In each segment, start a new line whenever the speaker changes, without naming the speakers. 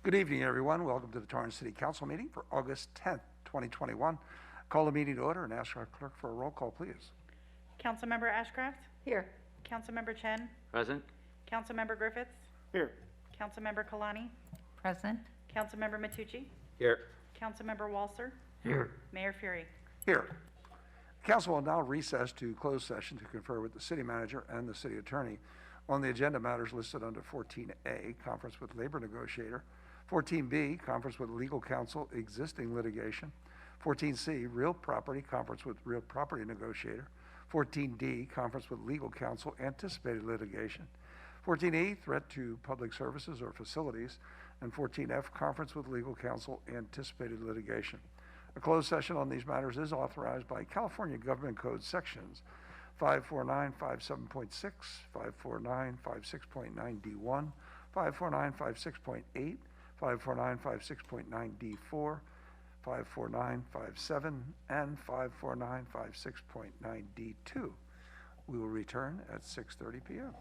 Good evening, everyone. Welcome to the Torrance City Council meeting for August 10th, 2021. Call the meeting to order and ask our clerk for a roll call, please.
Councilmember Ashcraft?
Here.
Councilmember Chen?
Present.
Councilmember Griffiths?
Here.
Councilmember Kalani?
Present.
Councilmember Matucci?
Here.
Councilmember Walser?
Here.
Mayor Fury?
Here. The council will now recess to closed session to confer with the city manager and the city attorney on the agenda matters listed under 14A, conference with labor negotiator, 14B, conference with legal counsel, existing litigation, 14C, real property, conference with real property negotiator, 14D, conference with legal counsel, anticipated litigation, 14E, threat to public services or facilities, and 14F, conference with legal counsel, anticipated litigation. A closed session on these matters is authorized by California Government Code sections 54957.6, 54956.9D1, 54956.8, 54956.9D4, 54957, and 54956.9D2. We will return at 6:30 p.m.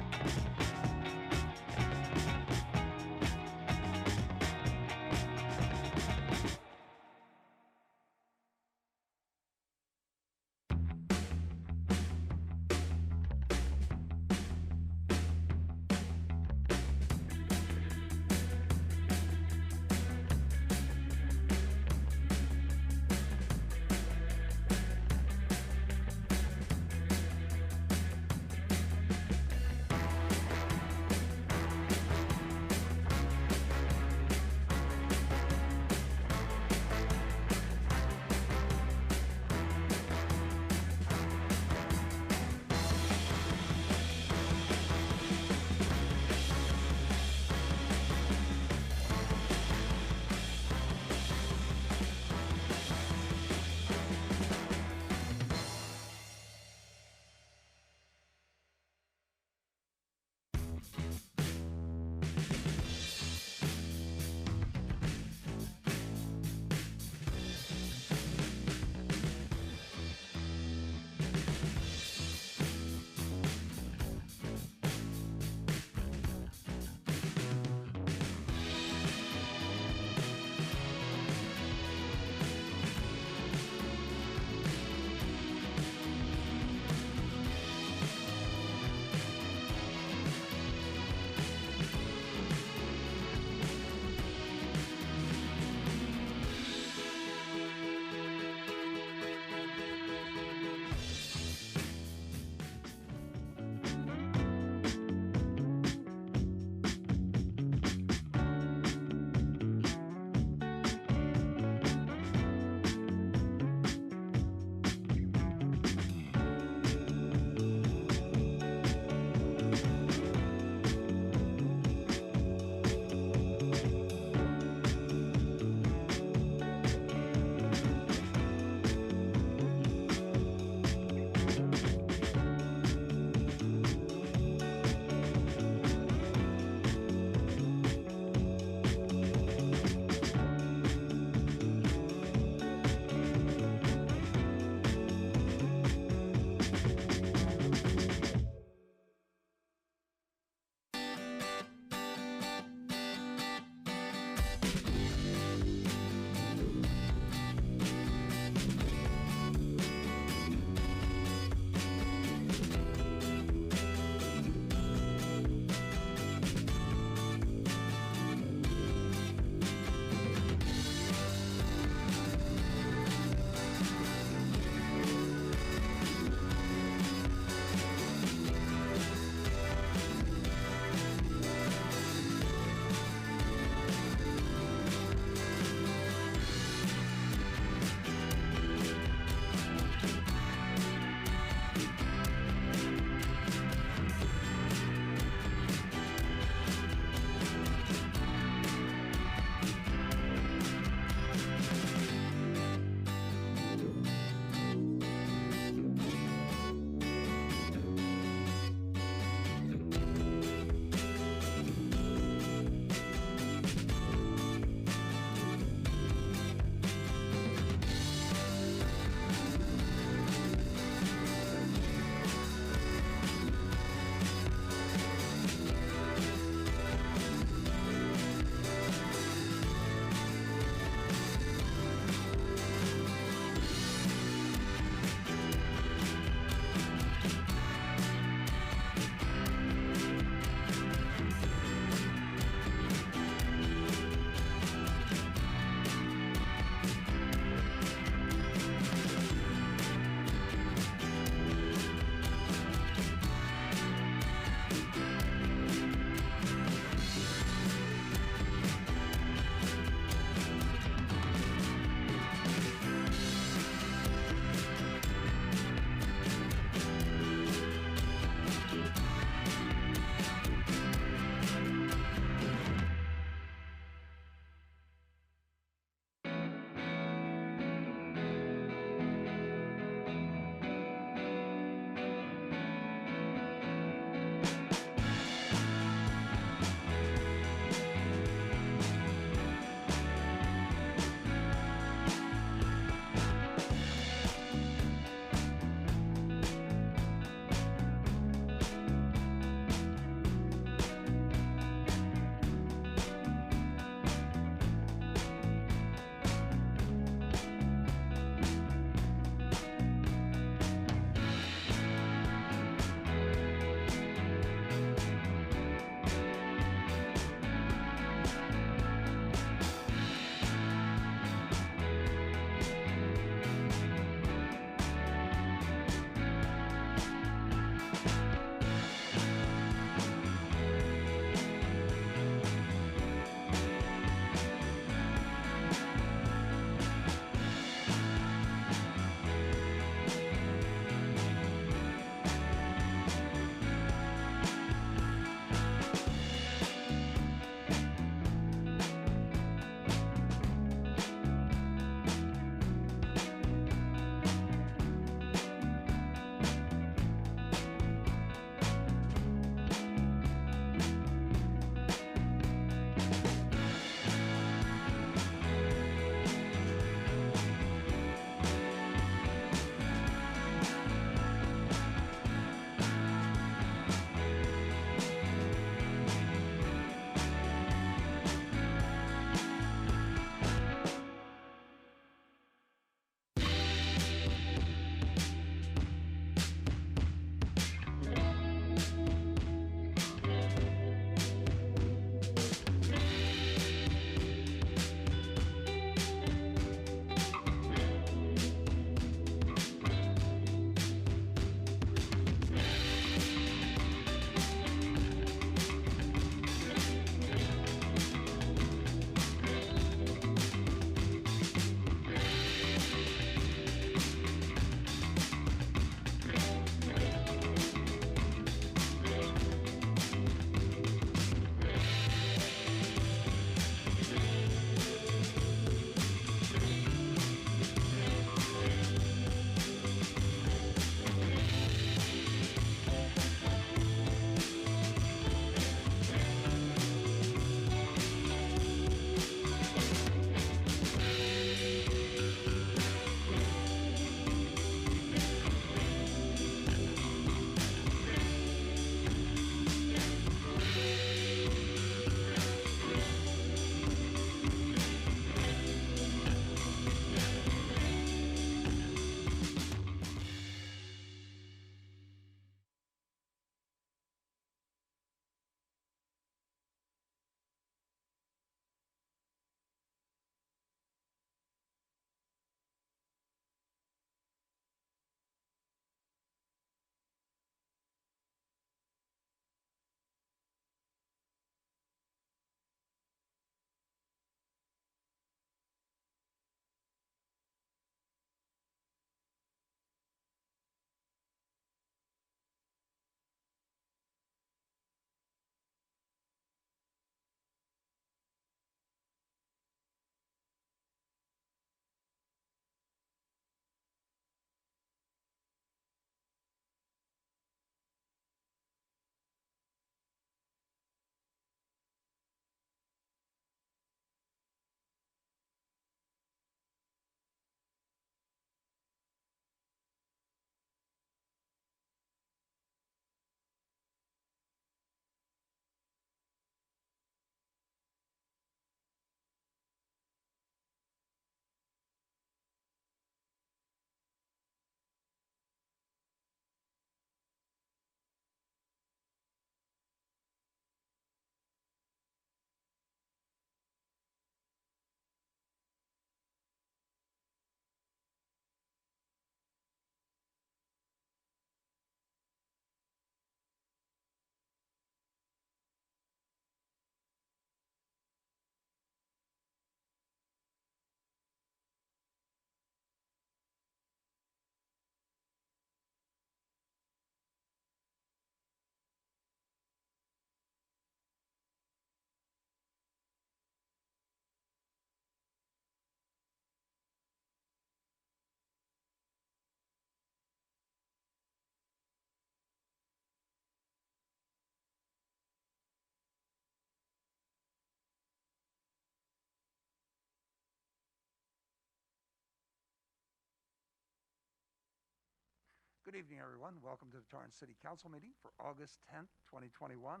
Good evening, everyone. Welcome to the Torrance City Council meeting for August 10th, 2021.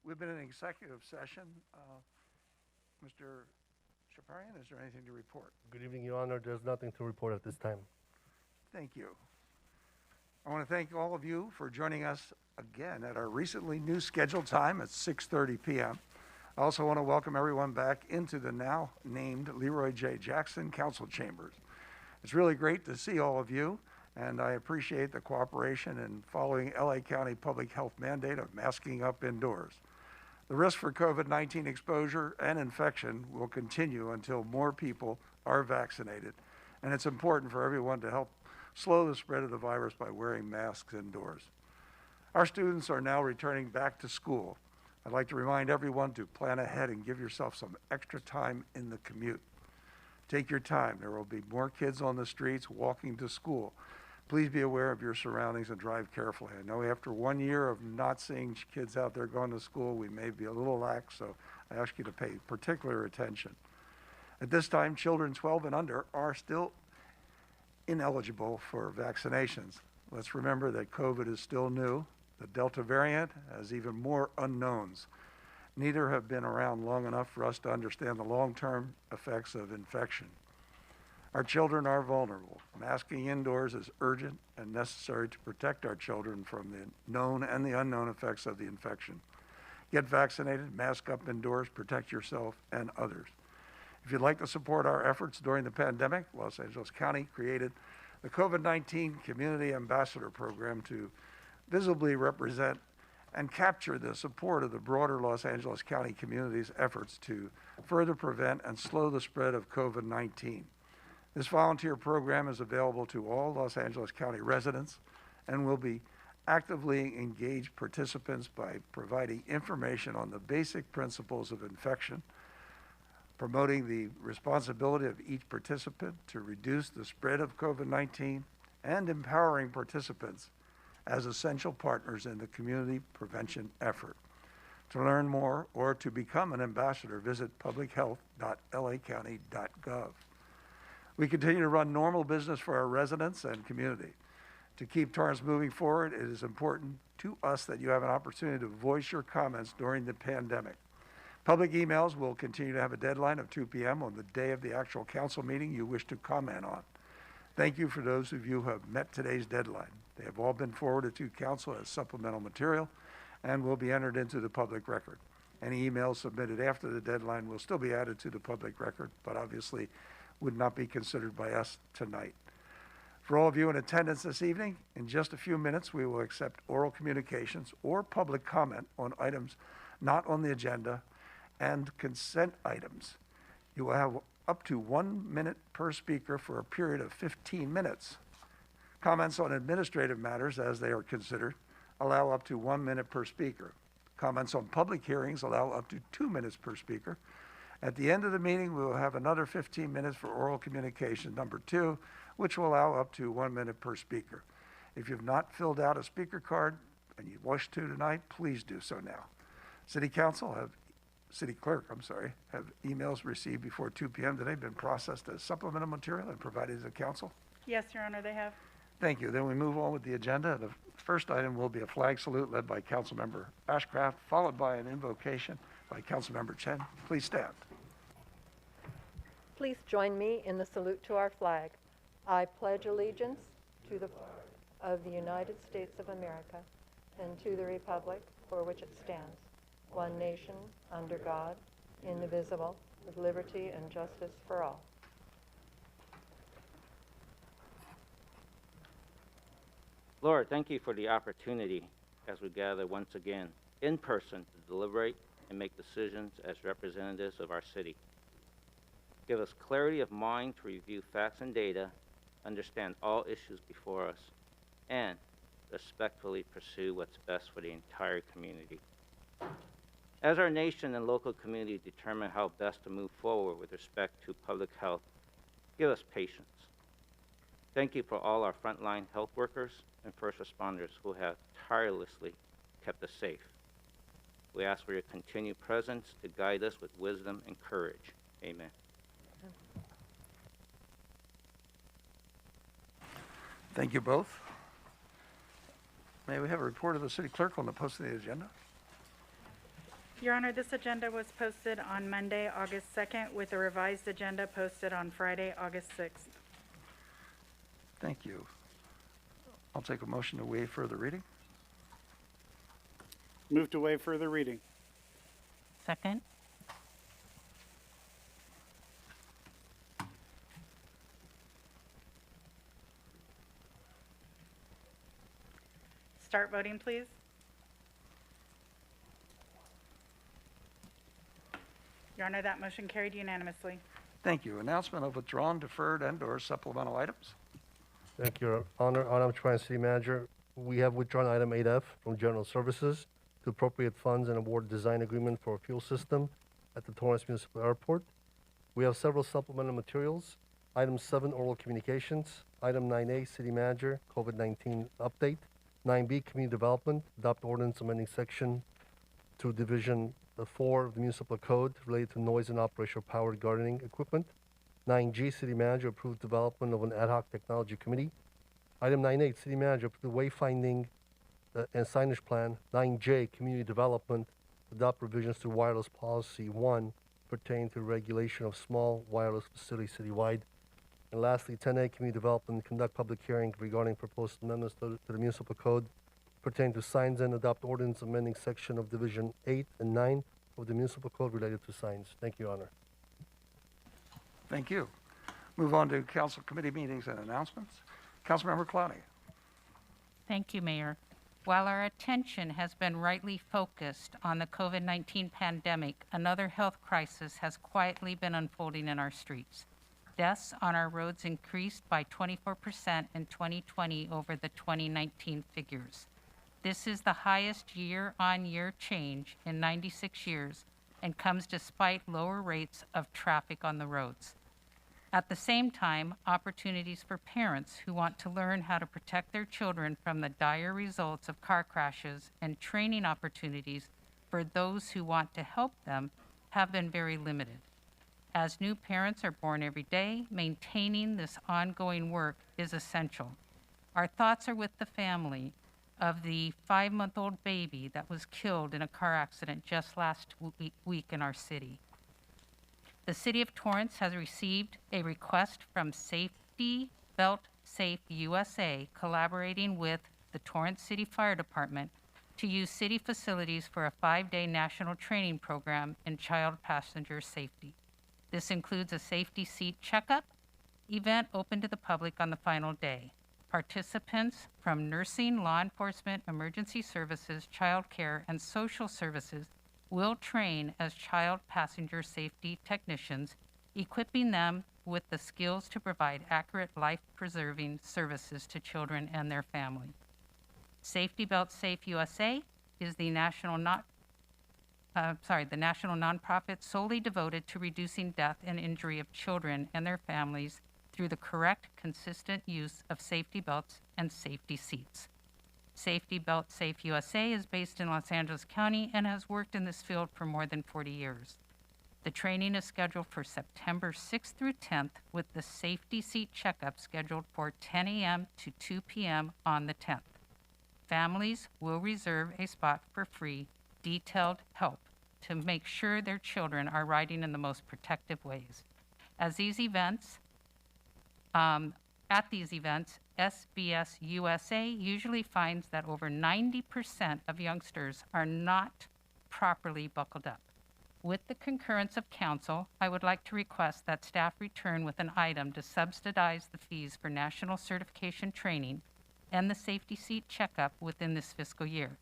We've been in executive session. Mr. Shaparian, is there anything to report?
Good evening, Your Honor. There's nothing to report at this time.
Thank you. I want to thank all of you for joining us again at our recently new scheduled time at 6:30 p.m. I also want to welcome everyone back into the now named Leroy J. Jackson Council Chambers. It's really great to see all of you, and I appreciate the cooperation in following LA County Public Health mandate of masking up indoors. The risk for COVID-19 exposure and infection will continue until more people are vaccinated, and it's important for everyone to help slow the spread of the virus by wearing masks indoors. Our students are now returning back to school. I'd like to remind everyone to plan ahead and give yourself some extra time in the commute. Take your time. There will be more kids on the streets walking to school. Please be aware of your surroundings and drive carefully. I know after 1 year of not seeing kids out there going to school, we may be a little lax, so I ask you to pay particular attention. At this time, children 12 and under are still ineligible for vaccinations. Let's remember that COVID is still new. The Delta variant has even more unknowns. Neither have been around long enough for us to understand the long-term effects of infection. Our children are vulnerable. Masking indoors is urgent and necessary to protect our children from the known and the unknown effects of the infection. Get vaccinated, mask up indoors, protect yourself and others. If you'd like to support our efforts during the pandemic, Los Angeles County created the COVID-19 Community Ambassador Program to visibly represent and capture the support of the broader Los Angeles County community's efforts to further prevent and slow the spread of COVID-19. This volunteer program is available to all Los Angeles County residents and will be actively engage participants by providing information on the basic principles of infection, promoting the responsibility of each participant to reduce the spread of COVID-19, and empowering participants as essential partners in the community prevention effort. To learn more or to become an ambassador, visit publichealth.lacounty.gov. We continue to run normal business for our residents and community. To keep Torrance moving forward, it is important to us that you have an opportunity to voice your comments during the pandemic. Public emails will continue to have a deadline of 2 p.m. on the day of the actual council meeting you wish to comment on. Thank you for those of you who have met today's deadline. They have all been forwarded to council as supplemental material and will be entered into the public record. Any emails submitted after the deadline will still be added to the public record, but obviously would not be considered by us tonight. For all of you in attendance this evening, in just a few minutes, we will accept oral communications or public comment on items not on the agenda and consent items. You will have up to 1 minute per speaker for a period of 15 minutes. Comments on administrative matters as they are considered allow up to 1 minute per speaker. Comments on public hearings allow up to 2 minutes per speaker. At the end of the meeting, we will have another 15 minutes for oral communication number 2, which will allow up to 1 minute per speaker. If you've not filled out a speaker card and you wish to tonight, please do so now. City clerk, have emails received before 2 p.m. today been processed as supplemental material and provided to the council?
Yes, Your Honor, they have.
Thank you. Then we move on with the agenda. The first item will be a flag salute led by Councilmember Ashcraft, followed by an invocation by Councilmember Chen. Please stand.
Please join me in the salute to our flag. I pledge allegiance to the flag of the United States of America and to the republic for which it stands, one nation, under God, indivisible, with liberty and justice for all.
Lord, thank you for the opportunity as we gather once again in person to deliberate and make decisions as representatives of our city. Give us clarity of mind to review facts and data, understand all issues before us, and respectfully pursue what's best for the entire community. As our nation and local community determine how best to move forward with respect to public health, give us patience. Thank you for all our frontline health workers and first responders who have tirelessly kept us safe. We ask for your continued presence to guide us with wisdom and courage. Amen.
Thank you both. May we have a report of the city clerk on the posting of the agenda?
Your Honor, this agenda was posted on Monday, August 2nd, with a revised agenda posted on Friday, August 6th.
Thank you. I'll take a motion to waive further reading.
Move to waive further reading.
Second.
Start voting, please. Your Honor, that motion carried unanimously.
Thank you. Announcement of withdrawn, deferred, and/or supplemental items.
Thank you, Your Honor. Madam Torrance, City Manager, we have withdrawn item 8F from General Services to appropriate funds and award design agreement for a fuel system at the Torrance Municipal Airport. We have several supplemental materials. Item 7, oral communications. Item 9A, City Manager, COVID-19 update. 9B, community development, adopt ordinance amending section 2, Division 4 of the Municipal Code related to noise and operational powered gardening equipment. 9G, City Manager, approved development of an ad hoc technology committee. Item 9A, City Manager, approved the wayfinding and signage plan. 9J, community development, adopt revisions to wireless policy 1 pertaining to regulation of small wireless facilities citywide. And lastly, 10A, community development, conduct public hearing regarding proposed amendments to the municipal code pertaining to signs and adopt ordinance amending section of Division 8 and 9 of the municipal code related to signs. Thank you, Your Honor.
Thank you. Move on to council committee meetings and announcements. Councilmember Clowney.
Thank you, Mayor. While our attention has been rightly focused on the COVID-19 pandemic, another health crisis has quietly been unfolding in our streets. Deaths on our roads increased by 24% in 2020 over the 2019 figures. This is the highest year-on-year change in 96 years and comes despite lower rates of traffic on the roads. At the same time, opportunities for parents who want to learn how to protect their children from the dire results of car crashes and training opportunities for those who want to help them have been very limited. As new parents are born every day, maintaining this ongoing work is essential. Our thoughts are with the family of the 5-month-old baby that was killed in a car accident just last week in our city. The City of Torrance has received a request from Safety Belt Safe USA, collaborating with the Torrance City Fire Department, to use city facilities for a 5-day national training program in child passenger safety. This includes a safety seat checkup event open to the public on the final day. Participants from nursing, law enforcement, emergency services, child care, and social services will train as child passenger safety technicians, equipping them with the skills to provide accurate life-preserving services to children and their family. Safety Belt Safe USA is the national nonprofit solely devoted to reducing death and injury of children and their families through the correct, consistent use of safety belts and safety seats. Safety Belt Safe USA is based in Los Angeles County and has worked in this field for more than 40 years. The training is scheduled for September 6th through 10th, with the safety seat checkup scheduled for 10 a.m. to 2 p.m. on the 10th. Families will reserve a spot for free, detailed help to make sure their children are riding in the most protective ways. At these events, SBS USA usually finds that over 90% of youngsters are not properly buckled up. With the concurrence of council, I would like to request that staff return with an item to subsidize the fees for national certification training and the safety seat checkup within this fiscal year.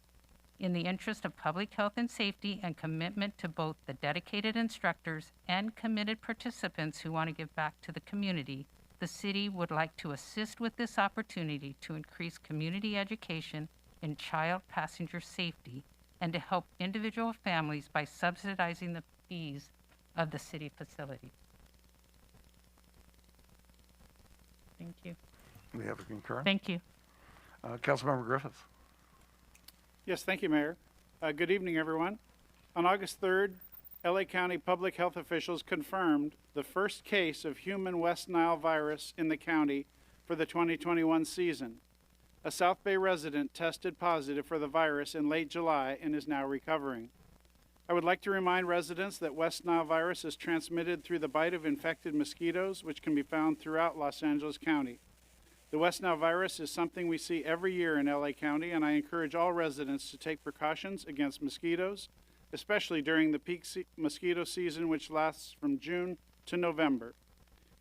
In the interest of public health and safety and commitment to both the dedicated instructors and committed participants who want to give back to the community, the city would like to assist with this opportunity to increase community education in child passenger safety and to help individual families by subsidizing the fees of the city facility. Thank you.
We have a concurrence.
Thank you.
Councilmember Griffith.
Yes, thank you, Mayor. Good evening, everyone. On August 3rd, LA County public health officials confirmed the first case of human West Nile virus in the county for the 2021 season. A South Bay resident tested positive for the virus in late July and is now recovering. I would like to remind residents that West Nile virus is transmitted through the bite of infected mosquitoes, which can be found throughout Los Angeles County. The West Nile virus is something we see every year in LA County, and I encourage all residents to take precautions against mosquitoes, especially during the peak mosquito season, which lasts from June to November.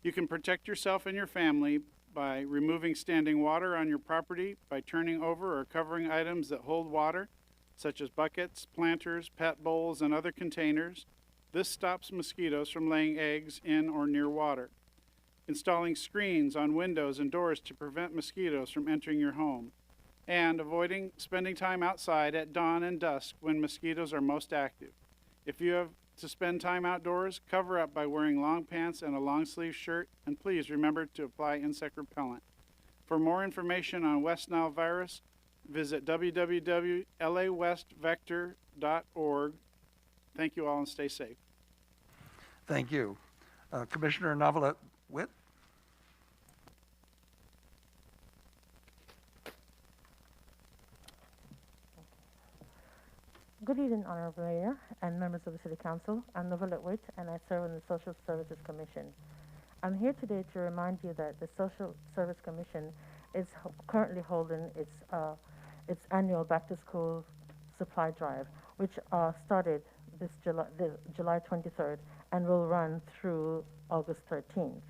You can protect yourself and your family by removing standing water on your property, by turning over or covering items that hold water, such as buckets, planters, pet bowls, and other containers. This stops mosquitoes from laying eggs in or near water. Installing screens on windows and doors to prevent mosquitoes from entering your home. And avoiding spending time outside at dawn and dusk when mosquitoes are most active. If you have to spend time outdoors, cover up by wearing long pants and a long sleeve shirt, and please remember to apply insect repellent. For more information on West Nile virus, visit www.lawestvector.org. Thank you all and stay safe.
Thank you. Commissioner Novelette Witt?
Good evening, Honorable Mayor and members of the City Council. I'm Novelette Witt, and I serve on the Social Services Commission. I'm here today to remind you that the Social Service Commission is currently holding its annual back-to-school supply drive, which started this July 23rd and will run through August 13th.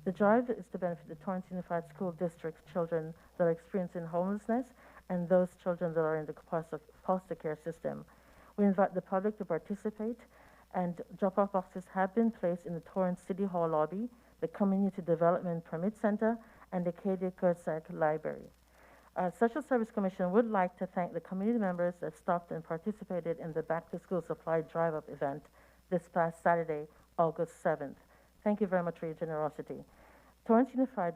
The drive is to benefit the Torrance Unified School District's children that are experiencing homelessness and those children that are in the foster care system. We invite the public to participate, and drop-off boxes have been placed in the Torrance City Hall lobby, the Community Development Permit Center, and the Katie Kurtzak Library. Social Service Commission would like to thank the community members that stopped and participated in the Back to School Supply Drive-Up event this past Saturday, August 7th. Thank you very much for your generosity. Torrance Unified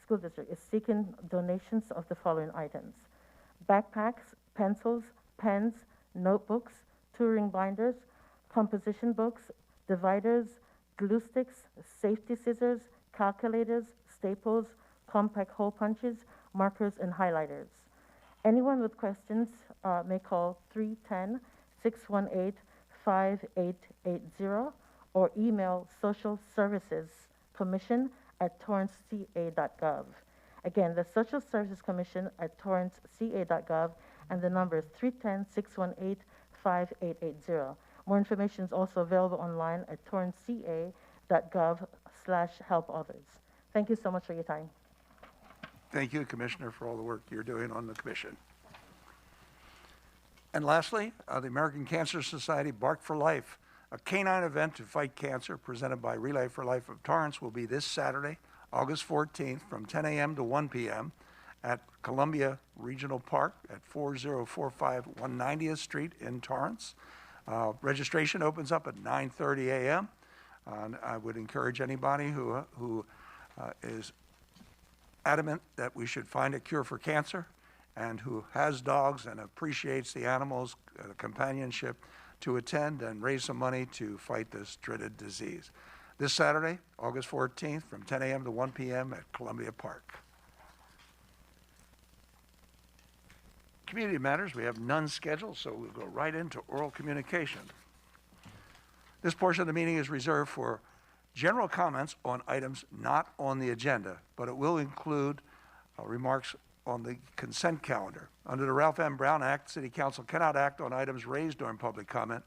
School District is seeking donations of the following items: backpacks, pencils, pens, notebooks, touring binders, composition books, dividers, glue sticks, safety scissors, calculators, staples, compact hole punches, markers, and highlighters. Anyone with questions may call 310-618-5880 or email socialservicescommission@torranceca.gov. Again, the Social Services Commission at torranceca.gov, and the number is 310-618-5880. More information is also available online at torranceca.gov/helpothers. Thank you so much for your time.
Thank you, Commissioner, for all the work you're doing on the commission. And lastly, the American Cancer Society Bark for Life, a canine event to fight cancer presented by Relay for Life of Torrance, will be this Saturday, August 14th from 10 a.m. to 1 p.m. at Columbia Regional Park at 4045 190th Street in Torrance. Registration opens up at 9:30 a.m. And I would encourage anybody who is adamant that we should find a cure for cancer and who has dogs and appreciates the animals' companionship to attend and raise some money to fight this dreaded disease. This Saturday, August 14th, from 10 a.m. to 1 p.m. at Columbia Park. Community matters, we have none scheduled, so we'll go right into oral communication. This portion of the meeting is reserved for general comments on items not on the agenda, but it will include remarks on the consent calendar. Under the Ralph M. Brown Act, City Council cannot act on items raised during public comment,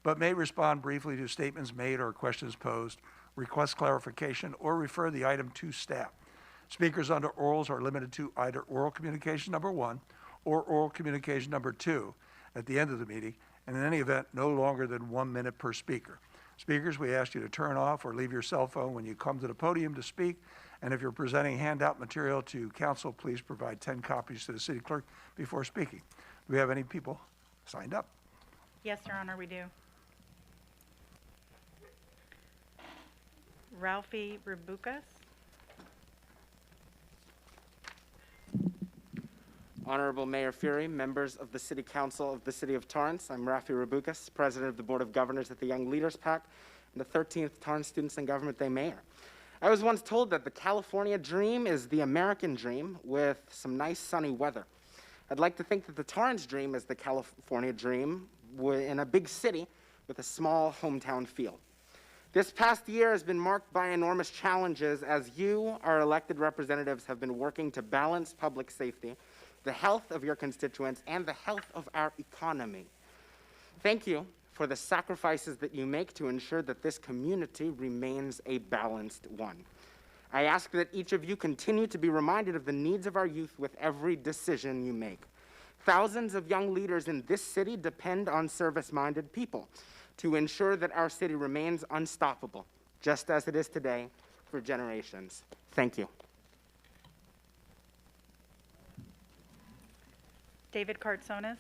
but may respond briefly to statements made or questions posed, request clarification, or refer the item to staff. Speakers under orals are limited to either oral communication number 1 or oral communication number 2 at the end of the meeting, and in any event, no longer than 1 minute per speaker. Speakers, we ask you to turn off or leave your cell phone when you come to the podium to speak, and if you're presenting handout material to council, please provide 10 copies to the city clerk before speaking. Do we have any people signed up?
Yes, Your Honor, we do. Ralphie Rabukas.
Honorable Mayor Fury, members of the City Council of the City of Torrance, I'm Rafi Rabukas, President of the Board of Governors at the Young Leaders PAC, and the 13th Torrance Students in Government Day Mayor. I was once told that the California dream is the American dream with some nice sunny weather. I'd like to think that the Torrance dream is the California dream in a big city with a small hometown feel. This past year has been marked by enormous challenges as you, our elected representatives, have been working to balance public safety, the health of your constituents, and the health of our economy. Thank you for the sacrifices that you make to ensure that this community remains a balanced one. I ask that each of you continue to be reminded of the needs of our youth with every decision you make. Thousands of young leaders in this city depend on service-minded people to ensure that our city remains unstoppable, just as it is today for generations. Thank you.
David Kartsonis.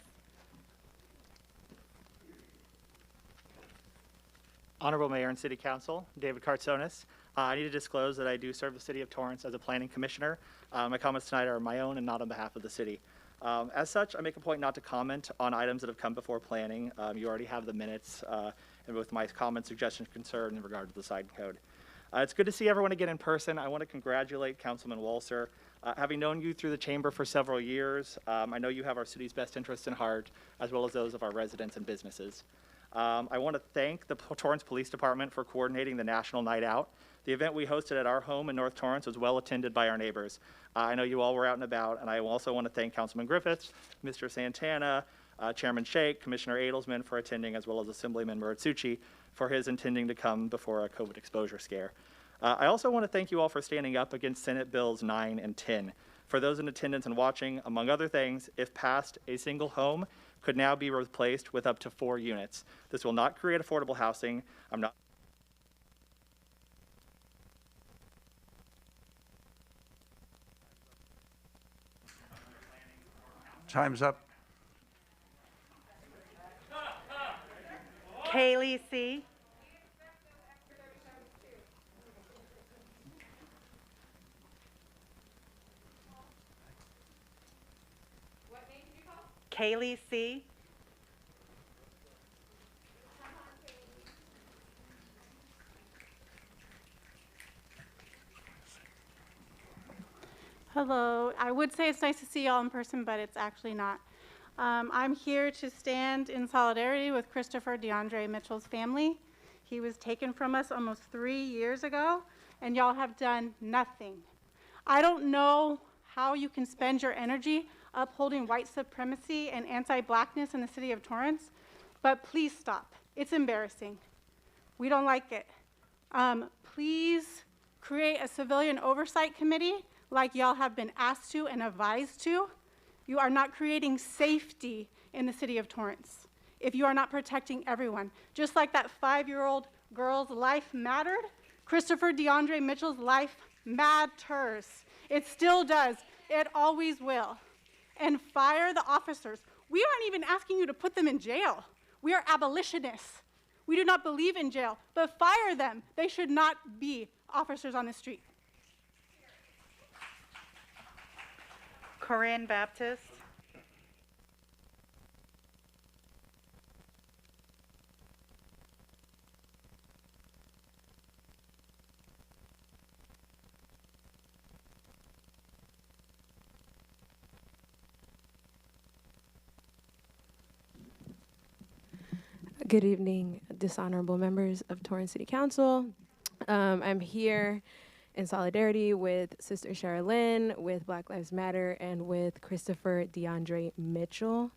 Honorable Mayor and City Council, David Kartsonis. I need to disclose that I do serve the City of Torrance as a planning commissioner. My comments tonight are my own and not on behalf of the city. As such, I make a point not to comment on items that have come before planning. You already have the minutes and with my comments, suggestions, concern in regard to the sign code. It's good to see everyone again in person. I want to congratulate Councilman Walser. Having known you through the chamber for several years, I know you have our city's best interests in heart, as well as those of our residents and businesses. I want to thank the Torrance Police Department for coordinating the National Night Out. The event we hosted at our home in North Torrance was well attended by our neighbors. I know you all were out and about, and I also want to thank Councilman Griffiths, Mr. Santana, Chairman Shake, Commissioner Adelsman for attending, as well as Assemblyman Muratsuchi for his intending to come before a COVID exposure scare. I also want to thank you all for standing up against Senate Bills 9 and 10. For those in attendance and watching, among other things, if passed, a single home could now be replaced with up to 4 units. This will not create affordable housing.
Time's up.
Kaylee C. Kaylee C.
Hello. I would say it's nice to see y'all in person, but it's actually not. I'm here to stand in solidarity with Christopher DeAndre Mitchell's family. He was taken from us almost 3 years ago, and y'all have done nothing. I don't know how you can spend your energy upholding white supremacy and anti-blackness in the city of Torrance, but please stop. It's embarrassing. We don't like it. Please create a civilian oversight committee like y'all have been asked to and advised to. You are not creating safety in the city of Torrance if you are not protecting everyone. Just like that 5-year-old girl's life mattered, Christopher DeAndre Mitchell's life matters. It still does. It always will. And fire the officers. We aren't even asking you to put them in jail. We are abolitionists. We do not believe in jail, but fire them. They should not be officers on the street.
Corinne Baptist.
Good evening, dishonorable members of Torrance City Council. I'm here in solidarity with Sister Sherilyn, with Black Lives Matter, and with Christopher DeAndre Mitchell.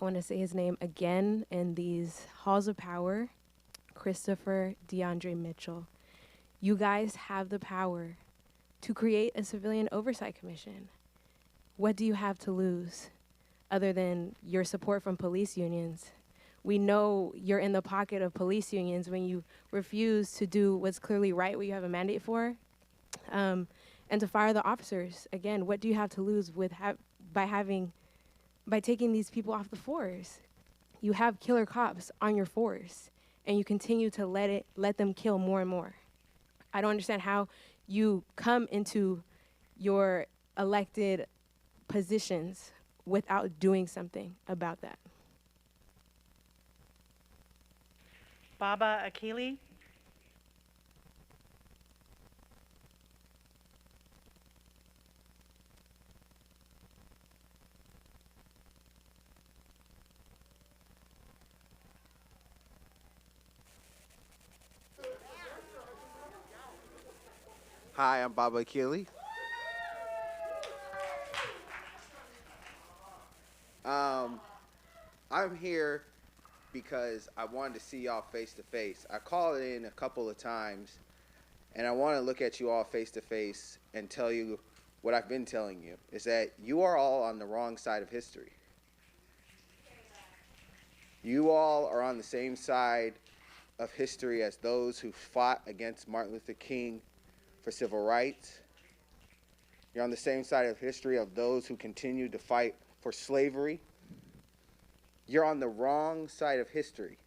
I want to say his name again in these halls of power. Christopher DeAndre Mitchell. You guys have the power to create a civilian oversight commission. What do you have to lose other than your support from police unions? We know you're in the pocket of police unions when you refuse to do what's clearly right, what you have a mandate for, and to fire the officers. Again, what do you have to lose with by taking these people off the force? You have killer cops on your force, and you continue to let them kill more and more. I don't understand how you come into your elected positions without doing something about that.
Baba Akili.
Hi, I'm Baba Keeley. I'm here because I wanted to see y'all face to face. I called in a couple of times, and I want to look at you all face to face and tell you what I've been telling you, is that you are all on the wrong side of history. You all are on the same side of history as those who fought against Martin Luther King for civil rights. You're on the same side of history of those who continued to fight for slavery. You're on the wrong side of history.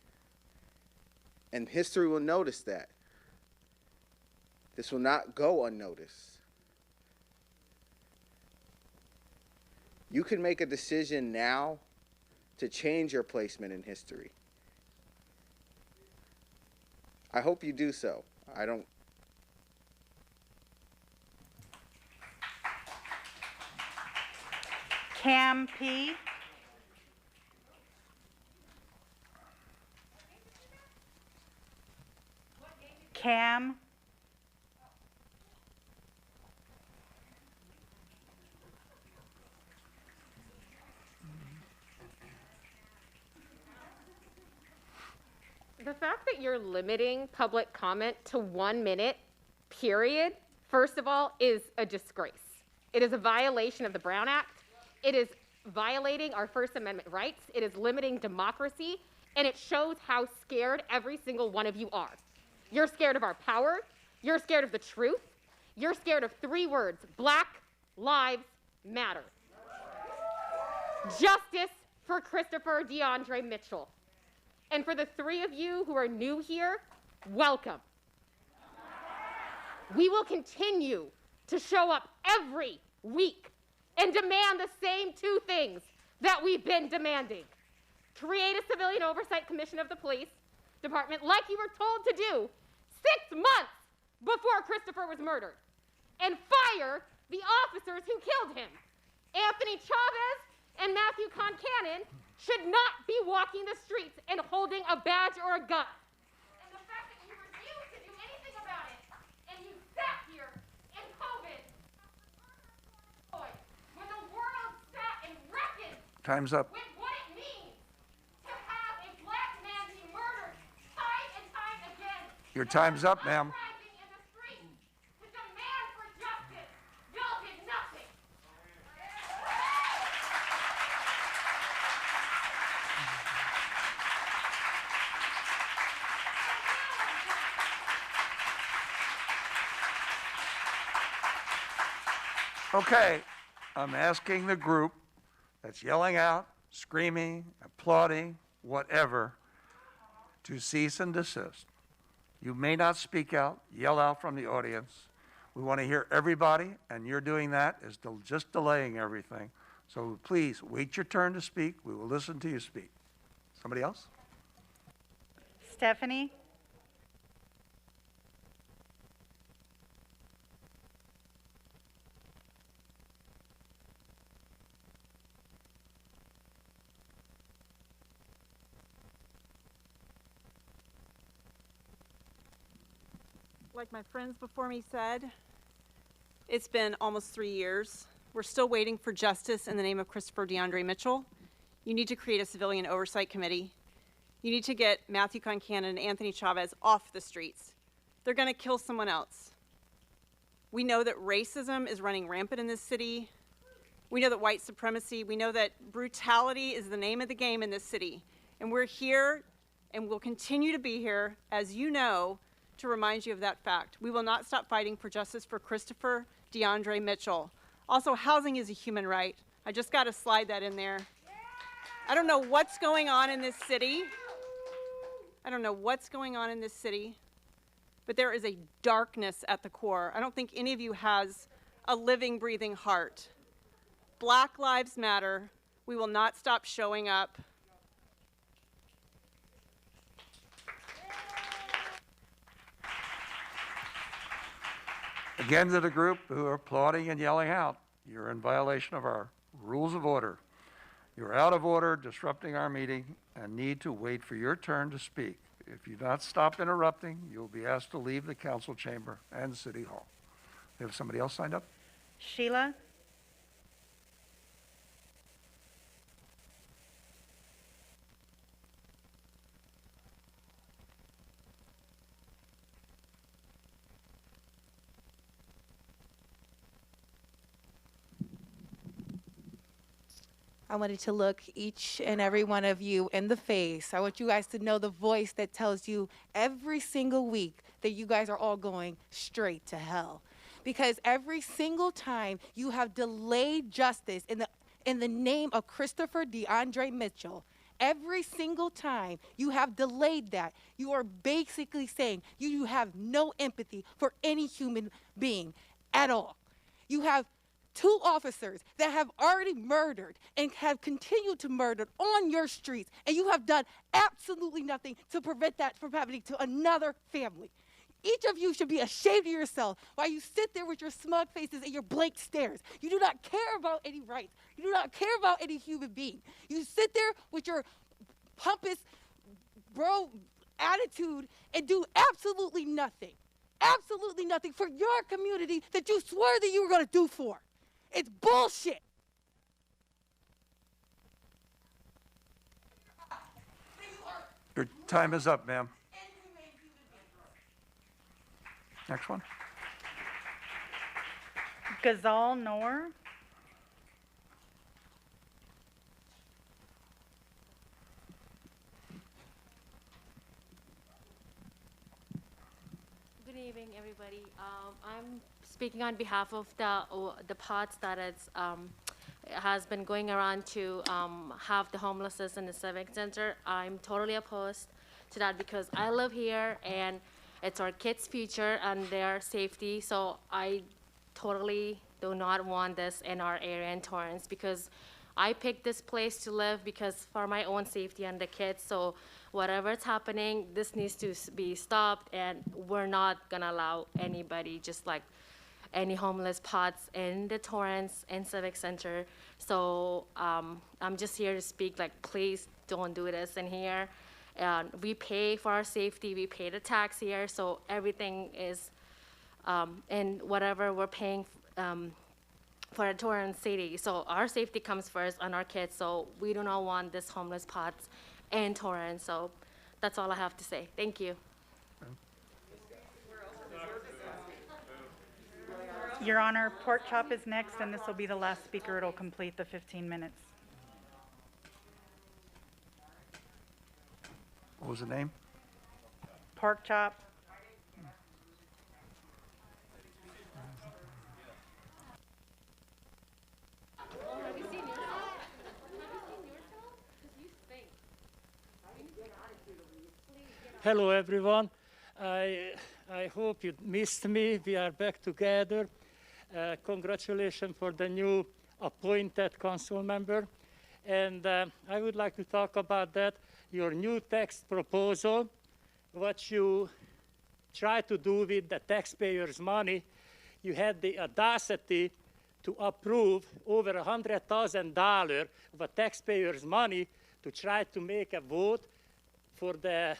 And history will notice that. This will not go unnoticed. You can make a decision now to change your placement in history. I hope you do so.
Cam P. Cam.
The fact that you're limiting public comment to 1 minute, period, first of all, is a disgrace. It is a violation of the Brown Act. It is violating our First Amendment rights. It is limiting democracy, and it shows how scared every single one of you are. You're scared of our power. You're scared of the truth. You're scared of 3 words: Black Lives Matter. Justice for Christopher DeAndre Mitchell. And for the 3 of you who are new here, welcome. We will continue to show up every week and demand the same 2 things that we've been demanding. Create a civilian oversight commission of the police department like you were told to do 6 months before Christopher was murdered, and fire the officers who killed him. Anthony Chavez and Matthew Concannon should not be walking the streets and holding a badge or a gun. And the fact that you refuse to do anything about it, and you sat here in COVID, when the world sat and reckoned
Time's up.
with what it means to have a black man be murdered time and time again.
Your time's up, ma'am.
Uprising in the streets to demand for justice. Y'all did nothing.
Okay, I'm asking the group that's yelling out, screaming, applauding, whatever, to cease and desist. You may not speak out, yell out from the audience. We want to hear everybody, and you're doing that is just delaying everything. So please, wait your turn to speak. We will listen to you speak. Somebody else?
Stephanie.
Like my friends before me said, it's been almost 3 years. We're still waiting for justice in the name of Christopher DeAndre Mitchell. You need to create a civilian oversight committee. You need to get Matthew Concannon and Anthony Chavez off the streets. They're going to kill someone else. We know that racism is running rampant in this city. We know that white supremacy, we know that brutality is the name of the game in this city. And we're here and will continue to be here, as you know, to remind you of that fact. We will not stop fighting for justice for Christopher DeAndre Mitchell. Also, housing is a human right. I just got to slide that in there. I don't know what's going on in this city. I don't know what's going on in this city, but there is a darkness at the core. I don't think any of you has a living, breathing heart. Black Lives Matter. We will not stop showing up.
Again, to the group who are applauding and yelling out, you're in violation of our rules of order. You're out of order, disrupting our meeting, and need to wait for your turn to speak. If you do not stop interrupting, you'll be asked to leave the council chamber and City Hall. We have somebody else signed up?
Sheila?
I wanted to look each and every one of you in the face. I want you guys to know the voice that tells you every single week that you guys are all going straight to hell. Because every single time you have delayed justice in the name of Christopher DeAndre Mitchell, every single time you have delayed that, you are basically saying you have no empathy for any human being at all. You have 2 officers that have already murdered and have continued to murder on your streets, and you have done absolutely nothing to prevent that from happening to another family. Each of you should be ashamed of yourself while you sit there with your smug faces and your blank stares. You do not care about any rights. You do not care about any human being. You sit there with your pompous bro attitude and do absolutely nothing for your community that you swore that you were going to do for. It's bullshit.
Your time is up, ma'am. Next one.
Ghazal Noor?
Good evening, everybody. I'm speaking on behalf of the parts that has been going around to have the homelessness in the Civic Center. I'm totally opposed to that because I live here and it's our kids' future and their safety. So I totally do not want this in our area in Torrance because I picked this place to live because for my own safety and the kids. So whatever's happening, this needs to be stopped, and we're not gonna allow anybody, just like any homeless pots in the Torrance and Civic Center. So I'm just here to speak, like, please don't do this in here. We pay for our safety, we pay the tax here, so everything is, and whatever we're paying for a Torrance city. So our safety comes first on our kids, so we do not want this homeless pots in Torrance. So that's all I have to say. Thank you.
Your Honor, Pork Chop is next, and this will be the last speaker. It'll complete the 15 minutes.
What was the name?
Pork Chop.
Hello, everyone. I hope you missed me. We are back together. Congratulations for the new appointed council member. And I would like to talk about that, your new tax proposal, what you try to do with the taxpayers' money. You had the audacity to approve over $100,000 of a taxpayers' money to try to make a vote for the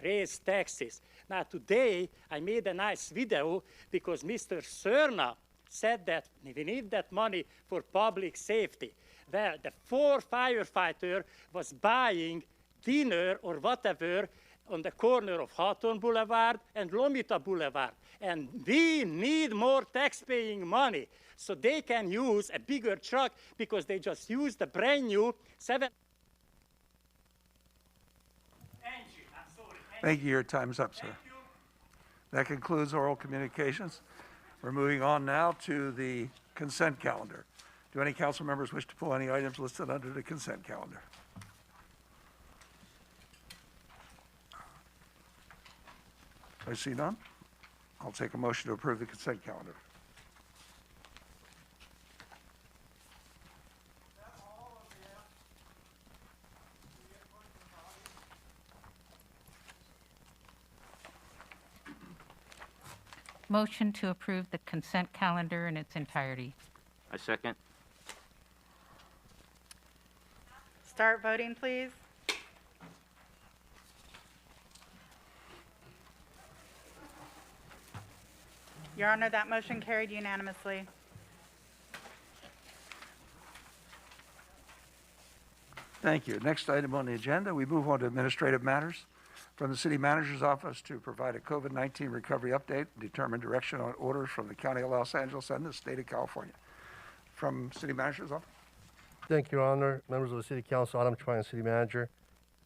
raised taxes. Now today, I made a nice video because Mr. Cerna said that we need that money for public safety. Well, the 4 firefighter was buying dinner or whatever on the corner of Hawthorne Boulevard and Lomita Boulevard. And we need more tax-paying money so they can use a bigger truck because they just used the brand new 7.
Thank you. Your time's up, sir. That concludes oral communications. We're moving on now to the consent calendar. Do any council members wish to pull any items listed under the consent calendar? I see none. I'll take a motion to approve the consent calendar.
Motion to approve the consent calendar in its entirety.
I second.
Start voting, please. Your Honor, that motion carried unanimously.
Thank you. Next item on the agenda, we move on to administrative matters. From the City Manager's Office to provide a COVID-19 recovery update, determine direction on orders from the County of Los Angeles and the State of California. From City Manager's Office.
Thank you, Your Honor. Members of the City Council, Adam Tryon, City Manager.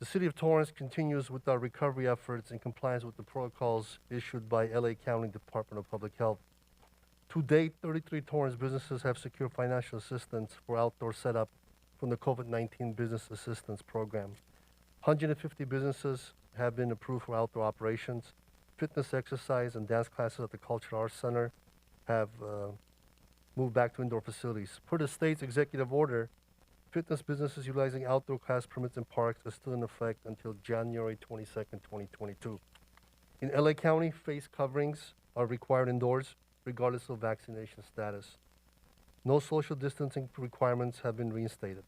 The City of Torrance continues with our recovery efforts in compliance with the protocols issued by LA County Department of Public Health. To date, 33 Torrance businesses have secured financial assistance for outdoor setup from the COVID-19 Business Assistance Program. 150 businesses have been approved for outdoor operations. Fitness, exercise, and dance classes at the Cultural Arts Center have moved back to indoor facilities. Per the state's executive order, fitness businesses utilizing outdoor class permits in parks are still in effect until January 22nd, 2022. In LA County, face coverings are required indoors, regardless of vaccination status. No social distancing requirements have been reinstated.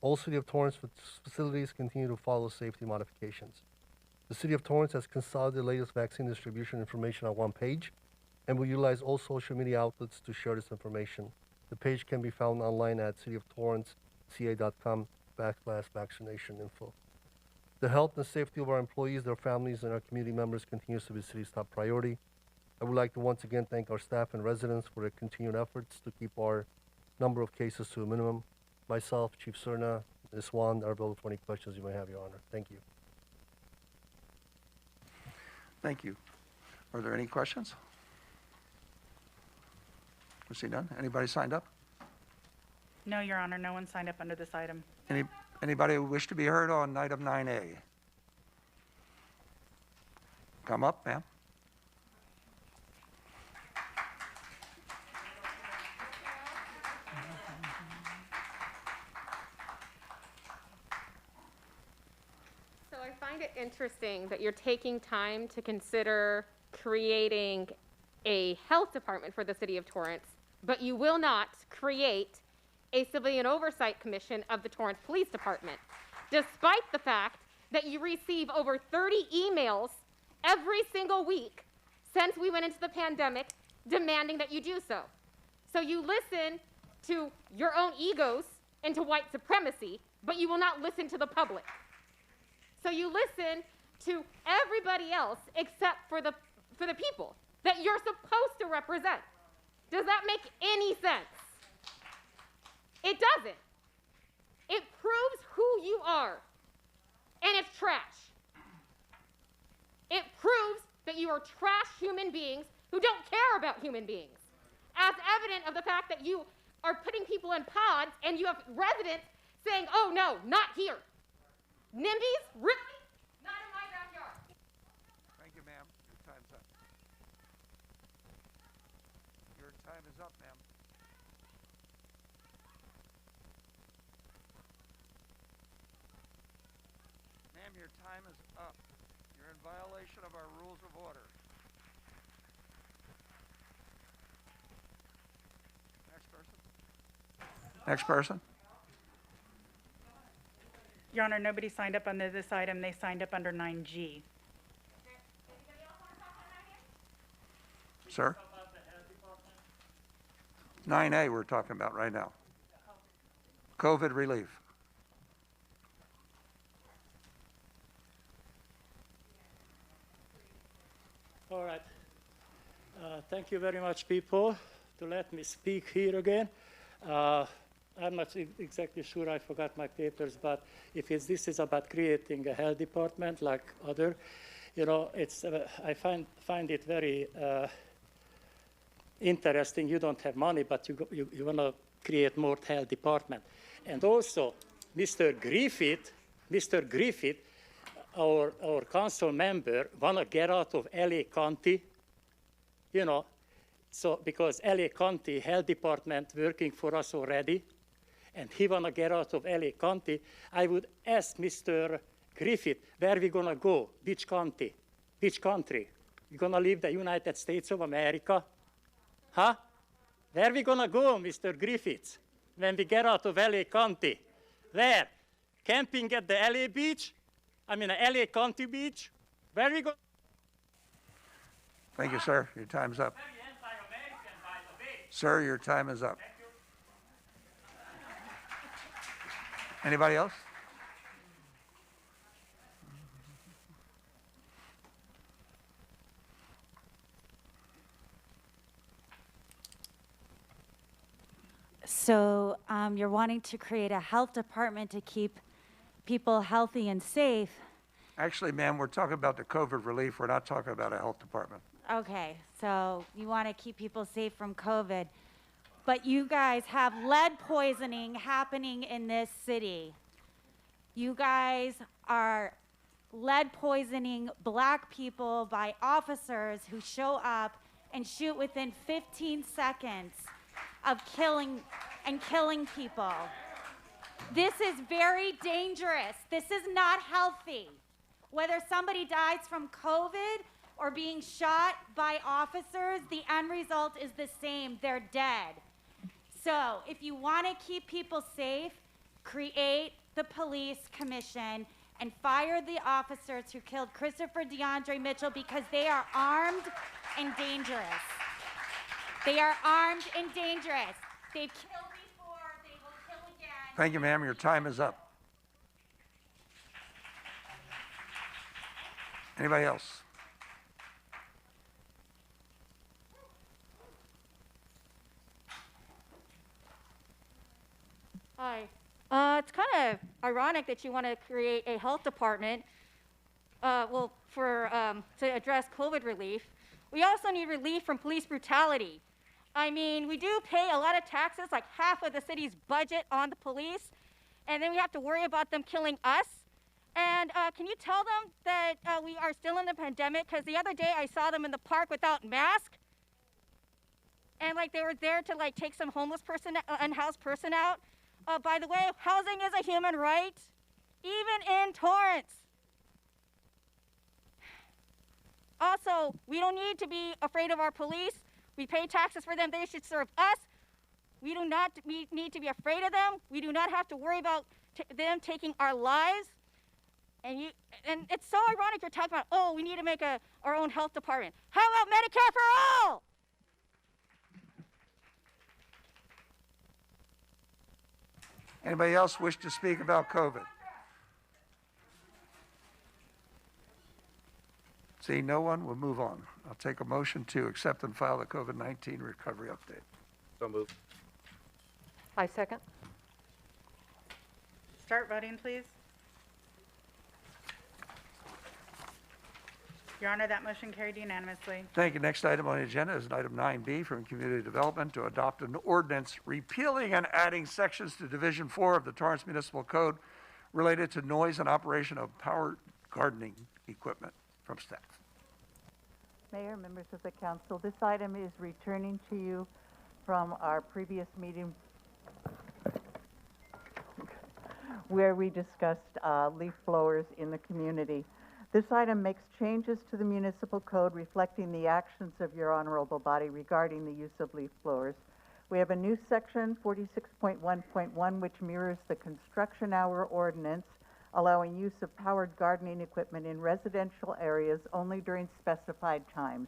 All City of Torrance facilities continue to follow safety modifications. The City of Torrance has consolidated the latest vaccine distribution information on one page and will utilize all social media outlets to share this information. The page can be found online at cityoftorrance.ca.com/vaccination info. The health and safety of our employees, their families, and our community members continues to be the city's top priority. I would like to once again thank our staff and residents for their continued efforts to keep our number of cases to a minimum. Myself, Chief Cerna, Ms. Swan are available for any questions you may have, Your Honor. Thank you.
Thank you. Are there any questions? I see none. Anybody signed up?
No, Your Honor, no one signed up under this item.
Anybody who wish to be heard on item 9A? Come up, ma'am.
So I find it interesting that you're taking time to consider creating a health department for the city of Torrance, but you will not create a civilian oversight commission of the Torrance Police Department, despite the fact that you receive over 30 emails every single week since we went into the pandemic demanding that you do so. So you listen to your own egos and to white supremacy, but you will not listen to the public. So you listen to everybody else except for the people that you're supposed to represent. Does that make any sense? It doesn't. It proves who you are, and it's trash. It proves that you are trash human beings who don't care about human beings, as evident of the fact that you are putting people in pods and you have residents saying, oh no, not here. NIMBYs? Really? Not in my backyard.
Thank you, ma'am. Your time's up. Your time is up, ma'am. Ma'am, your time is up. You're in violation of our rules of order. Next person. Next person.
Your Honor, nobody signed up under this item. They signed up under 9G.
Sir? 9A we're talking about right now. COVID relief.
All right. Thank you very much, people, to let me speak here again. I'm not exactly sure, I forgot my papers, but if this is about creating a health department like other, it's I find it very interesting. You don't have money, but you want to create more health department. And also, Mr. Griffith, our council member, want to get out of LA County, so because LA County Health Department working for us already, and he want to get out of LA County, I would ask Mr. Griffith, where we going to go? Which county? Which country? We going to leave the United States of America? Huh? Where we going to go, Mr. Griffith, when we get out of LA County? Where? Camping at the LA beach? LA County beach? Where we go?
Thank you, sir. Your time's up. Sir, your time is up. Anybody else?
So you're wanting to create a health department to keep people healthy and safe.
Actually, ma'am, we're talking about the COVID relief. We're not talking about a health department.
Okay, so you want to keep people safe from COVID, but you guys have lead poisoning happening in this city. You guys are lead poisoning black people by officers who show up and shoot within 15 seconds of killing people. This is very dangerous. This is not healthy. Whether somebody dies from COVID or being shot by officers, the end result is the same. They're dead. So if you want to keep people safe, create the police commission and fire the officers who killed Christopher DeAndre Mitchell because they are armed and dangerous. They are armed and dangerous. They've killed before, they will kill again.
Thank you, ma'am. Your time is up. Anybody else?
Hi. It's kind of ironic that you want to create a health department, to address COVID relief. We also need relief from police brutality. I mean, we do pay a lot of taxes, like half of the city's budget on the police, and then we have to worry about them killing us. And can you tell them that we are still in the pandemic? Because the other day I saw them in the park without masks, and like they were there to like take some homeless person, unhoused person out. By the way, housing is a human right, even in Torrance. Also, we don't need to be afraid of our police. We pay taxes for them. They should serve us. We do not need to be afraid of them. We do not have to worry about them taking our lives. And it's so ironic you're talking about, oh, we need to make our own health department. How about Medicare for all?
Anybody else wish to speak about COVID? Seeing no one, we'll move on. I'll take a motion to accept and file the COVID-19 recovery update.
So moved.
I second.
Start voting, please. Your Honor, that motion carried unanimously.
Thank you. Next item on the agenda is item 9B from Community Development to adopt an ordinance repealing and adding sections to Division 4 of the Torrance Municipal Code related to noise and operation of powered gardening equipment. From staff.
Mayor, members of the council, this item is returning to you from our previous meeting where we discussed leaf blowers in the community. This item makes changes to the municipal code reflecting the actions of your honorable body regarding the use of leaf blowers. We have a new section, 46.1.1, which mirrors the construction hour ordinance, allowing use of powered gardening equipment in residential areas only during specified times,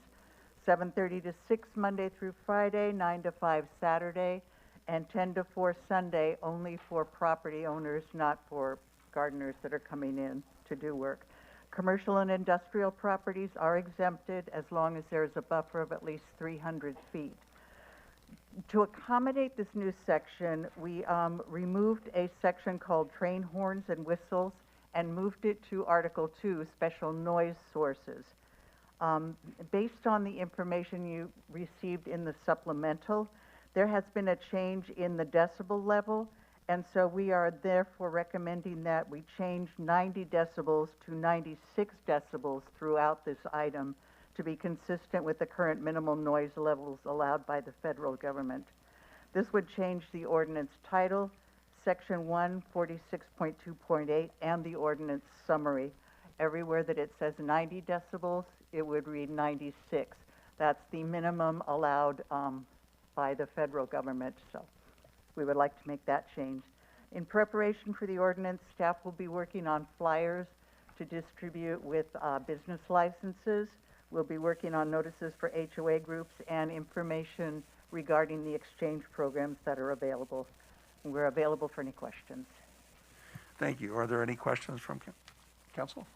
7:30 to 6 Monday through Friday, 9 to 5 Saturday, and 10 to 4 Sunday, only for property owners, not for gardeners that are coming in to do work. Commercial and industrial properties are exempted as long as there is a buffer of at least 300 feet. To accommodate this new section, we removed a section called train horns and whistles and moved it to Article 2, special noise sources. Based on the information you received in the supplemental, there has been a change in the decibel level, and so we are therefore recommending that we change 90 decibels to 96 decibels throughout this item, to be consistent with the current minimal noise levels allowed by the federal government. This would change the ordinance title, Section 1, 46.2.8, and the ordinance summary. Everywhere that it says 90 decibels, it would read 96. That's the minimum allowed by the federal government, so we would like to make that change. In preparation for the ordinance, staff will be working on flyers to distribute with business licenses. We'll be working on notices for HOA groups and information regarding the exchange programs that are available. We're available for any questions.
Thank you. Are there any questions from council?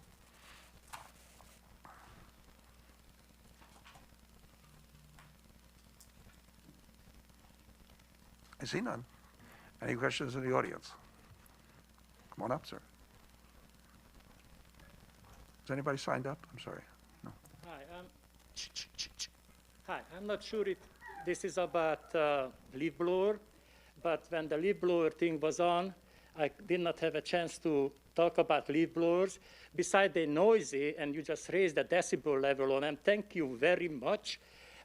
I see none. Any questions in the audience? Come on up, sir. Has anybody signed up? I'm sorry. No.
Hi, I'm not sure if this is about leaf blower, but when the leaf blower thing was on, I did not have a chance to talk about leaf blowers. Besides they're noisy, and you just raised the decibel level on them, thank you very much.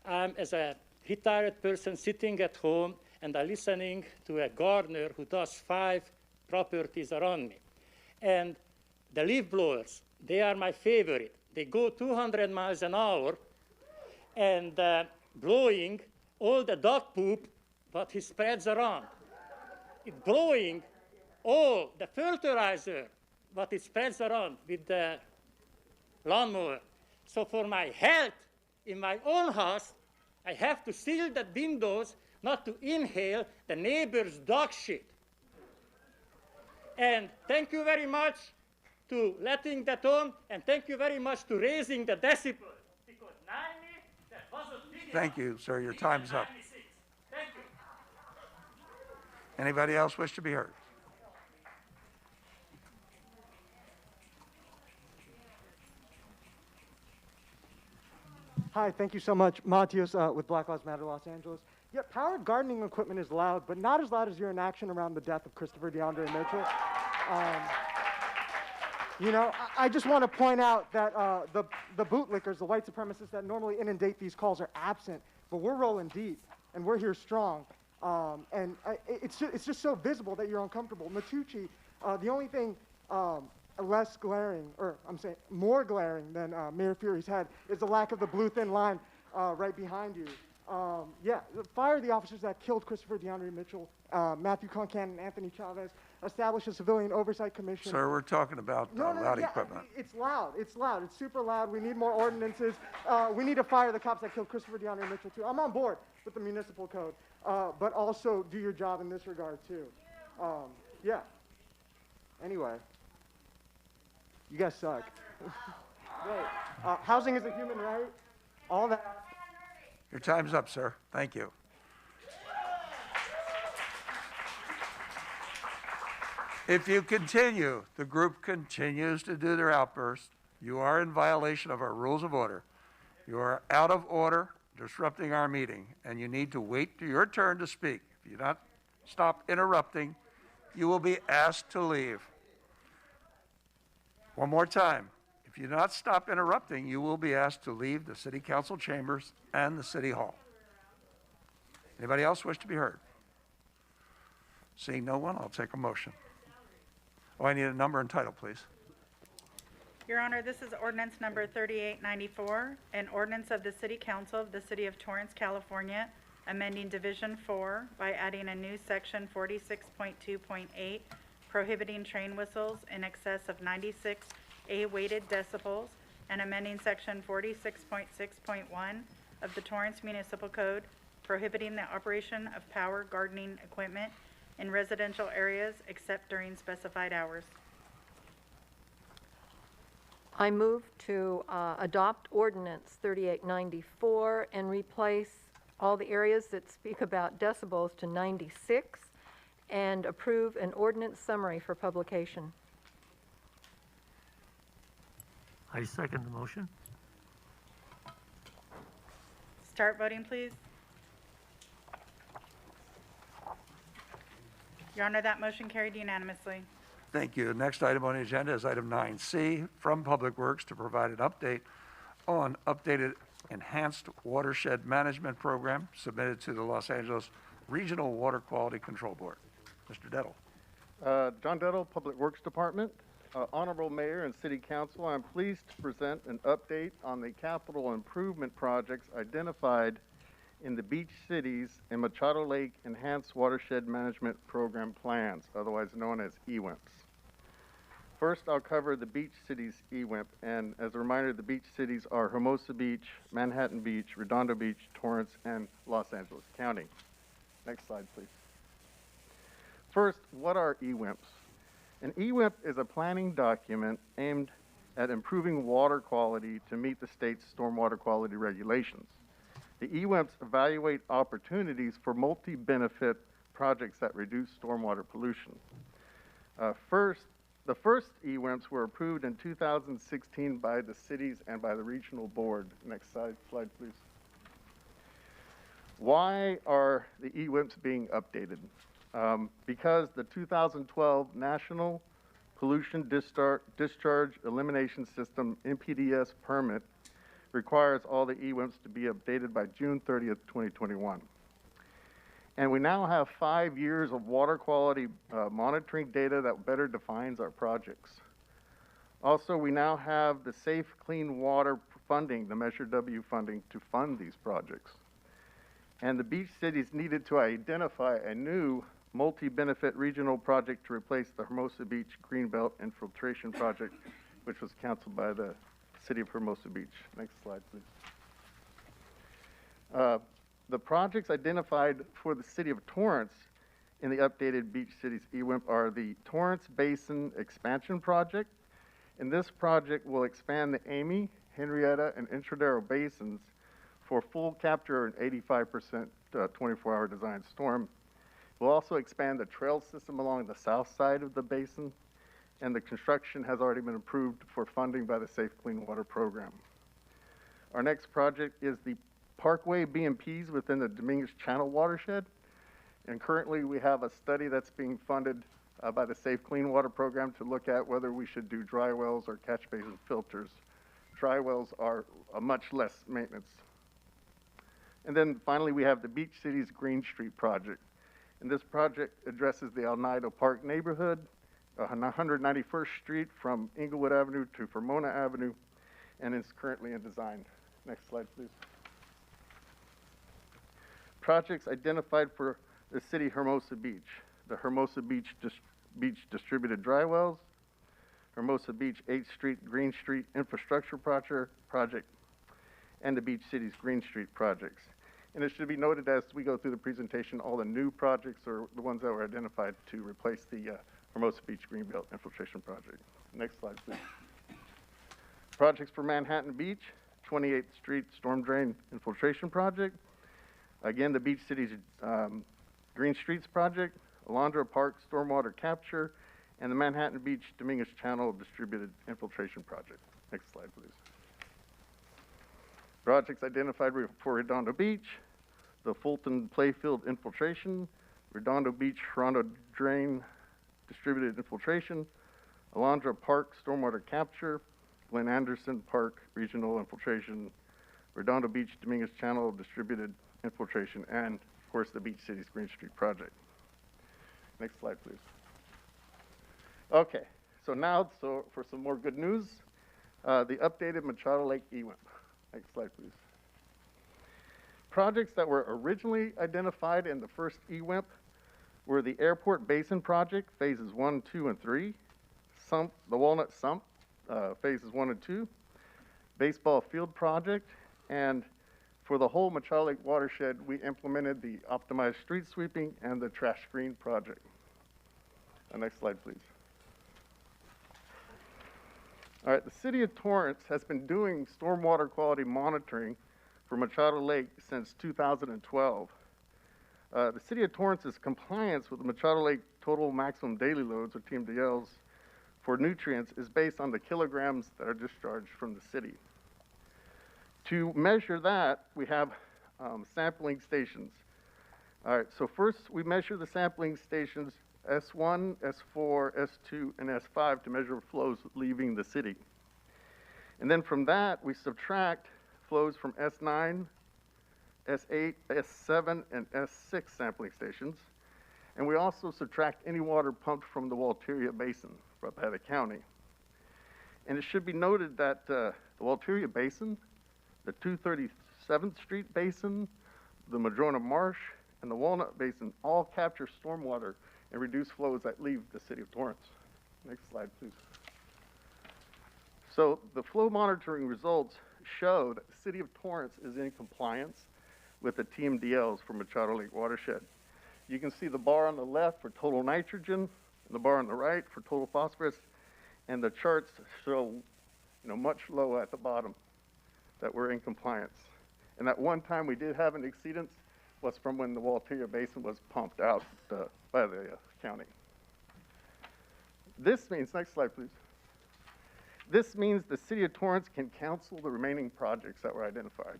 As a retired person sitting at home, and I'm listening to a gardener who does 5 properties around me. And the leaf blowers, they are my favorite. They go 200 miles an hour and blowing all the dog poop that he spreads around. It blowing all the fertilizer that it spreads around with the lawnmower. So for my health in my own house, I have to seal the windows not to inhale the neighbor's dog shit. And thank you very much to letting that on, and thank you very much to raising the decibel, because 90, that wasn't big enough.
Thank you, sir. Your time's up.
96. Thank you.
Anybody else wish to be heard?
Hi, thank you so much. Matius with Black Lives Matter Los Angeles. Yeah, powered gardening equipment is loud, but not as loud as your inaction around the death of Christopher DeAndre Mitchell. You know, I just want to point out that the bootlickers, the white supremacists that normally inundate these calls are absent, but we're rolling deep, and we're here strong. It's just so visible that you're uncomfortable. Matucci, the only thing less glaring, or I'm saying more glaring than Mayor Fury's head, is the lack of the blue thin line right behind you. Yeah, fire the officers that killed Christopher DeAndre Mitchell, Matthew Concan and Anthony Chavez, establish a civilian oversight commission.
Sir, we're talking about loud equipment.
It's loud. It's loud. It's super loud. We need more ordinances. We need to fire the cops that killed Christopher DeAndre Mitchell, too. I'm on board with the municipal code, but also do your job in this regard, too. Yeah. Anyway, you guys suck. Right. Housing is a human right. All that.
Your time's up, sir. Thank you. If you continue, the group continues to do their outbursts, you are in violation of our rules of order. You are out of order, disrupting our meeting, and you need to wait to your turn to speak. If you not stop interrupting, you will be asked to leave. One more time. If you do not stop interrupting, you will be asked to leave the city council chambers and the city hall. Anybody else wish to be heard? Seeing no one, I'll take a motion. Oh, I need a number and title, please.
Your Honor, this is ordinance number 3894, an ordinance of the City Council of the City of Torrance, California, amending Division 4 by adding a new section 46.2.8, prohibiting train whistles in excess of 96 A-weighted decibels, and amending section 46.6.1 of the Torrance Municipal Code, prohibiting the operation of power gardening equipment in residential areas except during specified hours.
I move to adopt ordinance 3894 and replace all the areas that speak about decibels to 96 and approve an ordinance summary for publication.
I second the motion.
Start voting, please. Your Honor, that motion carried unanimously.
Thank you. Next item on the agenda is item 9C, from Public Works to provide an update on updated enhanced watershed management program submitted to the Los Angeles Regional Water Quality Control Board. Mr. Dettel.
John Dettel, Public Works Department. Honorable Mayor and City Council, I'm pleased to present an update on the capital improvement projects identified in the Beach Cities and Machado Lake Enhanced Watershed Management Program plans, otherwise known as EWIMPs. First, I'll cover the beach cities EWIMP, and as a reminder, the beach cities are Hermosa Beach, Manhattan Beach, Redondo Beach, Torrance, and Los Angeles County. Next slide, please. First, what are EWIMPs? An EWIMP is a planning document aimed at improving water quality to meet the state's stormwater quality regulations. The EWIMPs evaluate opportunities for multi-benefit projects that reduce stormwater pollution. The first EWIMPs were approved in 2016 by the cities and by the regional board. Next slide, please. Why are the EWIMPs being updated? Because the 2012 National Pollution Discharge Elimination System NPDES permit requires all the EWIMPs to be updated by June 30th, 2021. And we now have 5 years of water quality monitoring data that better defines our projects. Also, we now have the Safe Clean Water funding, the Measure W funding, to fund these projects. And the beach cities needed to identify a new multi-benefit regional project to replace the Hermosa Beach Greenbelt Infiltration Project, which was canceled by the city of Hermosa Beach. Next slide, please. The projects identified for the city of Torrance in the updated Beach Cities EWIMP are the Torrance Basin Expansion Project. And this project will expand the Amy, Henrietta, and Intradero basins for full capture and 85% 24-hour design storm. We'll also expand the trail system along the south side of the basin, and the construction has already been approved for funding by the Safe Clean Water Program. Our next project is the Parkway BMPs within the Dominguez Channel watershed, and currently we have a study that's being funded by the Safe Clean Water Program to look at whether we should do dry wells or catch basin filters. Dry wells are a much less maintenance. And then finally we have the Beach Cities Green Street project. And this project addresses the El Nido Park neighborhood, 191st Street from Inglewood Avenue to Vermona Avenue, and is currently in design. Next slide, please. Projects identified for the city Hermosa Beach: the Hermosa Beach Distributed Dry Wells, Hermosa Beach 8th Street Green Street Infrastructure Project, and the Beach Cities Green Street projects. And it should be noted as we go through the presentation, all the new projects are the ones that were identified to replace the Hermosa Beach Greenbelt Infiltration Project. Next slide, please. Projects for Manhattan Beach: 28th Street Storm Drain Infiltration Project. Again, the Beach Cities Green Streets Project, Alondra Park Stormwater Capture, and the Manhattan Beach Dominguez Channel Distributed Infiltration Project. Next slide, please. Projects identified for Redondo Beach: the Fulton Playfield Infiltration, Redondo Beach Rondo Drain Distributed Infiltration, Alondra Park Stormwater Capture, Glen Anderson Park Regional Infiltration, Redondo Beach Dominguez Channel Distributed Infiltration, and of course the Beach Cities Green Street Project. Next slide, please. Okay, so now for some more good news, the updated Machado Lake EWIMP. Next slide, please. Projects that were originally identified in the first EWIMP were the Airport Basin Project, phases 1, 2, and 3, the Walnut Sump, phases 1 and 2, Baseball Field Project, and for the whole Machado Lake watershed, we implemented the Optimized Street Sweeping and the Trash Screen Project. Next slide, please. All right, the city of Torrance has been doing stormwater quality monitoring for Machado Lake since 2012. The city of Torrance's compliance with the Machado Lake Total Maximum Daily Loads, or TMDLs, for nutrients is based on the kilograms that are discharged from the city. To measure that, we have sampling stations. All right, so first we measure the sampling stations S1, S4, S2, and S5 to measure flows leaving the city. And then from that, we subtract flows from S9, S8, S7, and S6 sampling stations. And we also subtract any water pumped from the Walteria Basin by the county. And it should be noted that the Walteria Basin, the 237th Street Basin, the Madrona Marsh, and the Walnut Basin all capture stormwater and reduce flows that leave the city of Torrance. Next slide, please. So the flow monitoring results show that the city of Torrance is in compliance with the TMDLs for Machado Lake Watershed. You can see the bar on the left for total nitrogen, and the bar on the right for total phosphorus, and the charts show, much lower at the bottom that we're in compliance. And that one time we did have an exceedance was from when the Walteria Basin was pumped out by the county. This means, next slide please. This means the city of Torrance can cancel the remaining projects that were identified.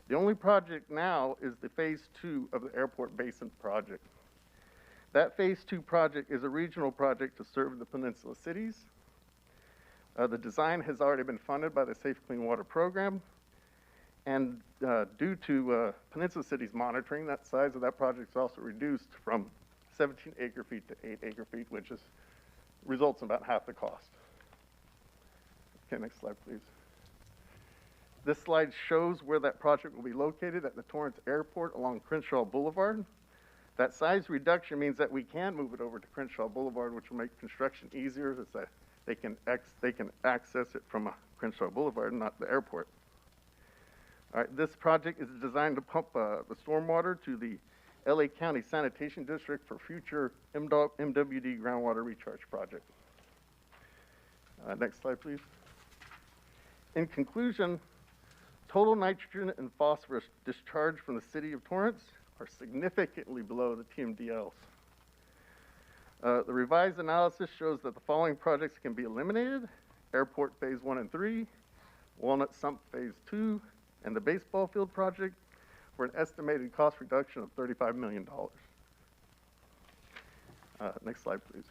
The only project now is the phase 2 of the Airport Basin project. That phase 2 project is a regional project to serve the peninsula cities. The design has already been funded by the Safe Clean Water Program. And due to Peninsula Cities monitoring, that size of that project is also reduced from 17 acre-feet to 8 acre-feet, which results in about half the cost. Okay, next slide, please. This slide shows where that project will be located at the Torrance Airport along Crenshaw Boulevard. That size reduction means that we can move it over to Crenshaw Boulevard, which will make construction easier, as that they can access it from Crenshaw Boulevard, not the airport. All right, this project is designed to pump the stormwater to the LA County Sanitation District for future MWD groundwater recharge project. Next slide, please. In conclusion, total nitrogen and phosphorus discharged from the city of Torrance are significantly below the TMDLs. The revised analysis shows that the following projects can be eliminated: Airport Phase 1 and 3, Walnut Sump Phase 2, and the baseball field project for an estimated cost reduction of $35 million. Next slide, please.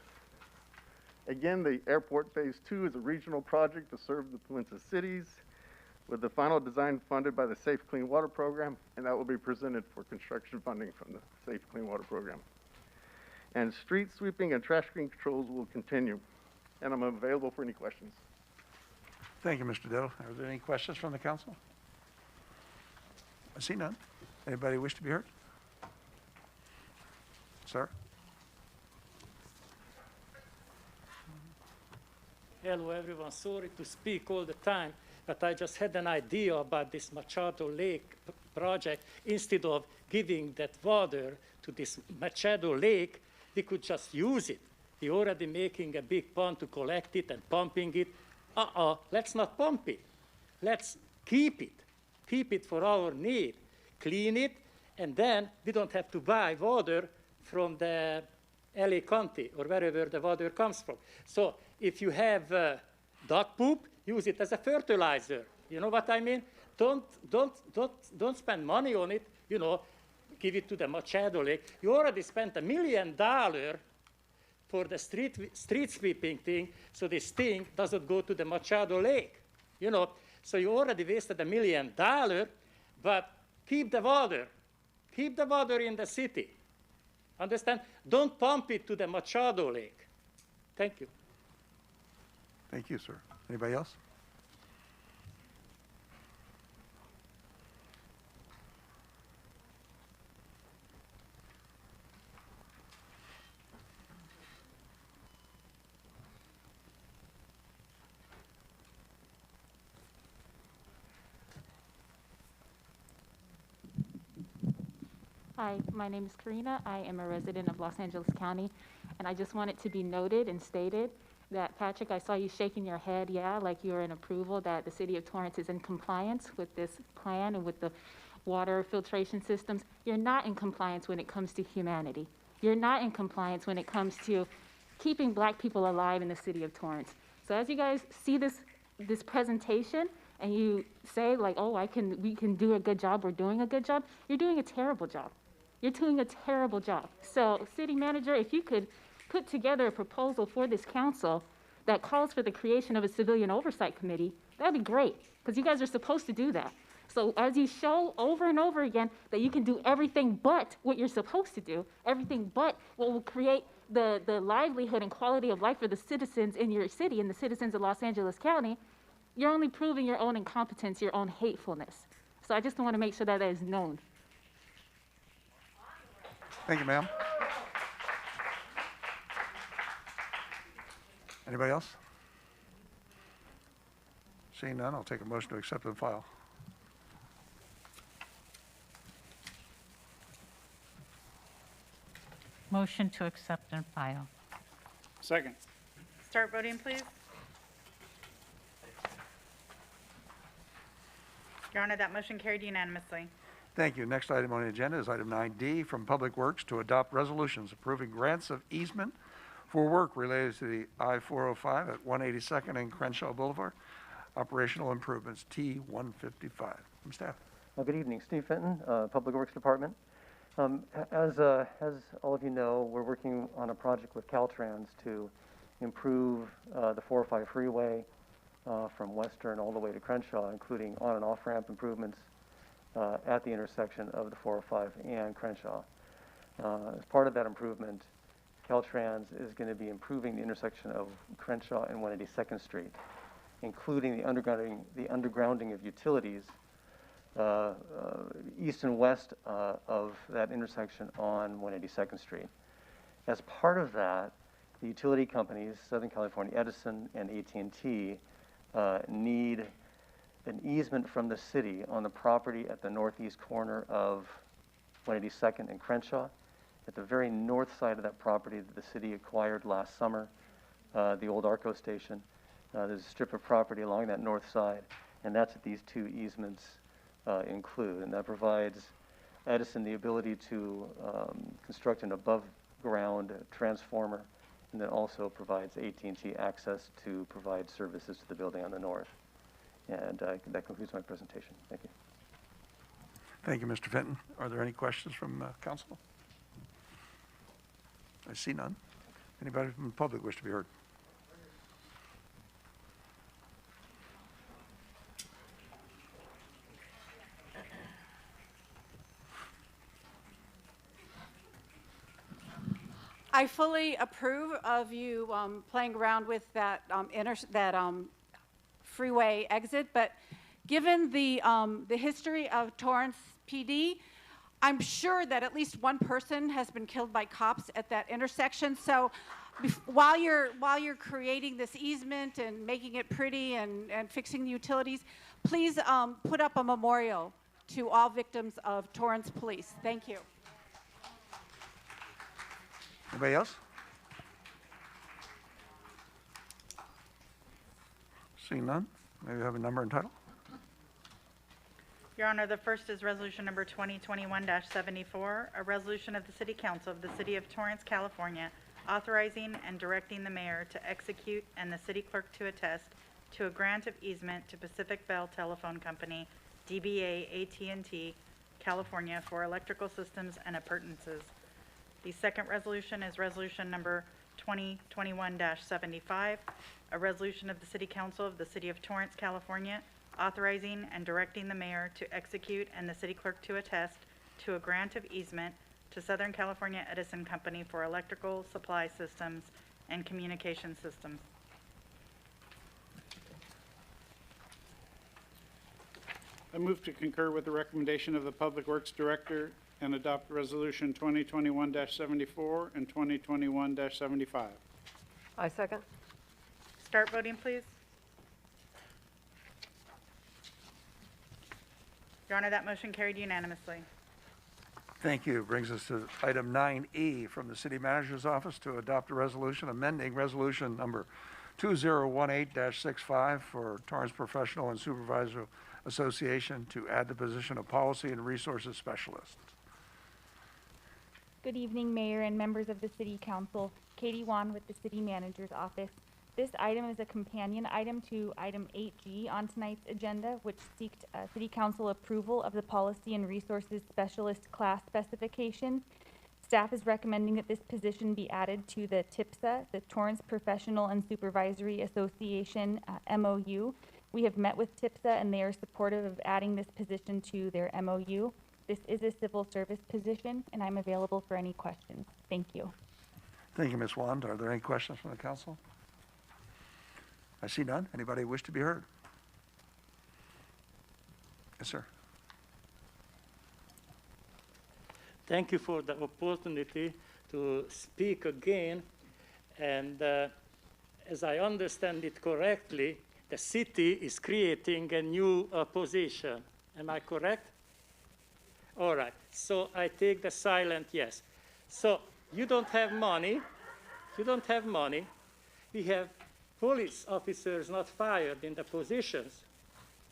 Again, the Airport Phase 2 is a regional project to serve the peninsula cities, with the final design funded by the Safe Clean Water Program, and that will be presented for construction funding from the Safe Clean Water Program. And street sweeping and trash screen controls will continue. And I'm available for any questions.
Thank you, Mr. Diddle. Are there any questions from the council? I see none. Anybody wish to be heard? Sir?
Hello, everyone. Sorry to speak all the time, but I just had an idea about this Machado Lake project. Instead of giving that water to this Machado Lake, we could just use it. We're already making a big pond to collect it and pumping it. Let's not pump it. Let's keep it. Keep it for our need. Clean it, and then we don't have to buy water from the LA County or wherever the water comes from. So if you have dog poop, use it as a fertilizer. You know what I mean? Don't spend money on it. Give it to the Machado Lake. You already spent $1 million for the street sweeping thing, so this thing doesn't go to the Machado Lake. So you already wasted $1 million, but keep the water. Keep the water in the city. Understand? Don't pump it to the Machado Lake. Thank you.
Thank you, sir. Anybody else?
Hi, my name is Karina. I am a resident of Los Angeles County, and I just want it to be noted and stated that, Patrick, I saw you shaking your head, like you're in approval that the city of Torrance is in compliance with this plan and with the water filtration systems. You're not in compliance when it comes to humanity. You're not in compliance when it comes to keeping Black people alive in the city of Torrance. So as you guys see this presentation, and you say we can do a good job, we're doing a good job, you're doing a terrible job. You're doing a terrible job. So, city manager, if you could put together a proposal for this council that calls for the creation of a civilian oversight committee, that'd be great, because you guys are supposed to do that. So as you show over and over again that you can do everything but what you're supposed to do, everything but what will create the livelihood and quality of life for the citizens in your city and the citizens of Los Angeles County, you're only proving your own incompetence, your own hatefulness. So I just want to make sure that is known.
Thank you, ma'am. Anybody else? Seeing none, I'll take a motion to accept and file.
Motion to accept and file.
Second.
Start voting, please. Your Honor, that motion carried unanimously.
Thank you. Next item on the agenda is item 9D from Public Works to adopt resolutions approving grants of easement for work related to the I-405 at 182nd and Crenshaw Boulevard, operational improvements T-155. From staff.
Good evening. Steve Fenton, Public Works Department. As all of you know, we're working on a project with Caltrans to improve the 405 freeway from Western all the way to Crenshaw, including on and off ramp improvements at the intersection of the 405 and Crenshaw. As part of that improvement, Caltrans is going to be improving the intersection of Crenshaw and 182nd Street, including the undergrounding of utilities east and west of that intersection on 182nd Street. As part of that, the utility companies, Southern California Edison and AT&T, need an easement from the city on the property at the northeast corner of 182nd and Crenshaw. At the very north side of that property that the city acquired last summer, the old ARCO station, there's a strip of property along that north side, and that's what these two easements include. And that provides Edison the ability to construct an above-ground transformer, and then also provides AT&T access to provide services to the building on the north. And that concludes my presentation. Thank you.
Thank you, Mr. Fenton. Are there any questions from council? I see none. Anybody from the public wish to be heard?
I fully approve of you playing around with that freeway exit, but given the history of Torrance PD, I'm sure that at least one person has been killed by cops at that intersection. So while you're creating this easement and making it pretty and fixing the utilities, please put up a memorial to all victims of Torrance Police. Thank you.
Anybody else? Seeing none, maybe have a number and title.
Your Honor, the first is resolution number 2021-74, a resolution of the City Council of the City of Torrance, California, authorizing and directing the mayor to execute and the city clerk to attest to a grant of easement to Pacific Bell Telephone Company, DBA AT&T, California, for electrical systems and appurtenances. The second resolution is resolution number 2021-75, a resolution of the City Council of the City of Torrance, California, authorizing and directing the mayor to execute and the city clerk to attest to a grant of easement to Southern California Edison Company for electrical supply systems and communication systems.
I move to concur with the recommendation of the Public Works Director and adopt Resolution 2021-74 and 2021-75.
I second.
Start voting, please. Your Honor, that motion carried unanimously.
Thank you. Brings us to item 9E from the City Manager's Office to adopt a resolution amending resolution number 2018-65 for Torrance Professional and Supervisor Association to add the position of Policy and Resources Specialist.
Good evening, Mayor and members of the City Council. Katie Wan with the City Manager's Office. This item is a companion item to item 8G on tonight's agenda, which seeks City Council approval of the Policy and Resources Specialist class specifications. Staff is recommending that this position be added to the TIPSA, the Torrance Professional and Supervisory Association MOU. We have met with TIPSA and they are supportive of adding this position to their MOU. This is a civil service position and I'm available for any questions. Thank you.
Thank you, Ms. Wand. Are there any questions from the council? I see none. Anybody wish to be heard? Yes, sir.
Thank you for the opportunity to speak again. And as I understand it correctly, the city is creating a new position. Am I correct? All right, so I take the silent yes. So you don't have money. You don't have money. We have police officers not fired in the positions.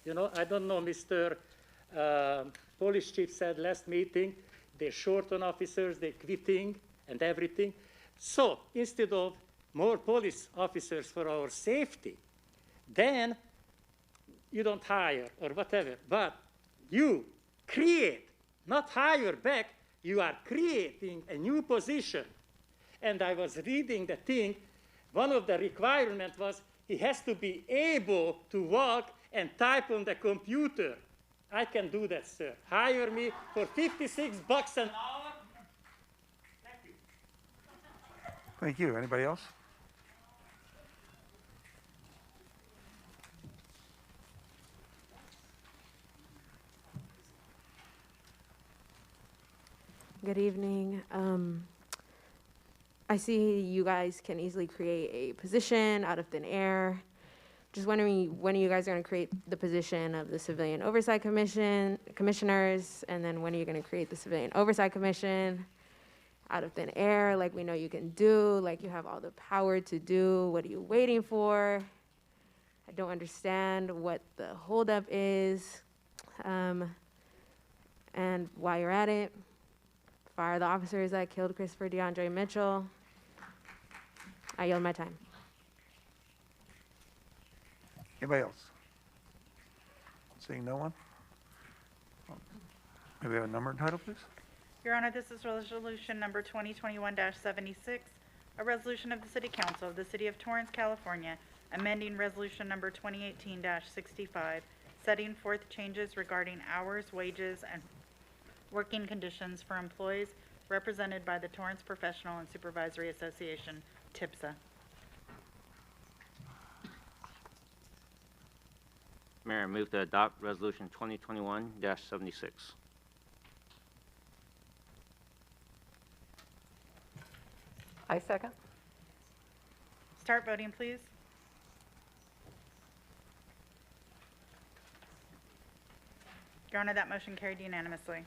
You know, I don't know, Mr. Police Chief said last meeting, they're short on officers, they're quitting and everything. So instead of more police officers for our safety, then you don't hire or whatever, but you create, not hire back, you are creating a new position. And I was reading the thing, one of the requirements was he has to be able to walk and type on the computer. I can do that, sir. Hire me for $56 an hour. Thank you.
Thank you. Anybody else?
Good evening. I see you guys can easily create a position out of thin air. Just wondering when you guys are going to create the position of the Civilian Oversight Commissioners, and then when are you going to create the Civilian Oversight Commission out of thin air, like we know you can do, like you have all the power to do. What are you waiting for? I don't understand what the holdup is, and while you're at it, fire the officers that killed Christopher DeAndre Mitchell. I yield my time.
Anybody else? Seeing no one? May we have a number and title, please?
Your Honor, this is resolution number 2021-76, a resolution of the City Council of the City of Torrance, California, amending resolution number 2018-65, setting forth changes regarding hours, wages, and working conditions for employees represented by the Torrance Professional and Supervisory Association, TIPSA.
Mayor, I move to adopt resolution 2021-76.
I second.
Start voting, please. Your Honor, that motion carried unanimously.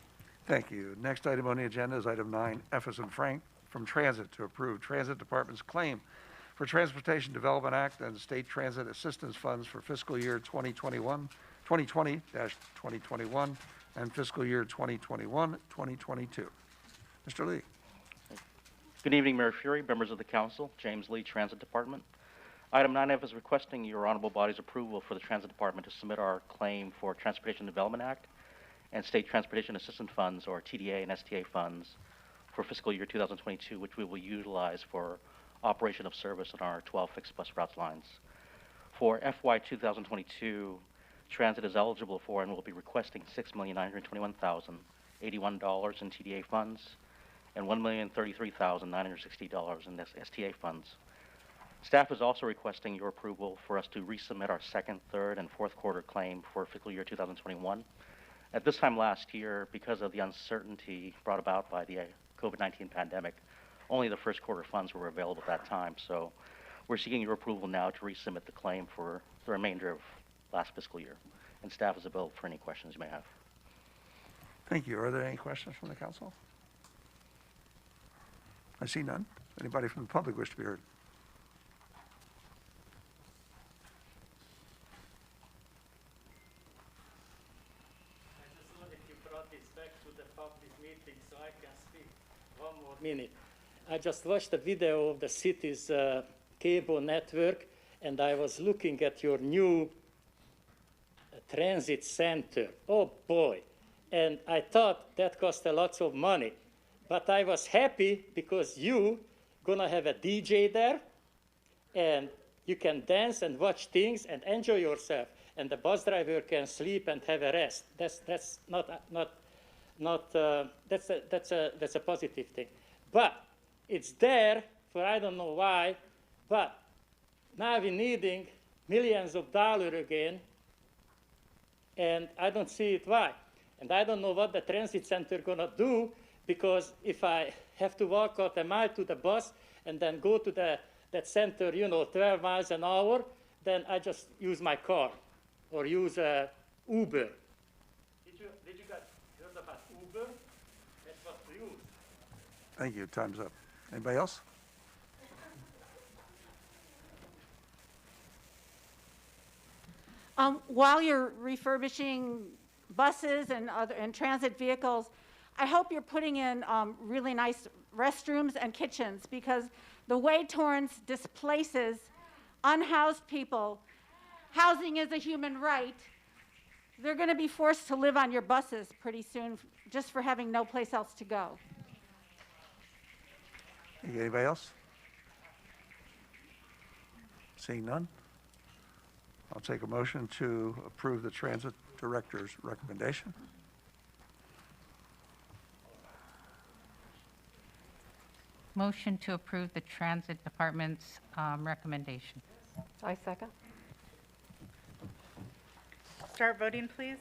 Thank you. Next item on the agenda is item 9, F as in Frank, from Transit to approve Transit Department's claim for Transportation Development Act and State Transit Assistance Funds for fiscal year 2020-2021 and fiscal year 2021-2022. Mr. Lee.
Good evening, Mayor Fury, members of the council, James Lee, Transit Department. Item 9F is requesting your honorable body's approval for the Transit Department to submit our claim for Transportation Development Act and State Transportation Assistance Funds, or TDA and STA funds, for fiscal year 2022, which we will utilize for operation of service on our 12 fixed bus routes lines. For FY 2022, Transit is eligible for and will be requesting $6,921,081 in TDA funds and $1,033,960 in STA funds. Staff is also requesting your approval for us to resubmit our second, third, and fourth quarter claim for fiscal year 2021. At this time last year, because of the uncertainty brought about by the COVID-19 pandemic, only the first quarter funds were available at that time. So we're seeking your approval now to resubmit the claim for the remainder of last fiscal year. And staff is available for any questions you may have.
Thank you. Are there any questions from the council? I see none. Anybody from the public wish to be heard?
Minute. I just watched a video of the city's cable network, and I was looking at your new transit center. Oh boy. And I thought that cost a lot of money. But I was happy because you gonna have a DJ there, and you can dance and watch things and enjoy yourself. And the bus driver can sleep and have a rest. That's a positive thing. But it's there for I don't know why, but now we're needing millions of dollars again, and I don't see it why. And I don't know what the transit center gonna do, because if I have to walk out a mile to the bus and then go to that center, 12 miles an hour, then I just use my car or use Uber. Did you guys heard about Uber? That's what we use.
Thank you. Time's up. Anybody else?
While you're refurbishing buses and transit vehicles, I hope you're putting in really nice restrooms and kitchens, because the way Torrance displaces unhoused people, housing is a human right. They're going to be forced to live on your buses pretty soon just for having no place else to go.
Anybody else? Seeing none? I'll take a motion to approve the transit director's recommendation.
Motion to approve the transit department's recommendation.
I second.
Start voting, please.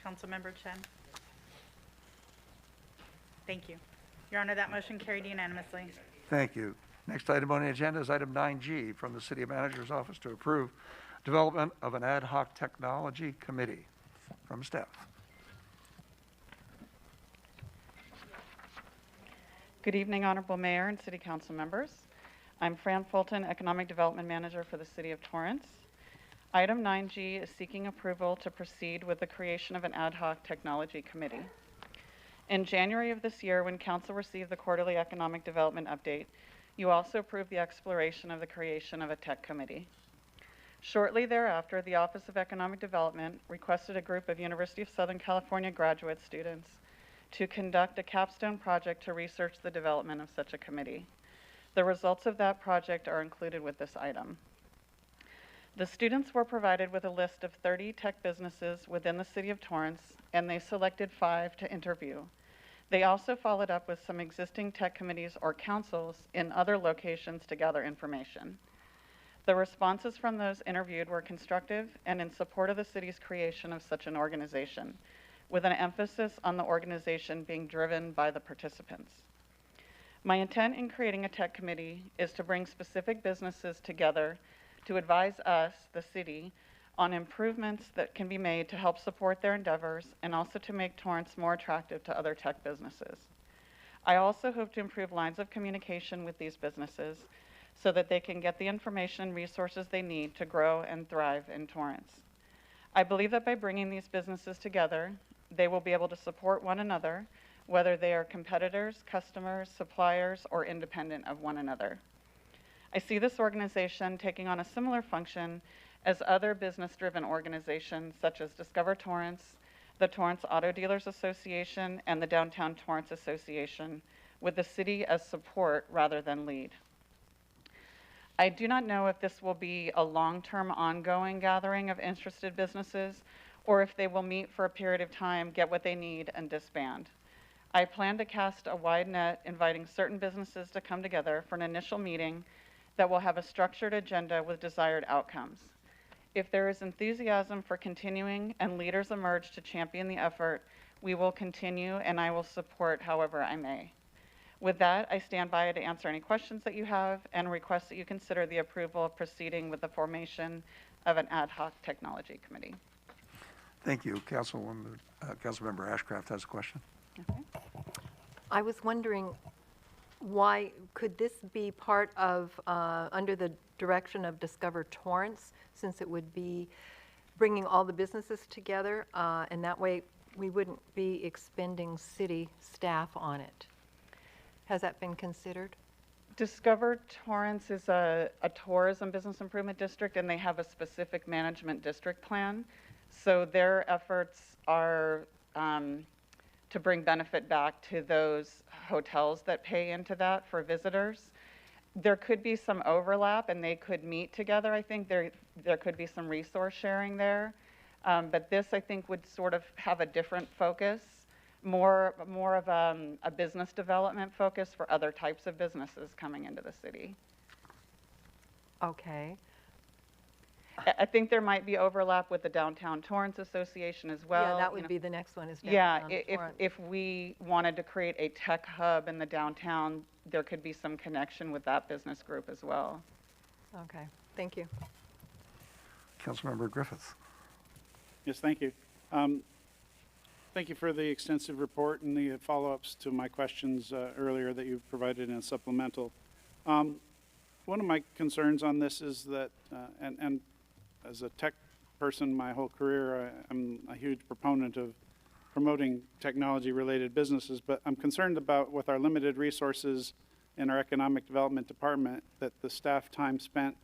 Councilmember Chen. Thank you. Your Honor, that motion carried unanimously.
Thank you. Next item on the agenda is item 9G from the City Manager's Office to approve development of an ad hoc technology committee from staff.
Good evening, Honorable Mayor and City Council members. I'm Fran Fulton, Economic Development Manager for the City of Torrance. Item 9G is seeking approval to proceed with the creation of an ad hoc technology committee. In January of this year, when Council received the quarterly economic development update, you also approved the exploration of the creation of a tech committee. Shortly thereafter, the Office of Economic Development requested a group of University of Southern California graduate students to conduct a capstone project to research the development of such a committee. The results of that project are included with this item. The students were provided with a list of 30 tech businesses within the City of Torrance, and they selected 5 to interview. They also followed up with some existing tech committees or councils in other locations to gather information. The responses from those interviewed were constructive and in support of the city's creation of such an organization, with an emphasis on the organization being driven by the participants. My intent in creating a tech committee is to bring specific businesses together to advise us, the city, on improvements that can be made to help support their endeavors and also to make Torrance more attractive to other tech businesses. I also hope to improve lines of communication with these businesses so that they can get the information and resources they need to grow and thrive in Torrance. I believe that by bringing these businesses together, they will be able to support one another, whether they are competitors, customers, suppliers, or independent of one another. I see this organization taking on a similar function as other business-driven organizations such as Discover Torrance, the Torrance Auto Dealers Association, and the Downtown Torrance Association, with the city as support rather than lead. I do not know if this will be a long-term ongoing gathering of interested businesses or if they will meet for a period of time, get what they need, and disband. I plan to cast a wide net, inviting certain businesses to come together for an initial meeting that will have a structured agenda with desired outcomes. If there is enthusiasm for continuing and leaders emerge to champion the effort, we will continue and I will support however I may. With that, I stand by to answer any questions that you have and request that you consider the approval of proceeding with the formation of an ad hoc technology committee.
Thank you. Councilmember Ashcraft has a question.
Okay. I was wondering, why could this be part of, under the direction of Discover Torrance, since it would be bringing all the businesses together, and that way we wouldn't be expending city staff on it? Has that been considered?
Discover Torrance is a tourism business improvement district, and they have a specific management district plan. So their efforts are to bring benefit back to those hotels that pay into that for visitors. There could be some overlap and they could meet together. I think there could be some resource sharing there. But this, I think, would sort of have a different focus, more of a business development focus for other types of businesses coming into the city.
Okay.
I think there might be overlap with the Downtown Torrance Association as well.
Yeah, that
you
would
know.
be the next one is
Yeah,
downtown Torrance.
if we wanted to create a tech hub in the downtown, there could be some connection with that business group as well.
Okay, thank you.
Councilmember Griffiths.
Yes, thank you. Thank you for the extensive report and the follow-ups to my questions earlier that you provided in a supplemental. One of my concerns on this is that, and as a tech person my whole career, I'm a huge proponent of promoting technology-related businesses, but I'm concerned about with our limited resources in our economic development department that the staff time spent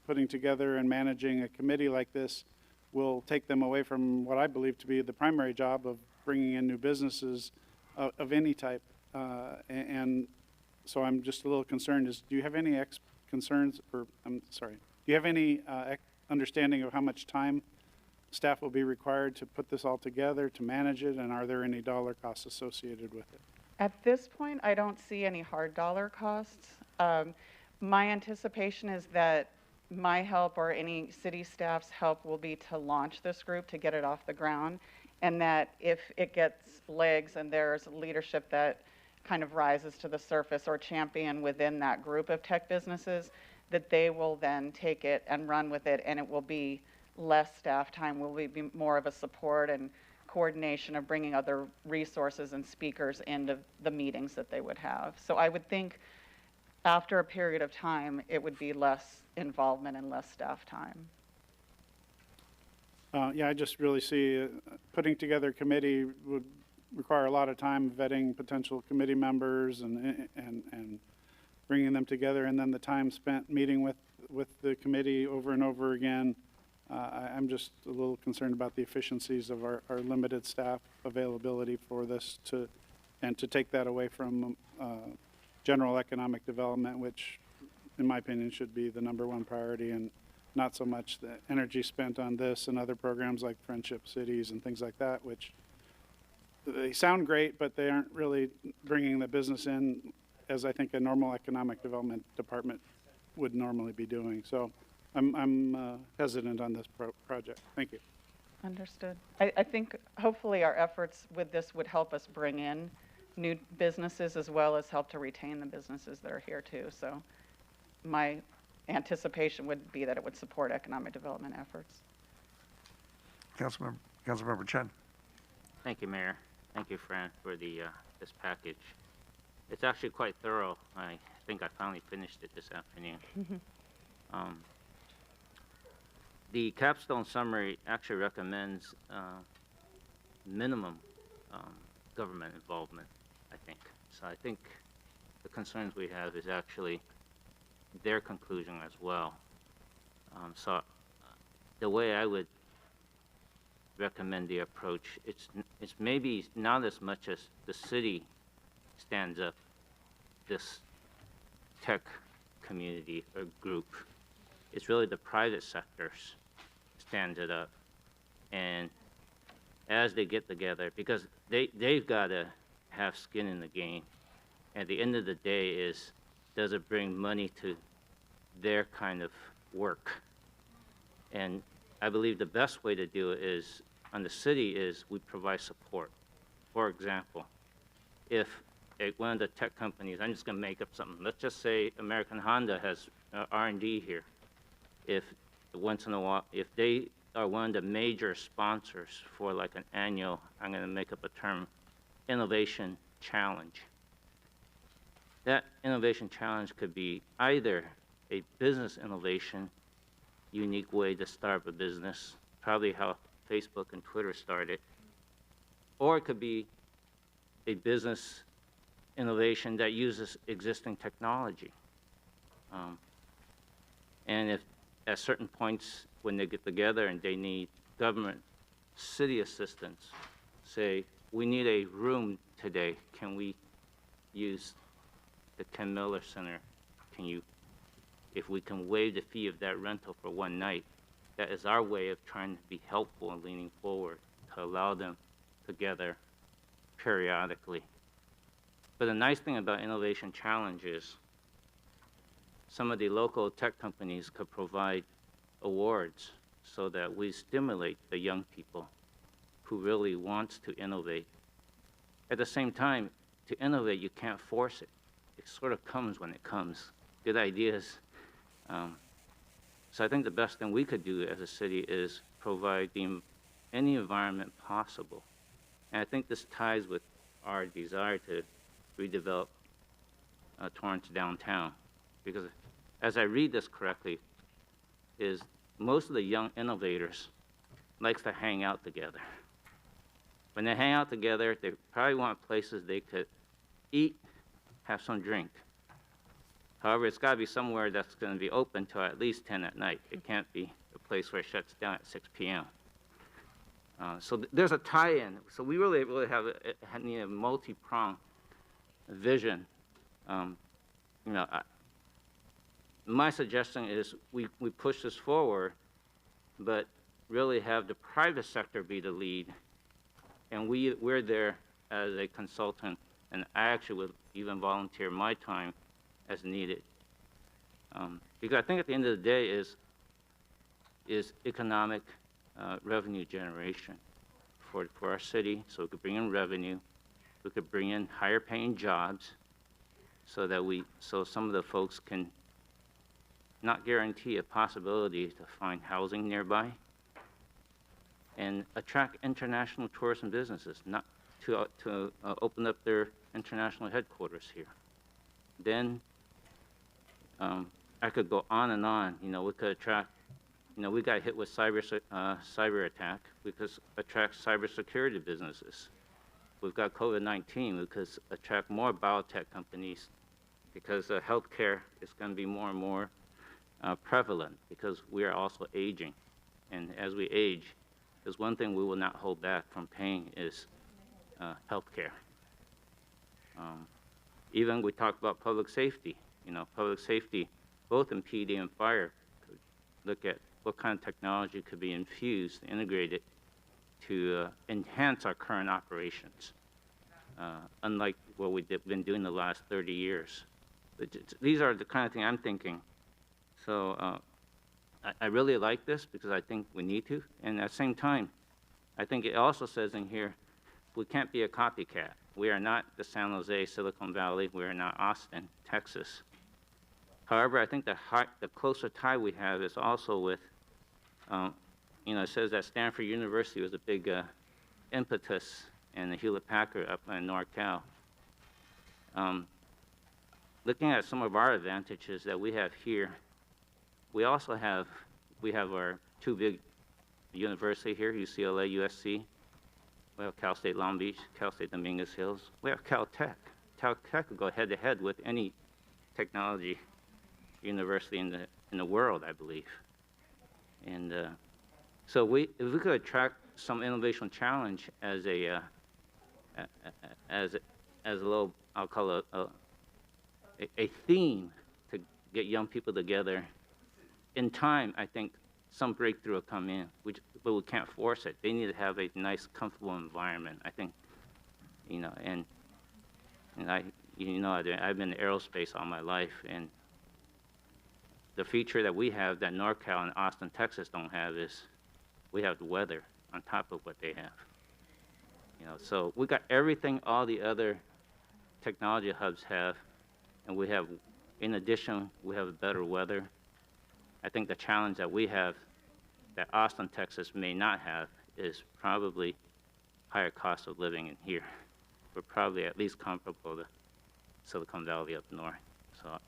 putting together and managing a committee like this will take them away from what I believe to be the primary job of bringing in new businesses of any type. And so I'm just a little concerned do you have any concerns, or I'm sorry, do you have any understanding of how much time staff will be required to put this all together, to manage it, and are there any dollar costs associated with it?
At this point, I don't see any hard dollar costs. My anticipation is that my help or any city staff's help will be to launch this group, to get it off the ground, and that if it gets legs and there's leadership that kind of rises to the surface or champion within that group of tech businesses, that they will then take it and run with it, and it will be less staff time, will be more of a support and coordination of bringing other resources and speakers into the meetings that they would have. So I would think after a period of time, it would be less involvement and less staff time.
Yeah, I just really see putting together a committee would require a lot of time vetting potential committee members and bringing them together, and then the time spent meeting with the committee over and over again. I'm just a little concerned about the efficiencies of our limited staff availability for this and to take that away from general economic development, which in my opinion should be the #1 priority, and not so much the energy spent on this and other programs like Friendship Cities and things like that, which they sound great, but they aren't really bringing the business in as I think a normal economic development department would normally be doing. So I'm hesitant on this project. Thank you.
Understood. I think hopefully our efforts with this would help us bring in new businesses as well as help to retain the businesses that are here too. So my anticipation would be that it would support economic development efforts.
Councilmember Chen.
Thank you, Mayor. Thank you, Fran, for the this package. It's actually quite thorough. I think I finally finished it this afternoon. The capstone summary actually recommends minimum government involvement, I think. So I think the concerns we have is actually their conclusion as well. So the way I would recommend the approach, it's maybe not as much as the city stands up this tech community or group. It's really the private sectors stands it up, and as they get together, because they've got to have skin in the game. At the end of the day, is does it bring money to their kind of work? And I believe the best way to do it is on the city is we provide support. For example, if one of the tech companies, I'm just going to make up something. Let's just say American Honda has R&D here. If once in a while, if they are one of the major sponsors for like an annual, I'm going to make up a term, innovation challenge. That innovation challenge could be either a business innovation, unique way to start a business, probably how Facebook and Twitter started, or it could be a business innovation that uses existing technology. And if at certain points when they get together and they need government, city assistance, say, we need a room today, can we use the Ken Miller Center? Can you, if we can waive the fee of that rental for one night, that is our way of trying to be helpful and leaning forward to allow them together periodically. But the nice thing about Innovation Challenge is some of the local tech companies could provide awards so that we stimulate the young people who really wants to innovate. At the same time, to innovate, you can't force it. It sort of comes when it comes. Good ideas. So I think the best thing we could do as a city is provide any environment possible. And I think this ties with our desire to redevelop Torrance downtown. Because as I read this correctly, is most of the young innovators likes to hang out together. When they hang out together, they probably want places they could eat, have some drink. However, it's got to be somewhere that's going to be open till at least 10 at night. It can't be a place where it shuts down at 6 p.m. So there's a tie-in. So we really need a multi-pronged vision. My suggestion is we push this forward, but really have the private sector be the lead, and we're there as a consultant, and I actually would even volunteer my time as needed. Because I think at the end of the day is economic revenue generation for our city, so we could bring in revenue, we could bring in higher paying jobs, so some of the folks can not guarantee a possibility to find housing nearby, and attract international tourism businesses, not to open up their international headquarters here. Then I could go on and on. We could attract. We got hit with cyber attack. We could attract cybersecurity businesses. We've got COVID-19. We could attract more biotech companies because healthcare is going to be more and more prevalent because we are also aging. And as we age, there's one thing we will not hold back from paying is healthcare. Even we talked about public safety. Public safety, both in PD and fire, could look at what kind of technology could be infused, integrated to enhance our current operations, unlike what we've been doing the last 30 years. These are the kind of thing I'm thinking. So I really like this because I think we need to. And at the same time, I think it also says in here, we can't be a copycat. We are not the San Jose, Silicon Valley. We are not Austin, Texas. However, I think the closer tie we have is also with, it says that Stanford University was a big impetus and the Hewlett-Packard up in NorCal. Looking at some of our advantages that we have here, we also have, our two big universities here, UCLA, USC. We have Cal State Long Beach, Cal State Dominguez Hills. We have Caltech. Caltech could go head-to-head with any technology university in the world, I believe. And so if we could attract some innovation challenge as a little, I'll call it a theme to get young people together. In time, I think some breakthrough will come in, but we can't force it. They need to have a nice, comfortable environment. I think, and I've been in aerospace all my life, and the feature that we have that NorCal and Austin, Texas don't have is we have the weather on top of what they have. So we got everything all the other technology hubs have, and we have, in addition, we have better weather. I think the challenge that we have that Austin, Texas may not have is probably higher cost of living in here. We're probably at least comparable to Silicon Valley up north. So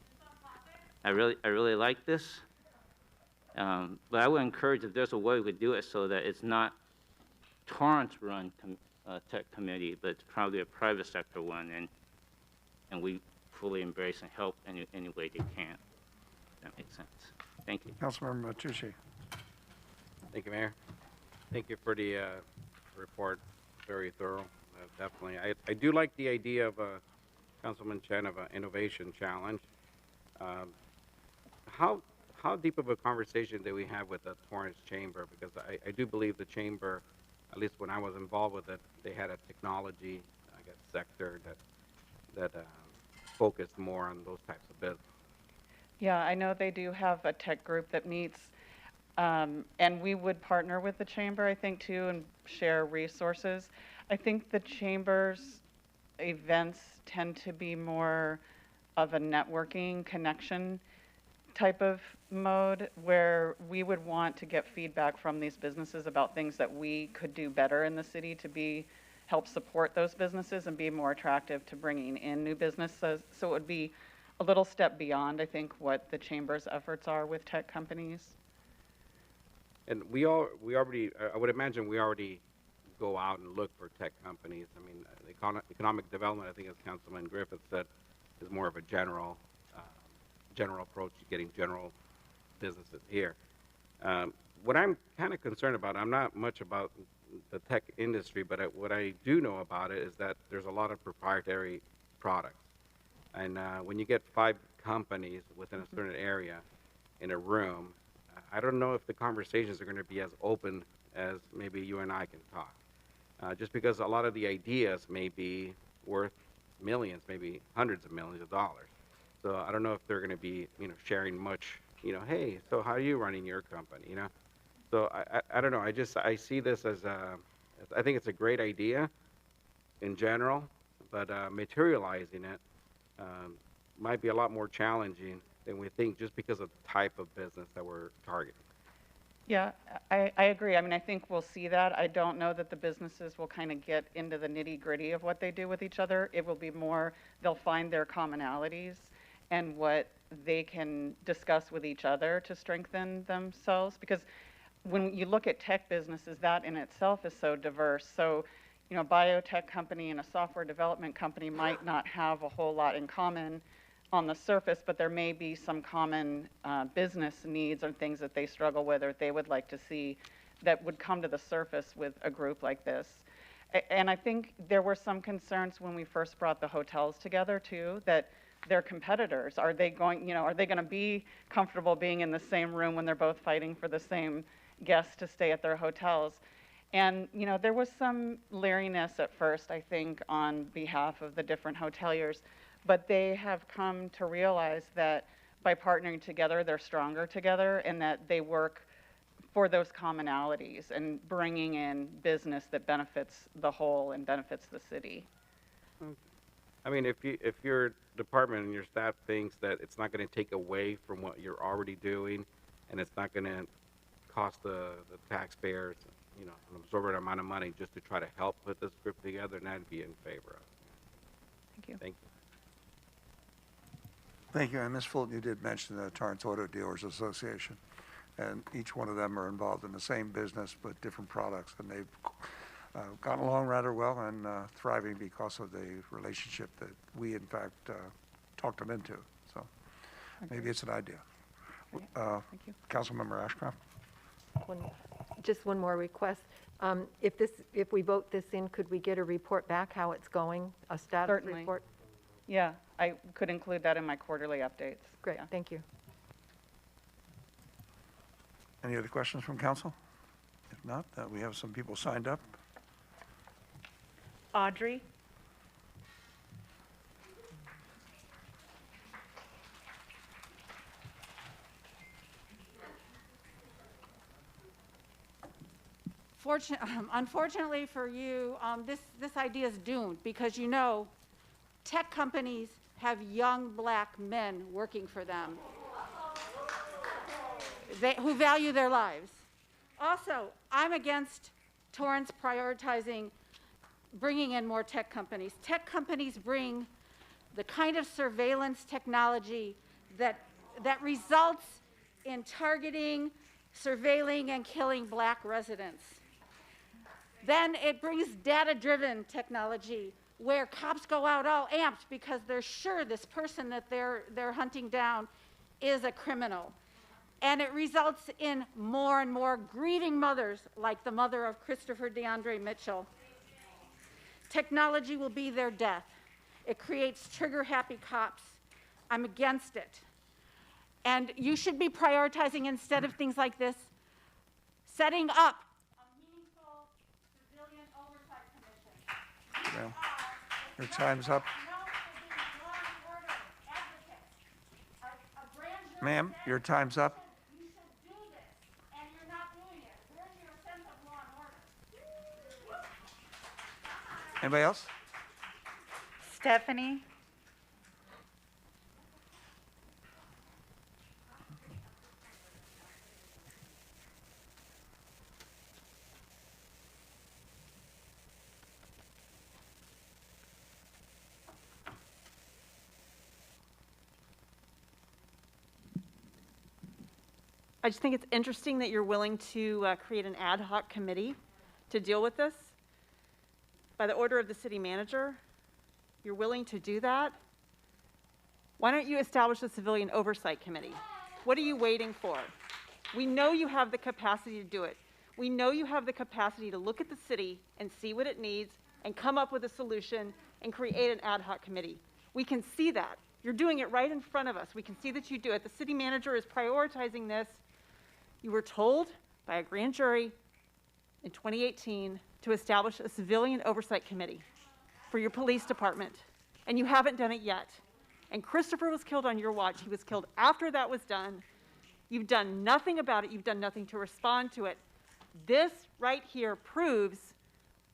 I really like this. But I would encourage if there's a way we could do it so that it's not Torrance-run tech committee, but it's probably a private sector one, and we fully embrace and help any way they can. If that makes sense. Thank you.
Councilmember Matucci.
Thank you, Mayor. Thank you for the report. Very thorough, definitely. I do like the idea of Councilman Chen of an innovation challenge. How deep of a conversation do we have with the Torrance Chamber? Because I do believe the Chamber, at least when I was involved with it, they had a technology, sector that focused more on those types of business.
Yeah, I know they do have a tech group that meets. And we would partner with the chamber, I think, too, and share resources. I think the chamber's events tend to be more of a networking connection type of mode, where we would want to get feedback from these businesses about things that we could do better in the city to help support those businesses and be more attractive to bringing in new businesses. So it would be a little step beyond, I think, what the chamber's efforts are with tech companies.
And we already, I would imagine we already go out and look for tech companies. I mean, economic development, I think as Councilman Griffith said, is more of a general approach to getting general businesses here. What I'm kind of concerned about, I'm not much about the tech industry, but what I do know about it is that there's a lot of proprietary products. And when you get 5 companies within a certain area in a room, I don't know if the conversations are going to be as open as maybe you and I can talk. Just because a lot of the ideas may be worth millions, maybe hundreds of millions of dollars. So I don't know if they're going to be, sharing much, hey, so how are you running your company, So I don't know. I see this as I think it's a great idea in general, but materializing it might be a lot more challenging than we think, just because of the type of business that we're targeting.
Yeah, I agree. I mean, I think we'll see that. I don't know that the businesses will kind of get into the nitty-gritty of what they do with each other. It will be more, they'll find their commonalities and what they can discuss with each other to strengthen themselves. Because when you look at tech businesses, that in itself is so diverse. So, a biotech company and a software development company might not have a whole lot in common on the surface, but there may be some common business needs or things that they struggle with or they would like to see that would come to the surface with a group like this. And I think there were some concerns when we first brought the hotels together too, that they're competitors. Are they going to be comfortable being in the same room when they're both fighting for the same guests to stay at their hotels? And, there was some leeriness at first, I think, on behalf of the different hoteliers. But they have come to realize that by partnering together, they're stronger together, and that they work for those commonalities and bringing in business that benefits the whole and benefits the city.
I mean, if your department and your staff thinks that it's not going to take away from what you're already doing, and it's not going to cost the taxpayers, an absorbent amount of money just to try to help put this group together, then I'd be in favor of it.
Thank you.
Thank you.
Thank you. And Ms. Fulton, you did mention the Torrance Auto Dealers Association, and each one of them are involved in the same business but different products, and they've gotten along rather well and thriving because of the relationship that we, in fact, talked them into. So maybe it's an idea.
Thank you.
Councilmember Ashcroft?
Just one more request. If we vote this in, could we get a report back how it's going, a status
Certainly.
report?
Yeah, I could include that in my quarterly updates.
Great,
Yeah.
thank you.
Any other questions from council? If not, we have some people signed up.
Audrey?
Unfortunately for you, this idea is doomed because tech companies have young black men working for them who value their lives. Also, I'm against Torrance prioritizing bringing in more tech companies. Tech companies bring the kind of surveillance technology that results in targeting, surveilling, and killing black residents. Then it brings data-driven technology where cops go out all amped because they're sure this person that they're hunting down is a criminal. And it results in more and more grieving mothers like the mother of Christopher DeAndre Mitchell. Technology will be their death. It creates trigger-happy cops. I'm against it. And you should be prioritizing, instead of things like this, setting up a meaningful civilian oversight commission.
Well, your time's up. Ma'am, your time's up.
You should do this. And
Anybody else?
Stephanie?
I just think it's interesting that you're willing to create an ad hoc committee to deal with this. By the order of the city manager, you're willing to do that? Why don't you establish a civilian oversight committee? What are you waiting for? We know you have the capacity to do it. We know you have the capacity to look at the city and see what it needs and come up with a solution and create an ad hoc committee. We can see that. You're doing it right in front of us. We can see that you do it. The city manager is prioritizing this. You were told by a grand jury in 2018 to establish a civilian oversight committee for your police department, and you haven't done it yet. And Christopher was killed on your watch. He was killed after that was done. You've done nothing about it. You've done nothing to respond to it. This right here proves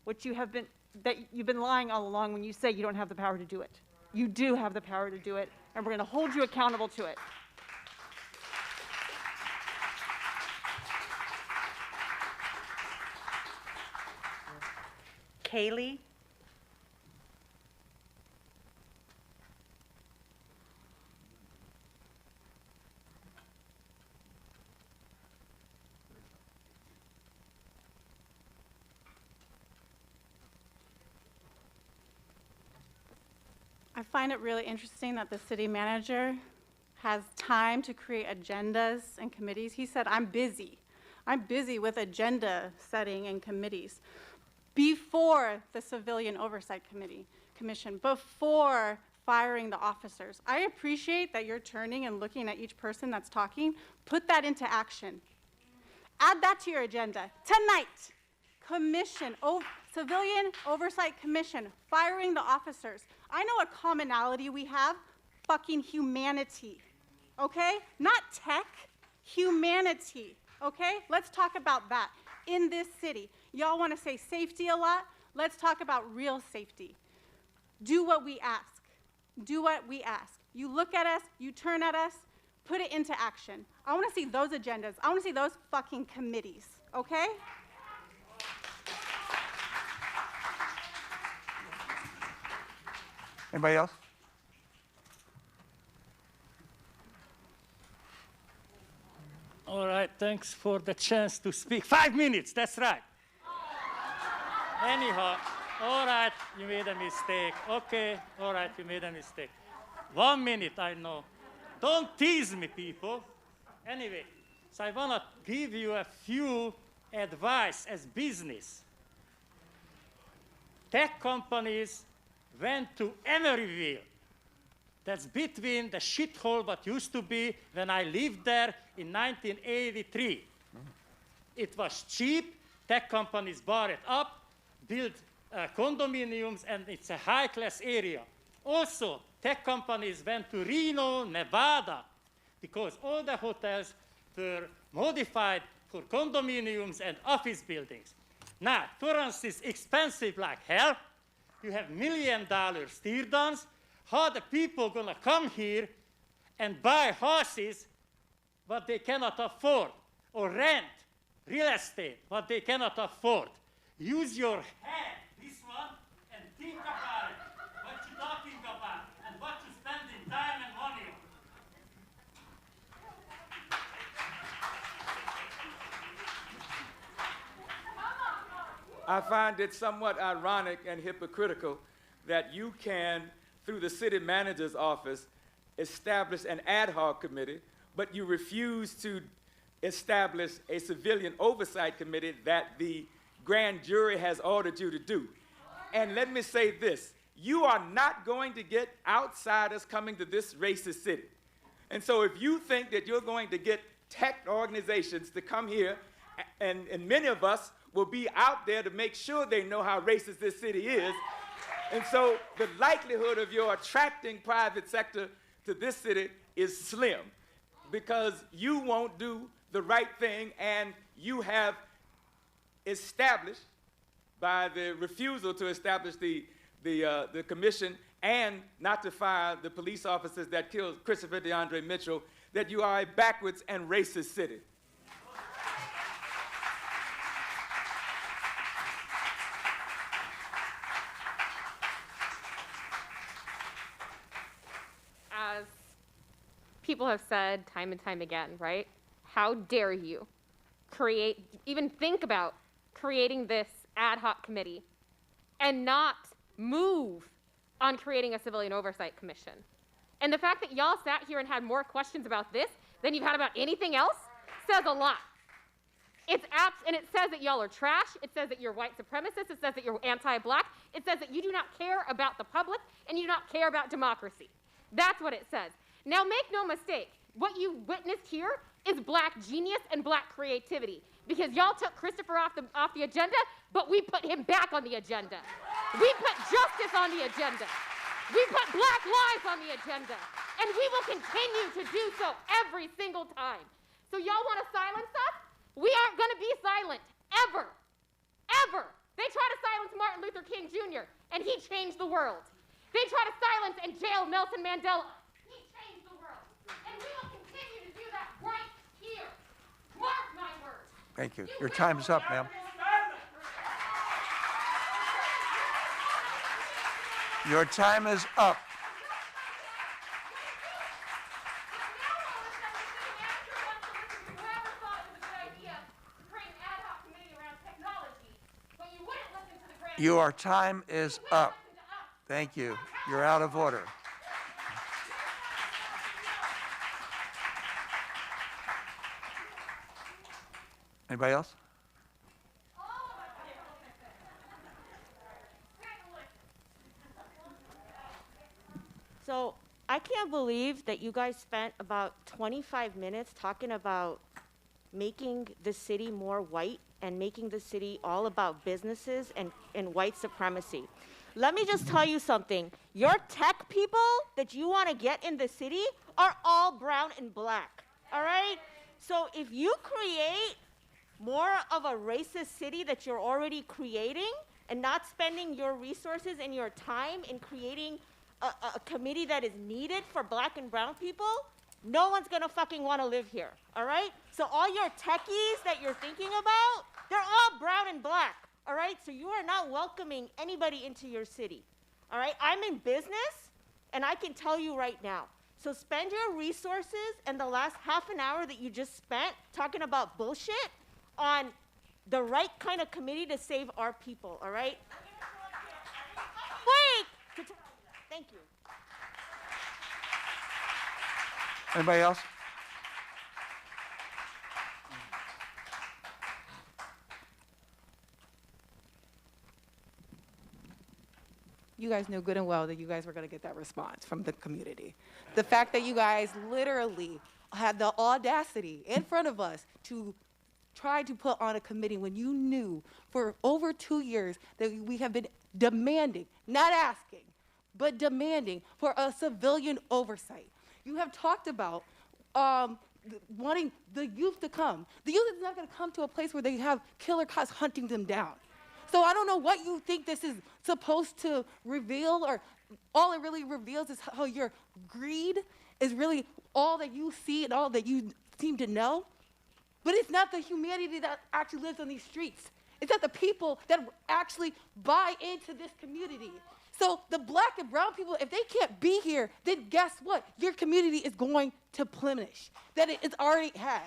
what you have been, that you've been lying all along when you say you don't have the power to do it. You do have the power to do it, and we're going to hold you accountable to it.
Kaylee?
I find it really interesting that the city manager has time to create agendas and committees. He said, I'm busy. I'm busy with agenda setting and committees. Before the Civilian Oversight Commission, before firing the officers. I appreciate that you're turning and looking at each person that's talking. Put that into action. Add that to your agenda. Tonight, Civilian Oversight Commission, firing the officers. I know a commonality we have, fucking humanity, okay? Not tech, humanity, okay? Let's talk about that in this city. Y'all want to say safety a lot? Let's talk about real safety. Do what we ask. Do what we ask. You look at us, you turn at us, put it into action. I want to see those agendas. I want to see those fucking committees, okay?
Anybody else?
All right, thanks for the chance to speak. 5 minutes, that's right. Anyhow, all right, you made a mistake. Okay, all right, you made a mistake. 1 minute, I know. Don't tease me, people. Anyway, so I want to give you a few advice as business. Tech companies went to Emeryville. That's between the shithole what used to be when I lived there in 1983. It was cheap. Tech companies bought it up, built condominiums, and it's a high-class area. Also, tech companies went to Reno, Nevada, because all the hotels were modified for condominiums and office buildings. Now, Torrance is expensive like hell. You have $1 million teardowns. How the people gonna come here and buy houses what they cannot afford, or rent real estate what they cannot afford? Use your head, this one, and think about it. What you're talking about and what you're spending time and money on.
I find it somewhat ironic and hypocritical that you can, through the city manager's office, establish an ad hoc committee, but you refuse to establish a civilian oversight committee that the grand jury has ordered you to do. And let me say this, you are not going to get outsiders coming to this racist city. And so if you think that you're going to get tech organizations to come here, and many of us will be out there to make sure they know how racist this city is. And so the likelihood of your attracting private sector to this city is slim, because you won't do the right thing, and you have established by the refusal to establish the commission and not to fire the police officers that killed Christopher DeAndre Mitchell, that you are a backwards and racist city.
As people have said time and time again, right? How dare you even think about creating this ad hoc committee and not move on creating a civilian oversight commission. And the fact that y'all sat here and had more questions about this than you've had about anything else says a lot. And it says that y'all are trash. It says that you're white supremacists. It says that you're anti-black. It says that you do not care about the public and you do not care about democracy. That's what it says. Now make no mistake, what you witnessed here is black genius and black creativity, because y'all took Christopher off the agenda, but we put him back on the agenda. We put justice on the agenda. We put black lives on the agenda, and we will continue to do so every single time. So y'all want to silence us? We aren't going to be silent, ever, ever. They tried to silence Martin Luther King Jr., and he changed the world. They tried to silence and jail Nelson Mandela. He changed the world. And we will continue to do that right here. Mark my words.
Thank you. Your time's up, ma'am. Your time is up. Your time is up. Thank you. You're out of order. Anybody else?
So I can't believe that you guys spent about 25 minutes talking about making the city more white and making the city all about businesses and white supremacy. Let me just tell you something. Your tech people that you want to get in the city are all brown and black, all right? So if you create more of a racist city that you're already creating and not spending your resources and your time in creating a committee that is needed for black and brown people, no one's gonna fucking wanna live here, all right? So all your techies that you're thinking about, they're all brown and black, all right? So you are not welcoming anybody into your city, all right? I'm in business, and I can tell you right now. So spend your resources and the last half an hour that you just spent talking about bullshit on the right kind of committee to save our people, all right? Wait! Thank you.
Anybody else?
You guys knew good and well that you guys were going to get that response from the community. The fact that you guys literally had the audacity in front of us to try to put on a committee when you knew for over 2 years that we have been demanding, not asking, but demanding for a civilian oversight. You have talked about wanting the youth to come. The youth is not going to come to a place where they have killer cops hunting them down. So I don't know what you think this is supposed to reveal, or all it really reveals is how your greed is really all that you see and all that you seem to know. But it's not the humanity that actually lives on these streets. It's not the people that actually buy into this community. So the black and brown people, if they can't be here, then guess what? Your community is going to plummet. That it already has.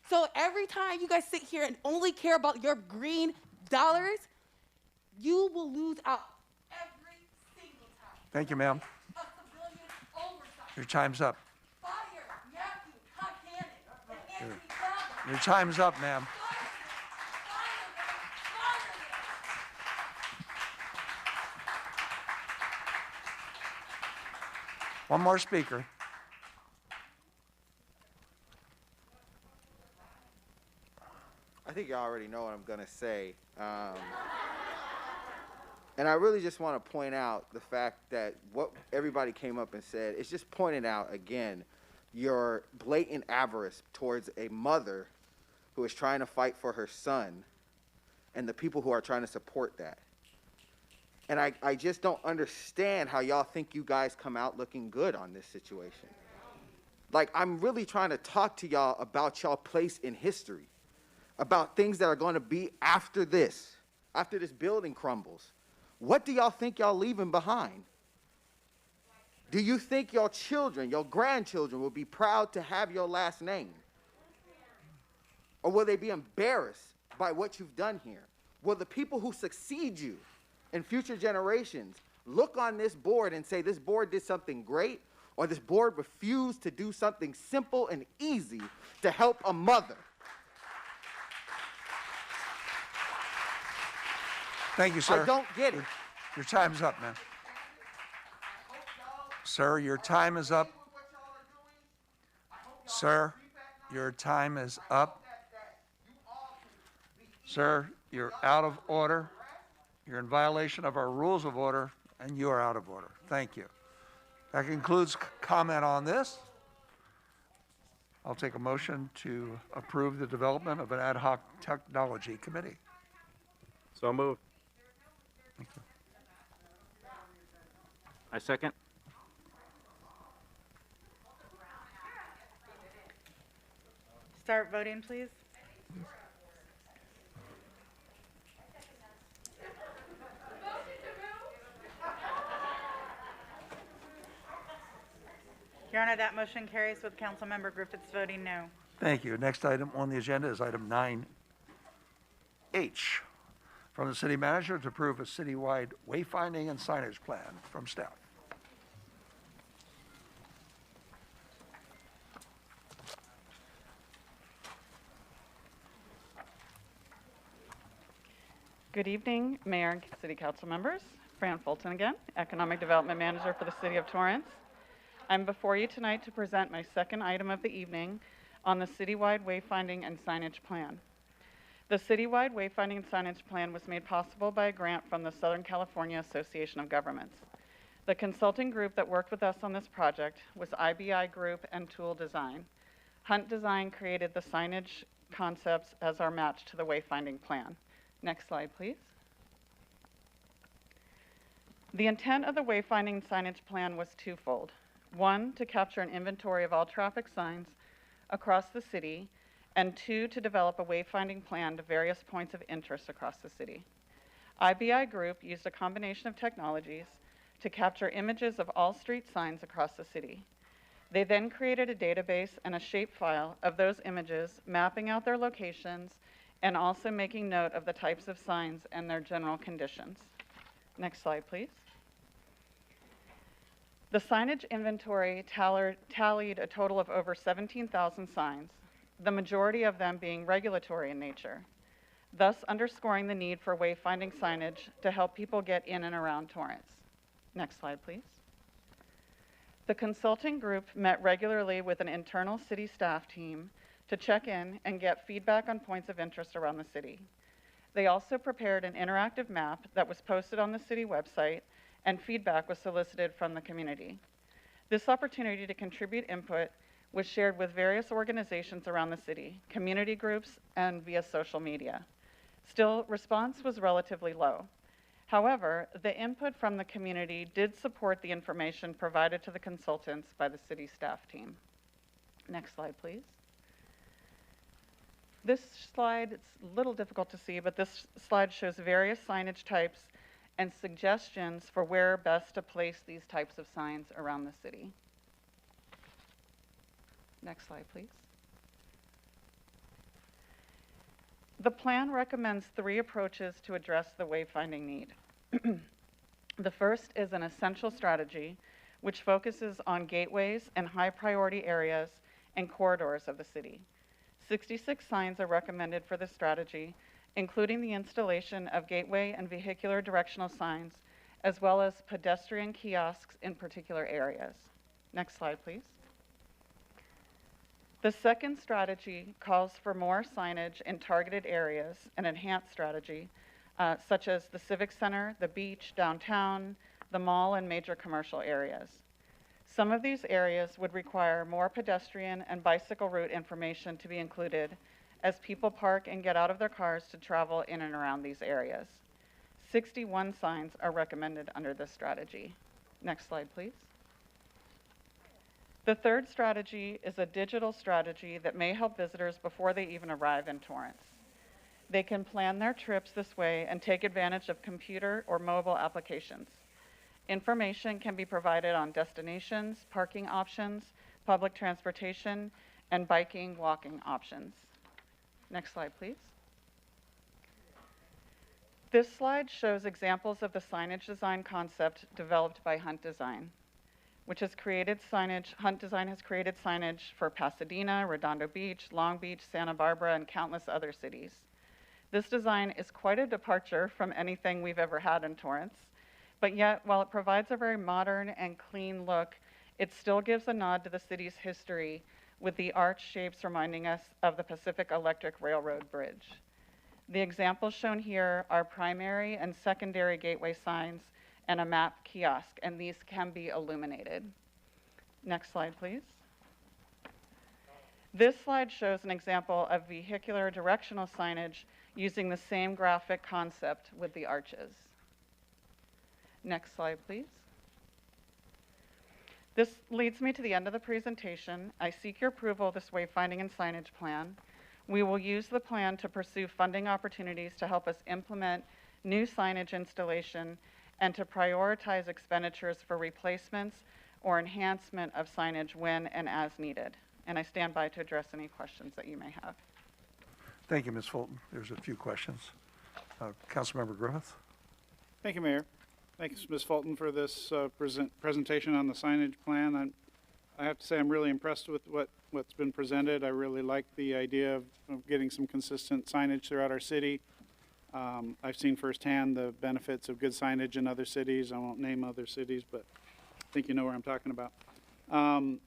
So every time you guys sit here and only care about your green dollars, you will lose out every single time.
Thank you, ma'am.
A civilian oversight.
Your time's up.
Fire Matthew Buchanan and Anthony Brown.
Your time's up, ma'am. One more speaker.
I think you already know what I'm going to say. And I really just want to point out the fact that what everybody came up and said is just pointing out, again, your blatant avarice towards a mother who is trying to fight for her son and the people who are trying to support that. And I just don't understand how y'all think you guys come out looking good on this situation. Like, I'm really trying to talk to y'all about y'all place in history, about things that are going to be after this building crumbles. What do y'all think y'all leaving behind? Do you think your children, your grandchildren will be proud to have your last name? Or will they be embarrassed by what you've done here? Will the people who succeed you in future generations look on this board and say this board did something great, or this board refused to do something simple and easy to help a mother?
Thank you, sir.
I don't get it.
Your time's up, man. Sir, your time is up. Sir, your time is up. Sir, you're out of order. You're in violation of our rules of order, and you are out of order. Thank you. That concludes comment on this. I'll take a motion to approve the development of an ad hoc technology committee.
So moved.
Thank you.
I second.
Start voting, please. Your Honor, that motion carries with Councilmember Griffiths voting no.
Thank you. Next item on the agenda is item 9H. From the city manager to approve a citywide wayfinding and signage plan from staff.
Good evening, Mayor and City Council members. Fran Fulton again, Economic Development Manager for the City of Torrance. I'm before you tonight to present my second item of the evening on the citywide wayfinding and signage plan. The citywide wayfinding and signage plan was made possible by a grant from the Southern California Association of Governments. The consulting group that worked with us on this project was IBI Group and Tool Design. Hunt Design created the signage concepts as our match to the wayfinding plan. Next slide, please. The intent of the wayfinding signage plan was twofold. One, to capture an inventory of all traffic signs across the city, and two, to develop a wayfinding plan to various points of interest across the city. IBI Group used a combination of technologies to capture images of all street signs across the city. They then created a database and a shapefile of those images, mapping out their locations and also making note of the types of signs and their general conditions. Next slide, please. The signage inventory tallied a total of over 17,000 signs, the majority of them being regulatory in nature, thus underscoring the need for wayfinding signage to help people get in and around Torrance. Next slide, please. The consulting group met regularly with an internal city staff team to check in and get feedback on points of interest around the city. They also prepared an interactive map that was posted on the city website, and feedback was solicited from the community. This opportunity to contribute input was shared with various organizations around the city, community groups, and via social media. Still, response was relatively low. However, the input from the community did support the information provided to the consultants by the city staff team. Next slide, please. This slide, it's a little difficult to see, but this slide shows various signage types and suggestions for where best to place these types of signs around the city. Next slide, please. The plan recommends 3 approaches to address the wayfinding need. The first is an essential strategy, which focuses on gateways and high priority areas and corridors of the city. 66 signs are recommended for this strategy, including the installation of gateway and vehicular directional signs, as well as pedestrian kiosks in particular areas. Next slide, please. The second strategy calls for more signage in targeted areas, an enhanced strategy, such as the Civic Center, the beach, downtown, the mall, and major commercial areas. Some of these areas would require more pedestrian and bicycle route information to be included, as people park and get out of their cars to travel in and around these areas. 61 signs are recommended under this strategy. Next slide, please. The third strategy is a digital strategy that may help visitors before they even arrive in Torrance. They can plan their trips this way and take advantage of computer or mobile applications. Information can be provided on destinations, parking options, public transportation, and biking, walking options. Next slide, please. This slide shows examples of the signage design concept developed by Hunt Design, which has created signage. Hunt Design has created signage for Pasadena, Redondo Beach, Long Beach, Santa Barbara, and countless other cities. This design is quite a departure from anything we've ever had in Torrance, but yet, while it provides a very modern and clean look, it still gives a nod to the city's history, with the arch shapes reminding us of the Pacific Electric Railroad Bridge. The examples shown here are primary and secondary gateway signs and a map kiosk, and these can be illuminated. Next slide, please. This slide shows an example of vehicular directional signage using the same graphic concept with the arches. Next slide, please. This leads me to the end of the presentation. I seek your approval of this wayfinding and signage plan. We will use the plan to pursue funding opportunities to help us implement new signage installation and to prioritize expenditures for replacements or enhancement of signage when and as needed. And I stand by to address any questions that you may have.
Thank you, Ms. Fulton. There's a few questions. Councilmember Griffith.
Thank you, Mayor. Thanks, Ms. Fulton, for this presentation on the signage plan. I have to say I'm really impressed with what's been presented. I really like the idea of getting some consistent signage throughout our city. I've seen firsthand the benefits of good signage in other cities. I won't name other cities, but I think you know where I'm talking about. I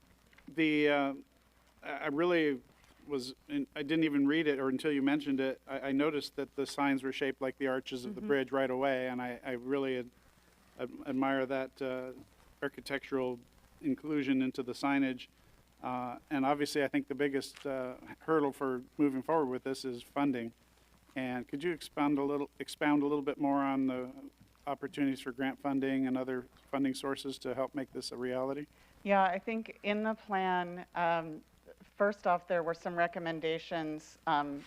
really I didn't even read it, or until you mentioned it, I noticed that the signs were shaped like the arches of the bridge right away, and I really admire that architectural inclusion into the signage. And obviously, I think the biggest hurdle for moving forward with this is funding. And could you expound a little bit more on the opportunities for grant funding and other funding sources to help make this a reality?
Yeah, I think in the plan, first off, there were some recommendations,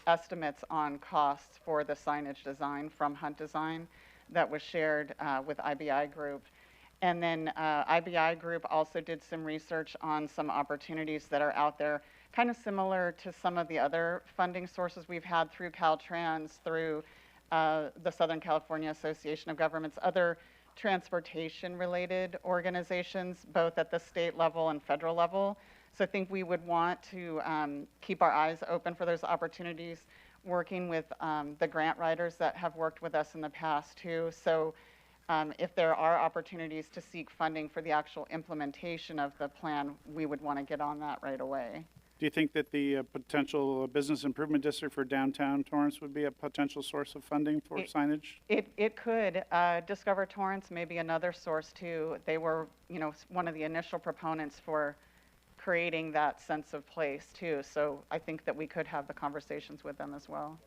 estimates on costs for the signage design from Hunt Design that was shared with IBI Group. And then IBI Group also did some research on some opportunities that are out there, kind of similar to some of the other funding sources we've had through Caltrans, through the Southern California Association of Governments, other transportation-related organizations, both at the state level and federal level. So I think we would want to keep our eyes open for those opportunities, working with the grant writers that have worked with us in the past too. So if there are opportunities to seek funding for the actual implementation of the plan, we would want to get on that right away.
Do you think that the potential business improvement district for downtown Torrance would be a potential source of funding for signage?
It could. Discover Torrance may be another source too. They were, one of the initial proponents for creating that sense of place too. So I think that we could have the conversations with them as well.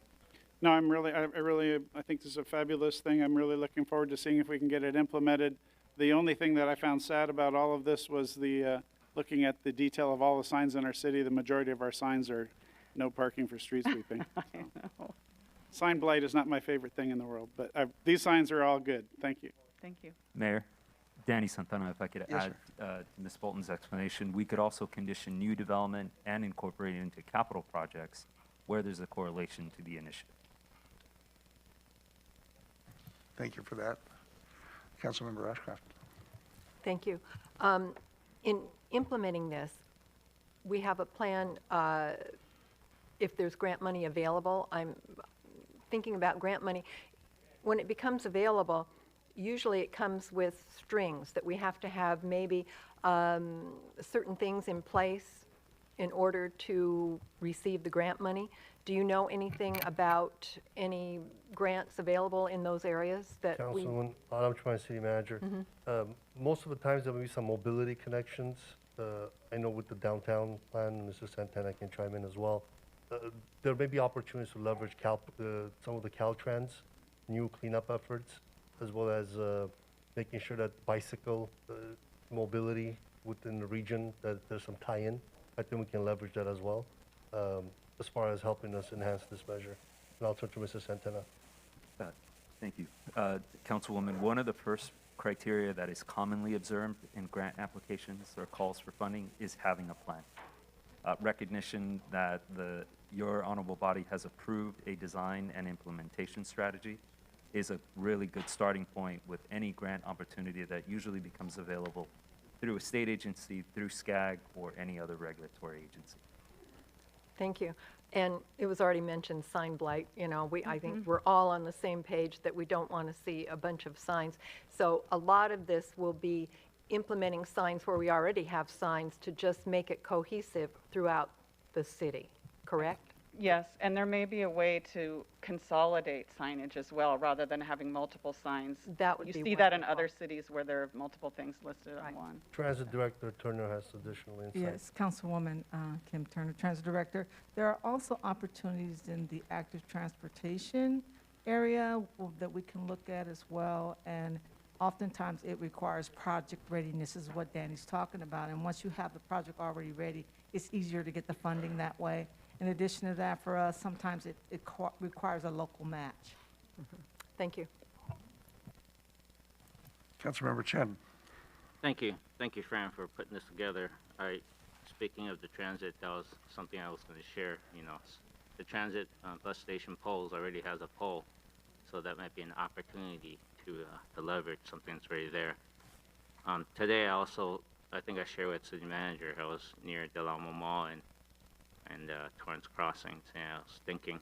No, I think this is a fabulous thing. I'm really looking forward to seeing if we can get it implemented. The only thing that I found sad about all of this was the looking at the detail of all the signs in our city. The majority of our signs are no parking for street sweeping.
I know.
Sign blight is not my favorite thing in the world, but these signs are all good. Thank you.
Thank you.
Mayor, Danny Santana, if I could
Yes,
add to Ms. Bolton's explanation, we could also condition new development and incorporate it into capital projects where there's a correlation to the initiative.
Thank you for that. Councilmember Ashcraft.
Thank you. In implementing this, we have a plan, if there's grant money available. I'm thinking about grant money. When it becomes available, usually it comes with strings that we have to have maybe certain things in place in order to receive the grant money. Do you know anything about any grants available in those areas that
Councilwoman, I'm trying city manager. Most of the times there will be some mobility connections. I know with the downtown plan, Mr. Santana can chime in as well. there may be opportunities to leverage some of the Caltrans new cleanup efforts, as well as making sure that bicycle mobility within the region, that there's some tie-in. I think we can leverage that as well, as far as helping us enhance this measure. And I'll turn to Mrs. Santana.
Thank you. Councilwoman, one of the first criteria that is commonly observed in grant applications or calls for funding is having a plan. Recognition that your honorable body has approved a design and implementation strategy is a really good starting point with any grant opportunity that usually becomes available through a state agency, through SCAG, or any other regulatory agency.
Thank you. And it was already mentioned, sign blight. You know, I think we're all on the same page that we don't want to see a bunch of signs. So a lot of this will be implementing signs where we already have signs to just make it cohesive throughout the city, correct?
Yes, and there may be a way to consolidate signage as well, rather than having multiple signs.
That would
You
be
see that in
wonderful.
other cities where there are multiple things listed on one.
Transit Director Turner has additional insight.
Yes, Councilwoman Kim Turner, Transit Director. There are also opportunities in the active transportation area that we can look at as well, and oftentimes it requires project readiness, is what Danny's talking about, and once you have the project already ready, it's easier to get the funding that way. In addition to that, for us, sometimes it requires a local match.
Thank you.
Councilmember Chen.
Thank you. Thank you, Fran, for putting this together. Speaking of the transit, that was something I was going to share. You know, the transit bus station poles already has a pole, so that might be an opportunity to leverage something that's already there. Today, I think I shared with city manager, I was near Del Alamo Mall and Torrance Crossings, and I was thinking,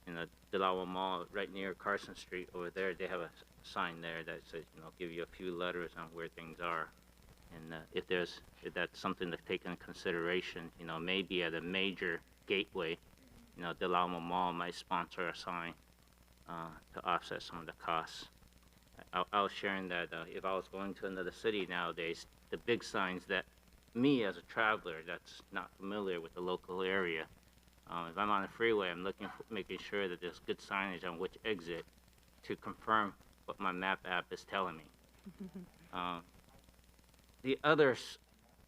in the Del Alamo Mall, right near Carson Street over there, they have a sign there that says, you know, give you a few letters on where things are. And if that's something to take into consideration, you know, maybe at a major gateway, you know, Del Alamo Mall might sponsor a sign to offset some of the costs. I was sharing that if I was going to another city nowadays, the big signs that me as a traveler that's not familiar with the local area, if I'm on the freeway, I'm making sure that there's good signage on which exit to confirm what my map app is telling me. The others,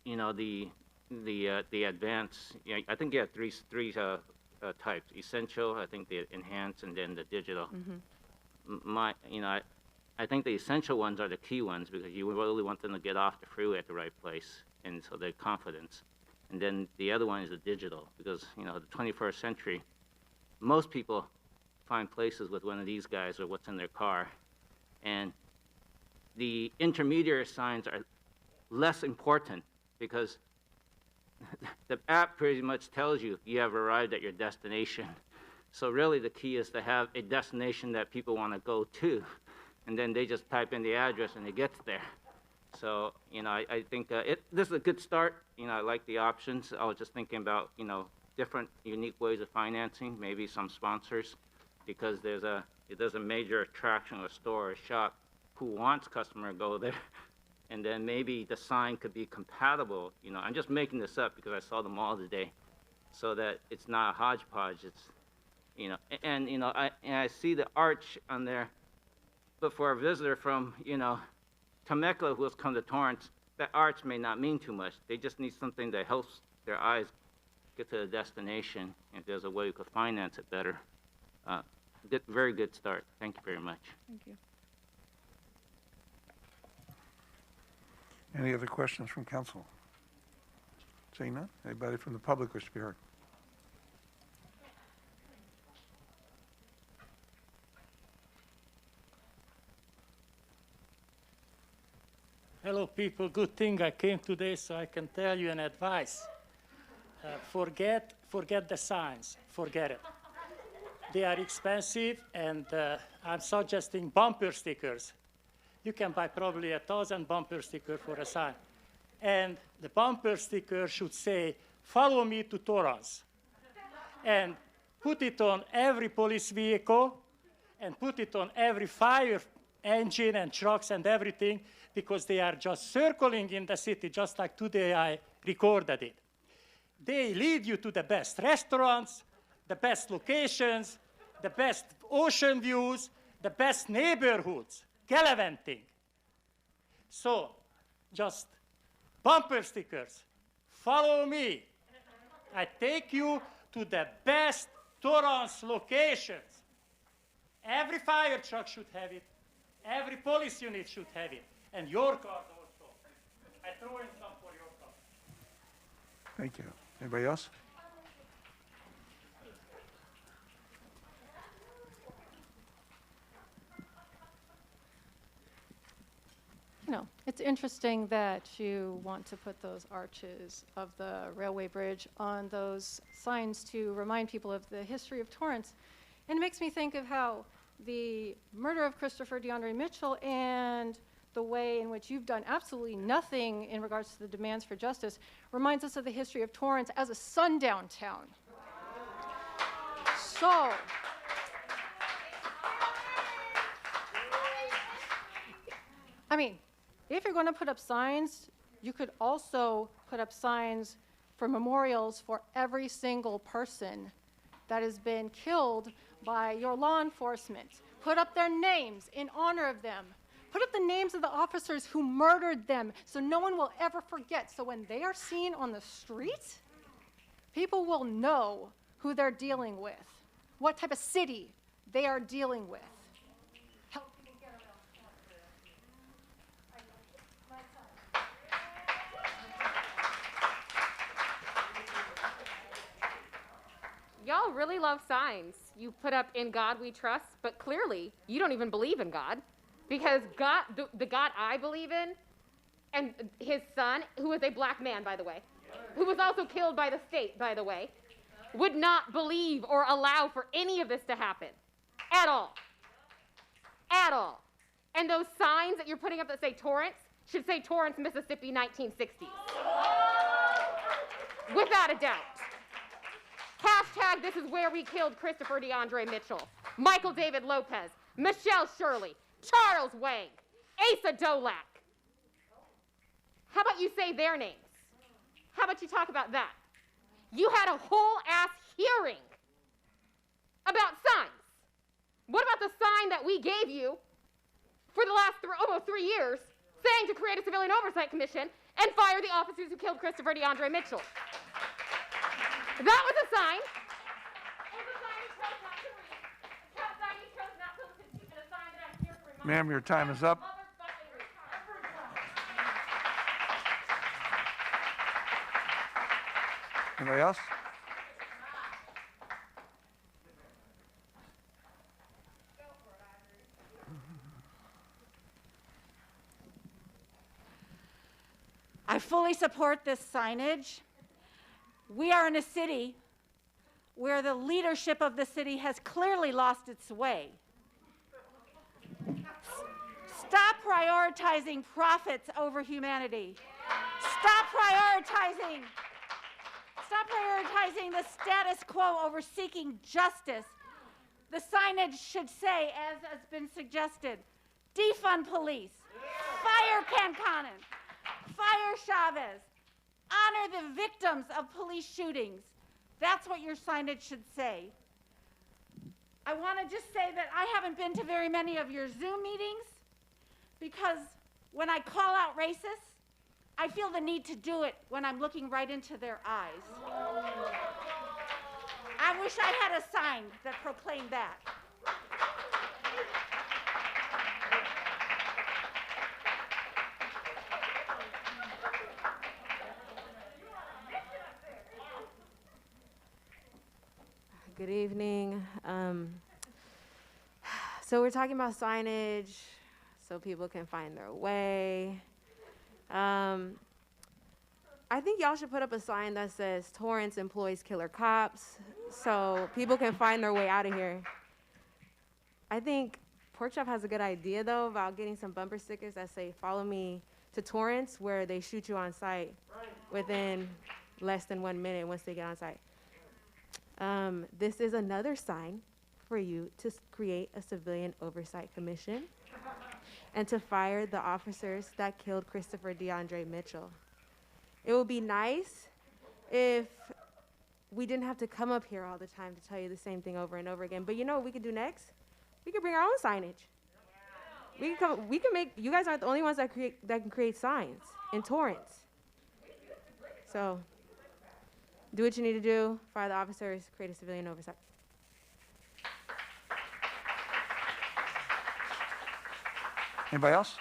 you know, the advanced, you know, I think you have three types: essential, I think the enhanced, and then the digital. I think the essential ones are the key ones because you really want them to get off the freeway at the right place, and so their confidence. And then the other one is the digital, because, you know, the 21st century, most people find places with one of these guys or what's in their car, and the intermediary signs are less important because the app pretty much tells you you have arrived at your destination. So really the key is to have a destination that people want to go to, and then they just type in the address and it gets there. So, you know, I think this is a good start. You know, I like the options. I was just thinking about, you know, different unique ways of financing, maybe some sponsors, because there's a major attraction, a store, or a shop who wants customer to go there. And then maybe the sign could be compatible. You know, I'm just making this up because I saw them all today, so that it's not a hodgepodge. It's, you know, and you know, I see the arch on there, but for a visitor from, you know, Temecula who has come to Torrance, that arch may not mean too much. They just need something that helps their eyes get to the destination. If there's a way we could finance it better, very good start. Thank you very much.
Thank you.
Any other questions from council? Seeing none, anybody from the public wish to be heard?
Hello, people. Good thing I came today so I can tell you an advice. Forget the signs. Forget it. They are expensive, and I'm suggesting bumper stickers. You can buy probably 1,000 bumper stickers for a sign. And the bumper sticker should say, "Follow me to Torrance." And put it on every police vehicle, and put it on every fire engine and trucks and everything, because they are just circling in the city, just like today I recorded it. They lead you to the best restaurants, the best locations, the best ocean views, the best neighborhoods, gallivanting. So, just bumper stickers, follow me. I take you to the best Torrance locations. Every fire truck should have it. Every police unit should have it. And your cars also. I throw in some for your car.
Thank you. Anybody else?
You know, it's interesting that you want to put those arches of the railway bridge on those signs to remind people of the history of Torrance. And it makes me think of how the murder of Christopher DeAndre Mitchell and the way in which you've done absolutely nothing in regards to the demands for justice reminds us of the history of Torrance as a sundown town. So, I mean, if you're going to put up signs, you could also put up signs for memorials for every single person that has been killed by your law enforcement. Put up their names in honor of them. Put up the names of the officers who murdered them so no one will ever forget. So when they are seen on the street, people will know who they're dealing with, what type of city they are dealing with.
Y'all really love signs. You put up "In God We Trust," but clearly you don't even believe in God, because God, the God I believe in, and his son, who is a black man, by the way, who was also killed by the state, by the way, would not believe or allow for any of this to happen at all. At all. And those signs that you're putting up that say Torrance should say Torrance, Mississippi, 1960s. Without a doubt. Hashtag, this is where we killed Christopher DeAndre Mitchell, Michael David Lopez, Michelle Shirley, Charles Wang, Asa Dolak. How about you say their names? How about you talk about that? You had a whole ass hearing about signs. What about the sign that we gave you for the last almost 3 years saying to create a civilian oversight commission and fire the officers who killed Christopher DeAndre Mitchell? That was a sign. It was a sign you chose not to read. A sign you chose not to listen to, and a sign that I'm here to remind
Ma'am, your time is up. Anybody else?
I fully support this signage. We are in a city where the leadership of the city has clearly lost its way. Stop prioritizing profits over humanity. Stop prioritizing the status quo over seeking justice. The signage should say, as has been suggested, defund police, fire Cancanen, fire Chavez, honor the victims of police shootings. That's what your signage should say. I want to just say that I haven't been to very many of your Zoom meetings because when I call out racists, I feel the need to do it when I'm looking right into their eyes. I wish I had a sign that proclaimed that.
Good evening. So we're talking about signage so people can find their way. I think y'all should put up a sign that says Torrance employs killer cops so people can find their way out of here. I think Pork Chop has a good idea, though, about getting some bumper stickers that say, follow me to Torrance, where they shoot you on site within less than 1 minute once they get on site. This is another sign for you to create a civilian oversight commission and to fire the officers that killed Christopher DeAndre Mitchell. It would be nice if we didn't have to come up here all the time to tell you the same thing over and over again. But you know what we could do next? We could bring our own signage. We can make, you guys aren't the only ones that can create signs in Torrance. So do what you need to do, fire the officers, create a civilian oversight.
Anybody else?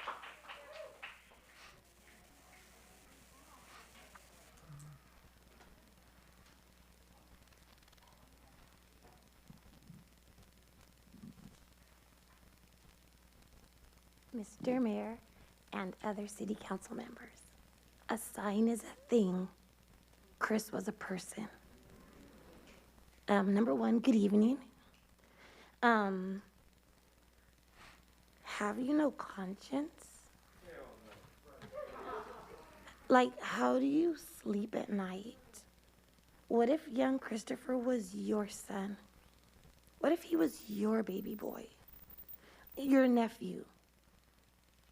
Mr. Mayor and other city council members, a sign is a thing. Chris was a person. Number one, good evening. Have you no conscience? Like, how do you sleep at night? What if young Christopher was your son? What if he was your baby boy? Your nephew?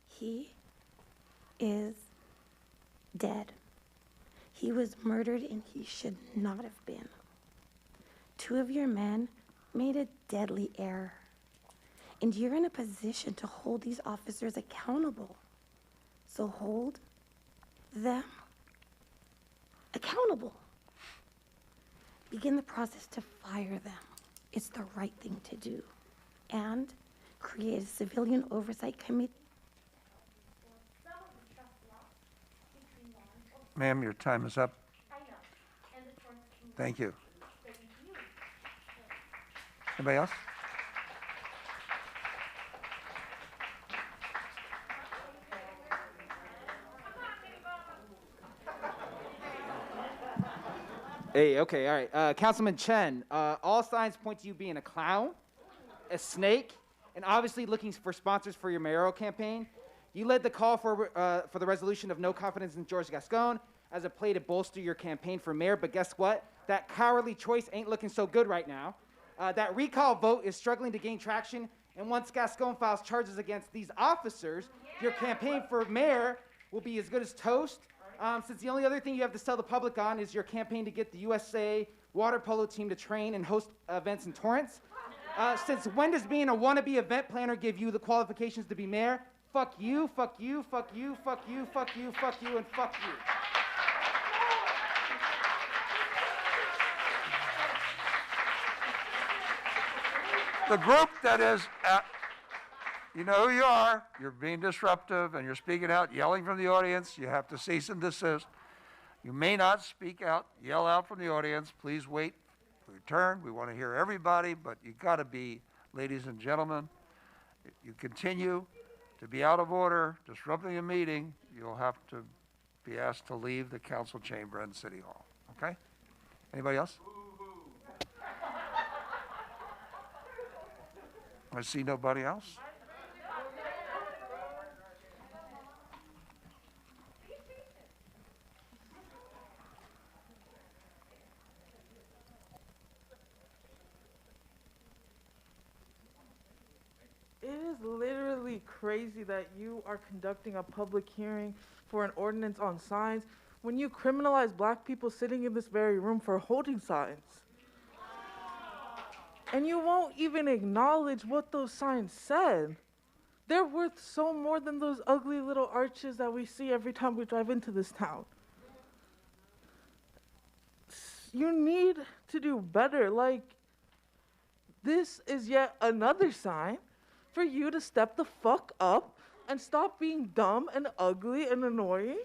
He is dead. He was murdered and he should not have been. 2 of your men made a deadly error. And you're in a position to hold these officers accountable. So hold them accountable. Begin the process to fire them. It's the right thing to do. And create a civilian oversight committee.
Ma'am, your time is up. Thank you. Anybody else?
Hey, okay, all right. Councilman Chen, all signs point to you being a clown, a snake, and obviously looking for sponsors for your mayoral campaign. You led the call for the resolution of no confidence in George Gascon as a play to bolster your campaign for mayor, but guess what? That cowardly choice ain't looking so good right now. That recall vote is struggling to gain traction, and once Gascon files charges against these officers, your campaign for mayor will be as good as toast. Since the only other thing you have to sell the public on is your campaign to get the USA water polo team to train and host events in Torrance. Since when does being a wannabe event planner give you the qualifications to be mayor? Fuck you, fuck you, fuck you, fuck you, fuck you, fuck you, and fuck you.
The group that is at, you know who you are. You're being disruptive and you're speaking out, yelling from the audience. You have to cease and desist. You may not speak out, yell out from the audience. Please wait for your turn. We want to hear everybody, but you got to be, ladies and gentlemen, if you continue to be out of order, disrupting a meeting, you'll have to be asked to leave the council chamber and city hall, okay? Anybody else? I see nobody else.
It is literally crazy that you are conducting a public hearing for an ordinance on signs when you criminalize black people sitting in this very room for holding signs. And you won't even acknowledge what those signs said. They're worth so more than those ugly little arches that we see every time we drive into this town. You need to do better. Like, this is yet another sign for you to step the fuck up and stop being dumb and ugly and annoying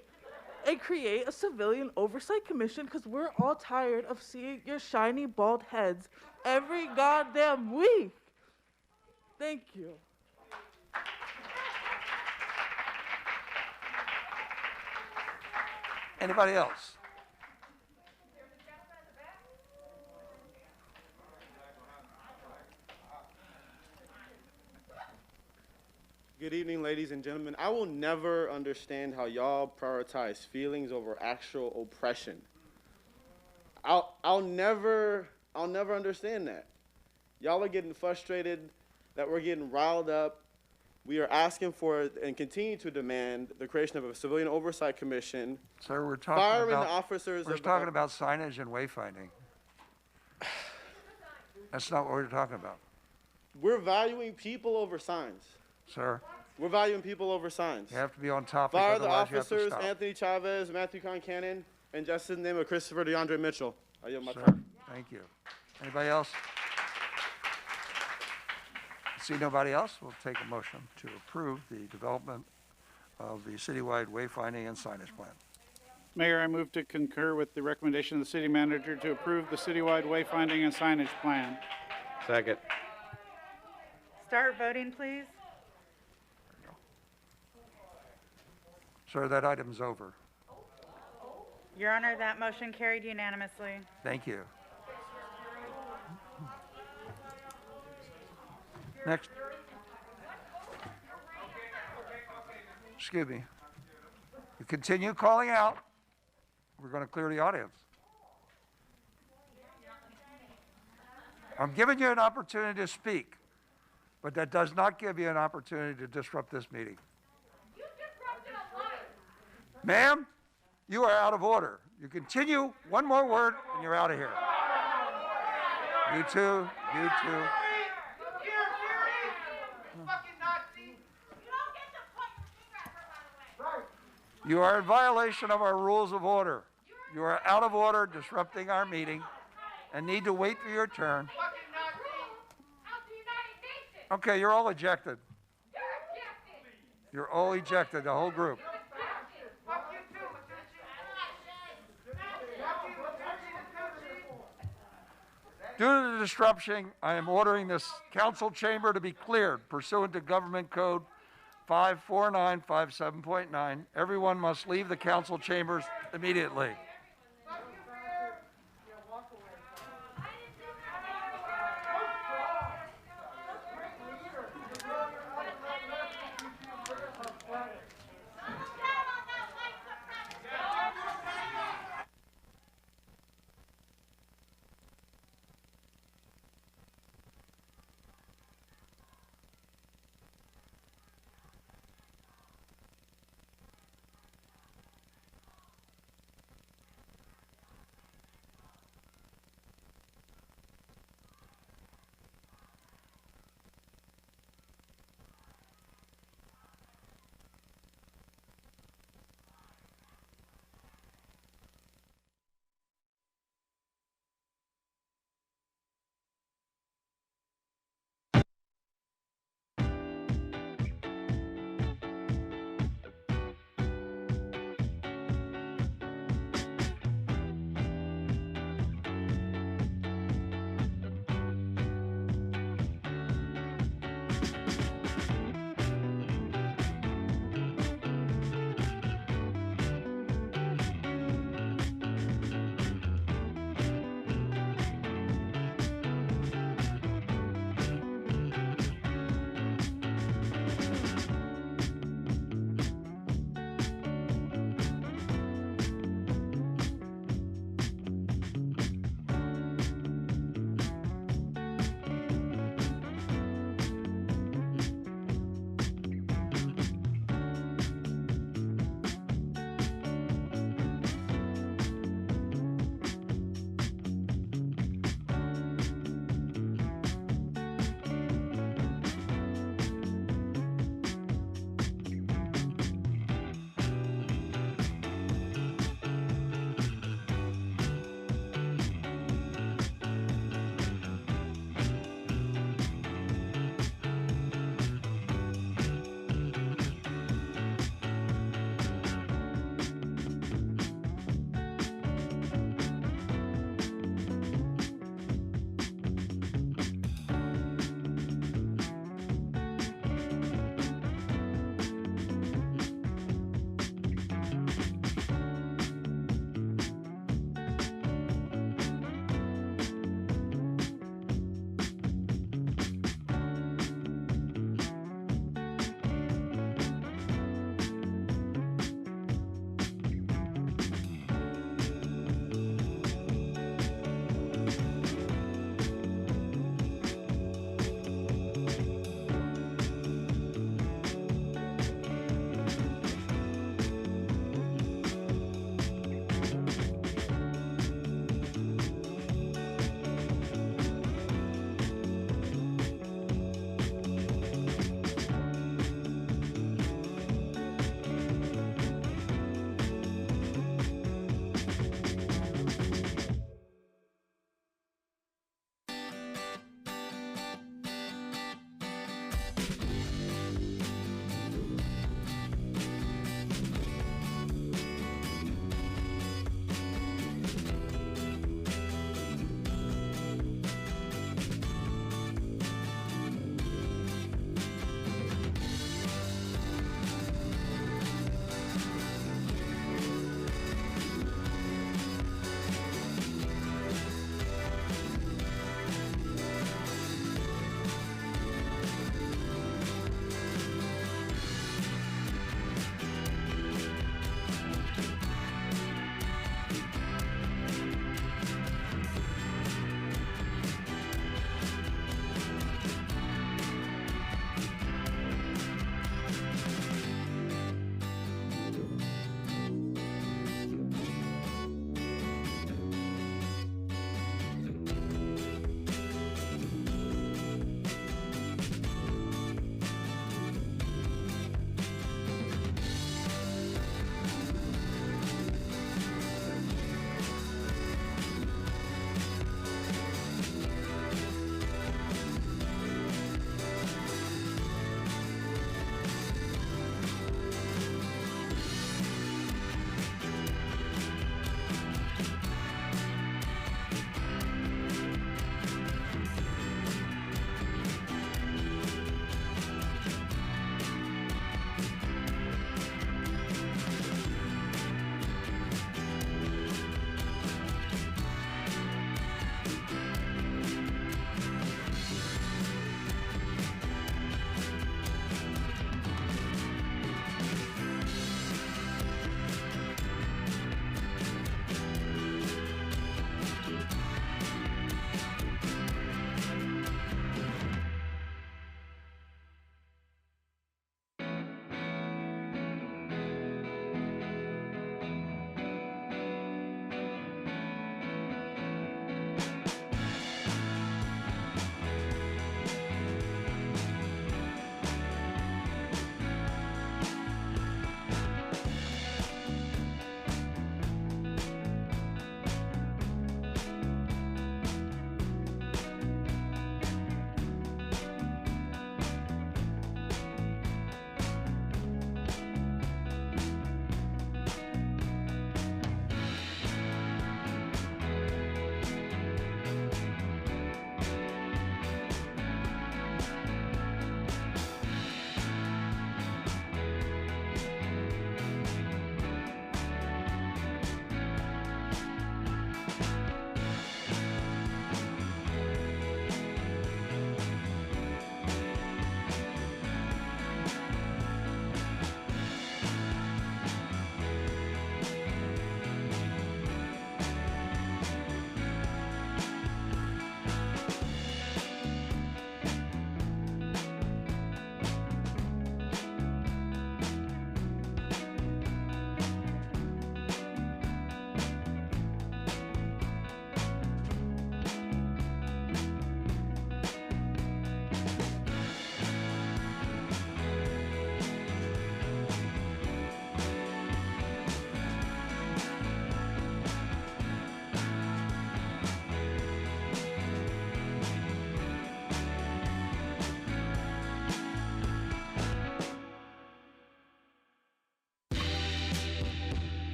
and create a civilian oversight commission, because we're all tired of seeing your shiny bald heads every goddamn week. Thank you.
Anybody else?
Good evening, ladies and gentlemen. I will never understand how y'all prioritize feelings over actual oppression. I'll never understand that. Y'all are getting frustrated that we're getting riled up we are asking for and continue to demand the creation of a civilian oversight commission.
Sir, we're talking
firing
about,
the officers.
we're talking about signage and wayfinding. That's not what we're talking about.
We're valuing people over signs.
Sir,
We're valuing people over signs.
you have to be on topic,
Fire the
otherwise you have to
officers,
stop.
Anthony Chavez, Matthew Concannon, and justice in the name of Christopher DeAndre Mitchell. I yield my
Sir,
time.
thank you. Anybody else? See nobody else? We'll take a motion to approve the development of the citywide wayfinding and signage plan.
Mayor, I move to concur with the recommendation of the city manager to approve the citywide wayfinding and signage plan.
Second.
Start voting, please.
Sir, that item's over.
Your Honor, that motion carried unanimously.
Thank you. Next. Excuse me. You continue calling out, we're going to clear the audience. I'm giving you an opportunity to speak, but that does not give you an opportunity to disrupt this meeting. Ma'am, you are out of order. You continue one more word and you're out of here. You too, you too. You are in violation of our rules of order. You are out of order, disrupting our meeting, and need to wait for your turn. Okay, you're all ejected. You're all ejected, the whole group. Due to the disruption, I am ordering this council chamber to be cleared pursuant to Government Code 54957.9. Everyone must leave the council chambers immediately.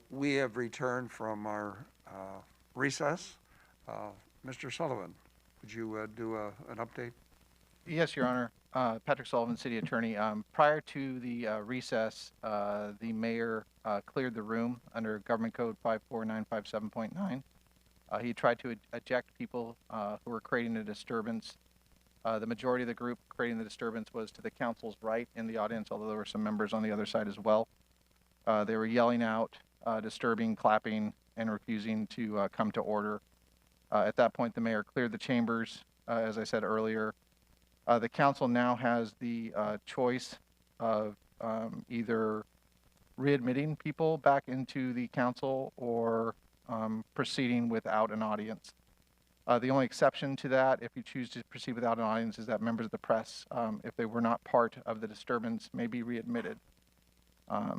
We have returned from our recess. Mr. Sullivan, would you do an update?
Yes, Your Honor. Patrick Sullivan, City Attorney. Prior to the recess, the mayor cleared the room under Government Code 54957.9. He tried to eject people who were creating a disturbance. The majority of the group creating the disturbance was to the council's right in the audience, although there were some members on the other side as well. They were yelling out, disturbing, clapping, and refusing to come to order. At that point, the mayor cleared the chambers, as I said earlier. The council now has the choice of either readmitting people back into the council or proceeding without an audience. The only exception to that, if you choose to proceed without an audience, is that members of the press, if they were not part of the disturbance, may be readmitted.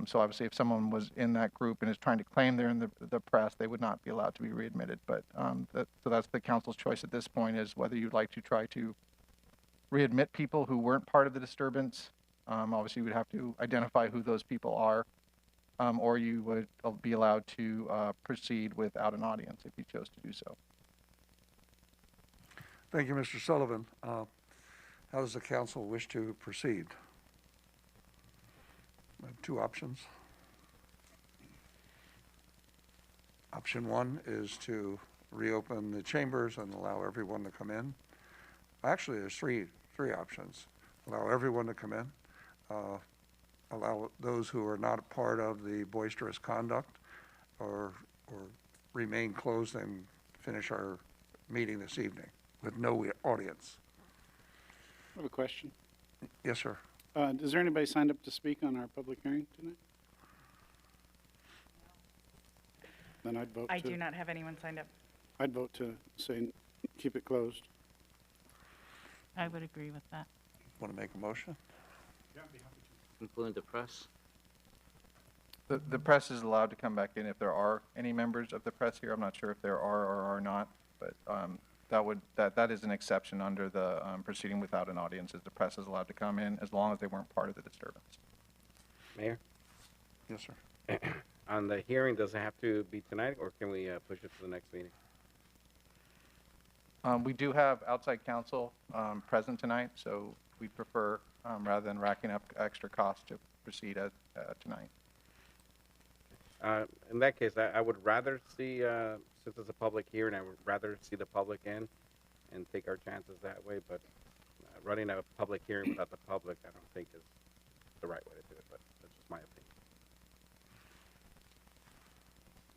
So obviously, if someone was in that group and is trying to claim they're in the press, they would not be allowed to be readmitted. But so that's the council's choice at this point, is whether you'd like to try to readmit people who weren't part of the disturbance. Obviously, you would have to identify who those people are, or you would be allowed to proceed without an audience if you chose to do so.
Thank you, Mr. Sullivan. How does the council wish to proceed? Two options. Option one is to reopen the chambers and allow everyone to come in. Actually, there's three options. Allow everyone to come in, allow those who are not a part of the boisterous conduct or remain closed and finish our meeting this evening with no audience.
I have a question.
Yes, sir.
Is there anybody signed up to speak on our public hearing tonight? Then I'd vote
I do not have anyone signed up.
I'd vote to say keep it closed.
I would agree with that.
Want to make a motion?
Including the press?
The press is allowed to come back in if there are any members of the press here. I'm not sure if there are or are not, but that is an exception under the proceeding without an audience, is the press is allowed to come in as long as they weren't part of the disturbance.
Mayor?
Yes, sir.
On the hearing, does it have to be tonight, or can we push it to the next meeting?
We do have outside counsel present tonight, so we prefer, rather than racking up extra costs, to proceed tonight.
In that case, I would rather see, since it's a public hearing, I would rather see the public in and take our chances that way, but running a public hearing without the public, I don't think is the right way to do it, but that's just my opinion.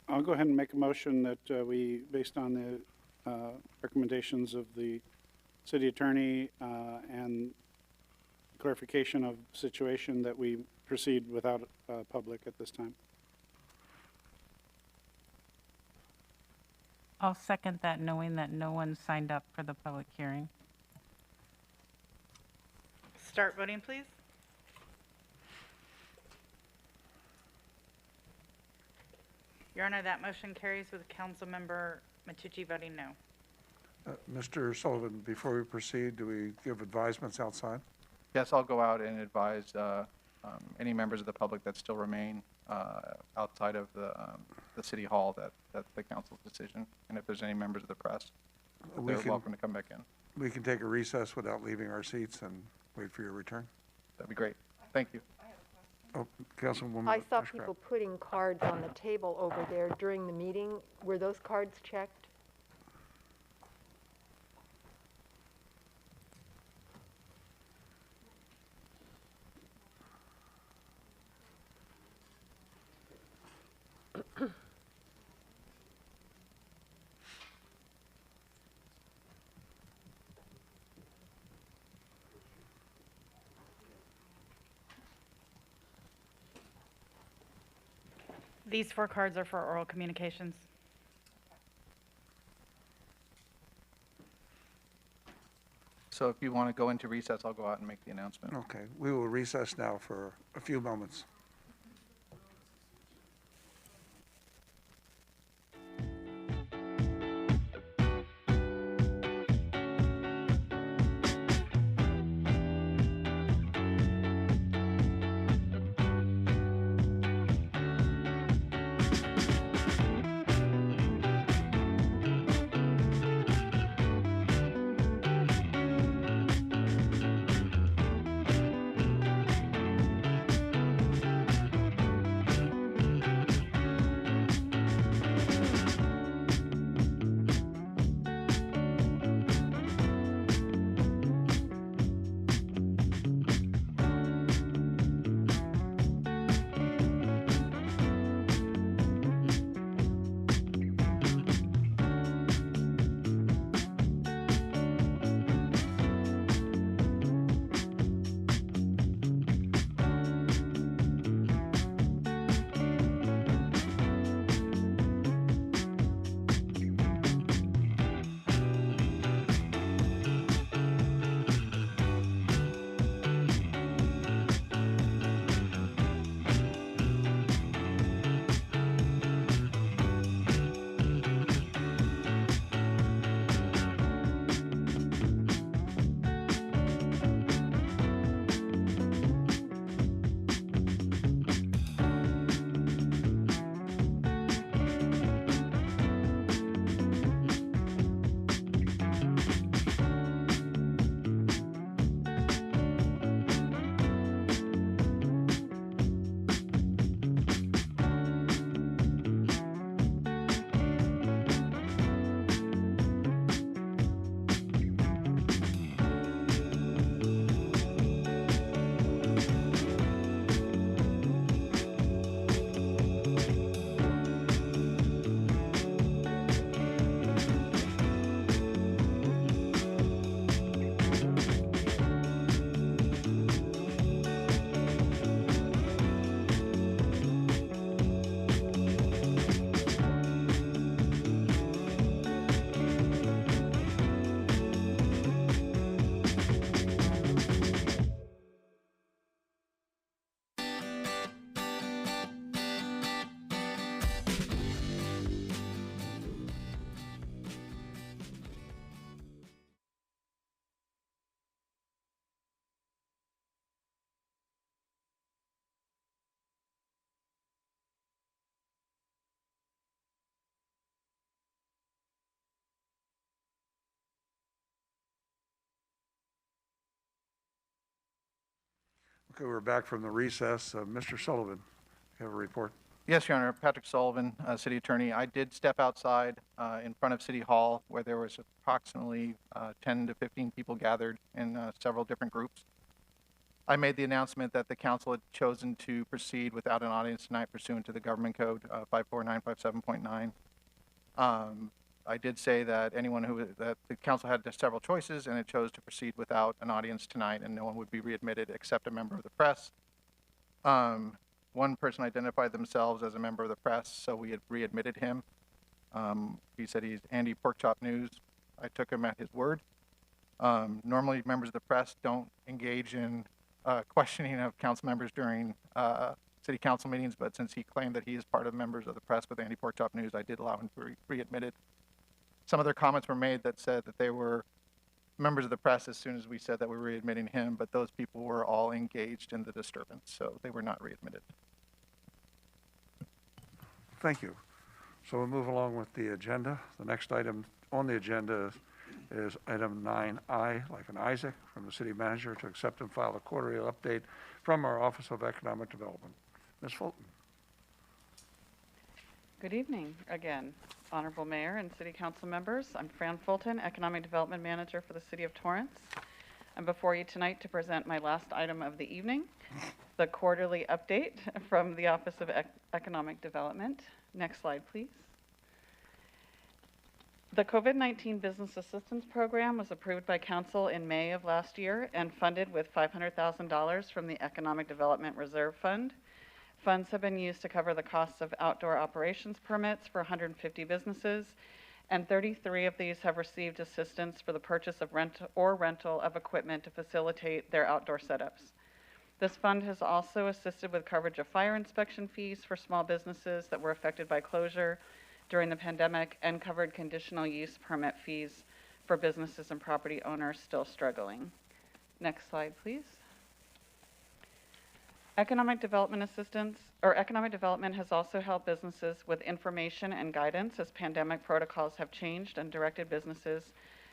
I'll go ahead and make a motion that we, based on the recommendations of the city attorney and clarification of the situation, that we proceed without public at this time.
I'll second that, knowing that no one signed up for the public hearing. Start voting, please. Your Honor, that motion carries with Councilmember Matucci voting no.
Mr. Sullivan, before we proceed, do we give advisements outside?
Yes, I'll go out and advise any members of the public that still remain outside of the city hall that that's the council's decision. And if there's any members of the press, they're welcome to come back in.
We can take a recess without leaving our seats and wait for your return.
That'd be great. Thank you.
Oh, Councilwoman.
I saw
Ashcraft.
people putting cards on the table over there during the meeting. Were those cards checked?
These 4 cards are for oral communications.
So if you want to go into recess, I'll go out and make the announcement.
Okay, we will recess now for a few moments. Okay, we're back from the recess. Mr. Sullivan, you have a report?
Yes, Your Honor. Patrick Sullivan, City Attorney. I did step outside in front of City Hall where there was approximately 10 to 15 people gathered in several different groups. I made the announcement that the council had chosen to proceed without an audience tonight pursuant to the Government Code 54957.9. I did say that that the council had several choices and it chose to proceed without an audience tonight, and no one would be readmitted except a member of the press. One person identified themselves as a member of the press, so we had readmitted him. He said he's Andy Porkchop News. I took him at his word. Normally, members of the press don't engage in questioning of council members during city council meetings, but since he claimed that he is part of members of the press with Andy Porkchop News, I did allow him to be readmitted. Some other comments were made that said that they were members of the press as soon as we said that we were readmitting him, but those people were all engaged in the disturbance, so they were not readmitted.
Thank you. So we'll move along with the agenda. The next item on the agenda is item 9I, like an Isaac, from the city manager to accept and file a quarterly update from our Office of Economic Development. Ms. Fulton.
Good evening again, Honorable Mayor and City Council members. I'm Fran Fulton, Economic Development Manager for the City of Torrance. I'm before you tonight to present my last item of the evening, the quarterly update from the Office of Economic Development. Next slide, please. The COVID-19 Business Assistance Program was approved by Council in May of last year and funded with $500,000 from the Economic Development Reserve Fund. Funds have been used to cover the costs of outdoor operations permits for 150 businesses, and 33 of these have received assistance for the purchase of rental of equipment to facilitate their outdoor setups. This fund has also assisted with coverage of fire inspection fees for small businesses that were affected by closure during the pandemic and covered conditional use permit fees for businesses and property owners still struggling. Next slide, please. Economic development has also helped businesses with information and guidance as pandemic protocols have changed and directed businesses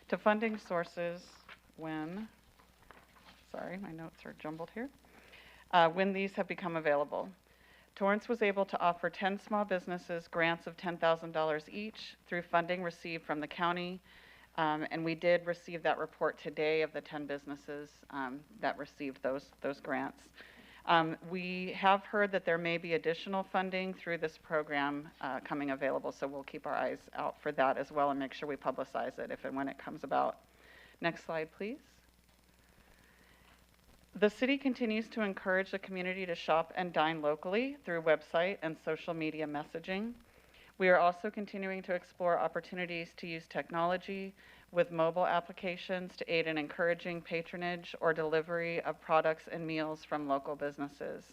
to funding sources when my notes are jumbled here, when these have become available. Torrance was able to offer 10 small businesses grants of $10,000 each through funding received from the county, and we did receive that report today of the 10 businesses that received those grants. We have heard that there may be additional funding through this program coming available, so we'll keep our eyes out for that as well and make sure we publicize it if and when it comes about. Next slide, please. The city continues to encourage the community to shop and dine locally through website and social media messaging. We are also continuing to explore opportunities to use technology with mobile applications to aid in encouraging patronage or delivery of products and meals from local businesses.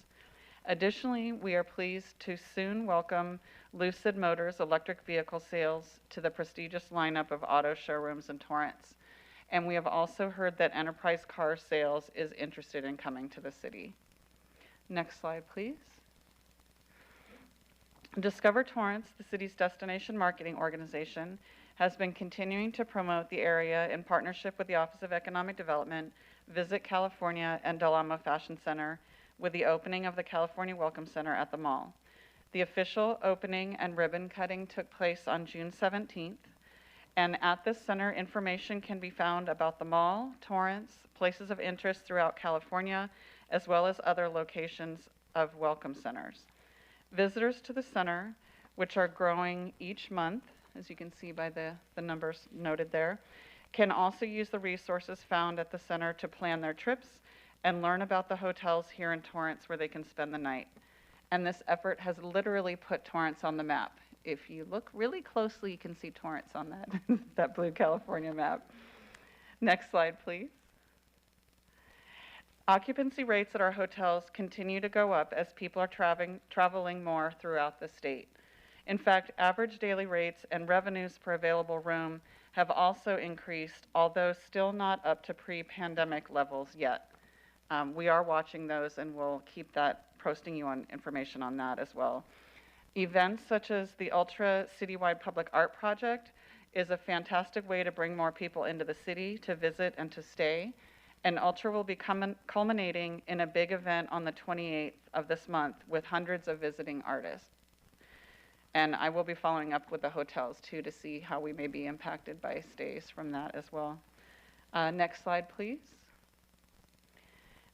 Additionally, we are pleased to soon welcome Lucid Motors electric vehicle sales to the prestigious lineup of auto showrooms in Torrance. And we have also heard that Enterprise Car Sales is interested in coming to the city. Next slide, please. Discover Torrance, the city's destination marketing organization, has been continuing to promote the area in partnership with the Office of Economic Development, Visit California, and Del Amo Fashion Center with the opening of the California Welcome Center at the mall. The official opening and ribbon cutting took place on June 17th. And at this center, information can be found about the mall, Torrance, places of interest throughout California, as well as other locations of welcome centers. Visitors to the center, which are growing each month, as you can see by the numbers noted there, can also use the resources found at the center to plan their trips and learn about the hotels here in Torrance where they can spend the night. And this effort has literally put Torrance on the map. If you look really closely, you can see Torrance on that blue California map. Next slide, please. Occupancy rates at our hotels continue to go up as people are traveling more throughout the state. In fact, average daily rates and revenues per available room have also increased, although still not up to pre-pandemic levels yet. We are watching those and we'll keep posting you on information on that as well. Events such as the Ultra Citywide Public Art Project is a fantastic way to bring more people into the city to visit and to stay. and Ultra will be culminating in a big event on the 28th of this month with hundreds of visiting artists. And I will be following up with the hotels too to see how we may be impacted by stays from that as well. Next slide, please.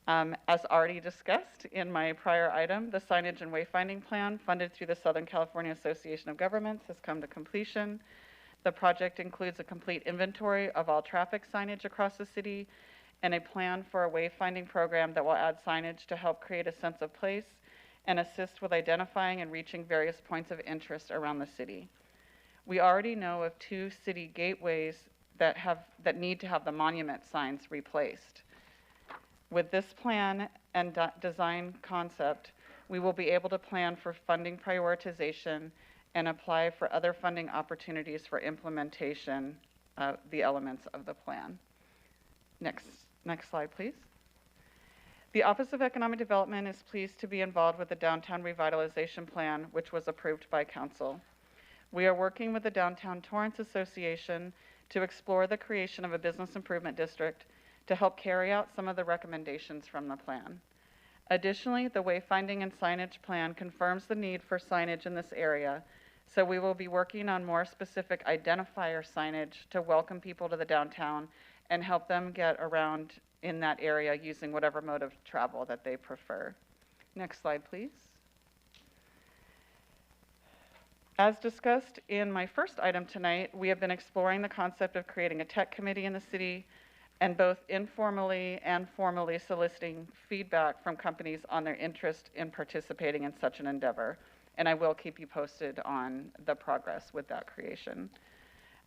As already discussed in my prior item, the signage and wayfinding plan funded through the Southern California Association of Governments has come to completion. The project includes a complete inventory of all traffic signage across the city and a plan for a wayfinding program that will add signage to help create a sense of place and assist with identifying and reaching various points of interest around the city. We already know of 2 city gateways that need to have the monument signs replaced. With this plan and design concept, we will be able to plan for funding prioritization and apply for other funding opportunities for implementation of the elements of the plan. Next slide, please. The Office of Economic Development is pleased to be involved with the Downtown Revitalization Plan, which was approved by Council. We are working with the Downtown Torrance Association to explore the creation of a business improvement district to help carry out some of the recommendations from the plan. Additionally, the wayfinding and signage plan confirms the need for signage in this area, so we will be working on more specific identifier signage to welcome people to the downtown and help them get around in that area using whatever mode of travel that they prefer. Next slide, please. As discussed in my first item tonight, we have been exploring the concept of creating a tech committee in the city and both informally and formally soliciting feedback from companies on their interest in participating in such an endeavor. And I will keep you posted on the progress with that creation.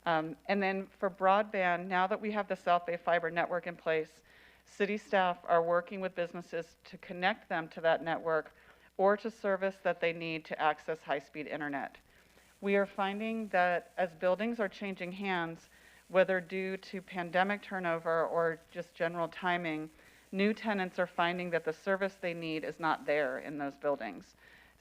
And then for broadband, now that we have the South Bay Fiber network in place, city staff are working with businesses to connect them to that network or to service that they need to access high-speed internet. We are finding that as buildings are changing hands, whether due to pandemic turnover or just general timing, new tenants are finding that the service they need is not there in those buildings.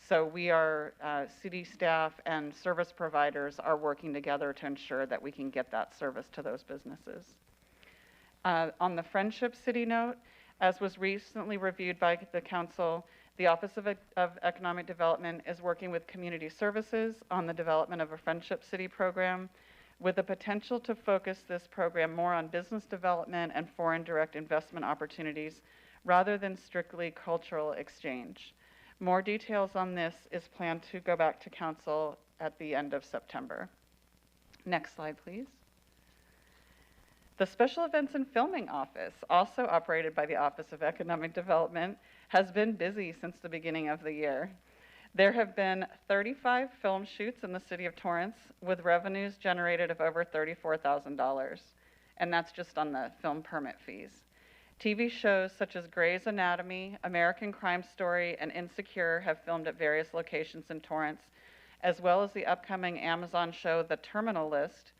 So we are, city staff and service providers are working together to ensure that we can get that service to those businesses. On the Friendship City note, as was recently reviewed by the council, the Office of Economic Development is working with community services on the development of a Friendship City program with the potential to focus this program more on business development and foreign direct investment opportunities rather than strictly cultural exchange. More details on this is planned to go back to council at the end of September. Next slide, please. The Special Events and Filming Office, also operated by the Office of Economic Development, has been busy since the beginning of the year. There have been 35 film shoots in the city of Torrance with revenues generated of over $34,000, and that's just on the film permit fees. TV shows such as Grey's Anatomy, American Crime Story, and Insecure have filmed at various locations in Torrance, as well as the upcoming Amazon show The Terminal List,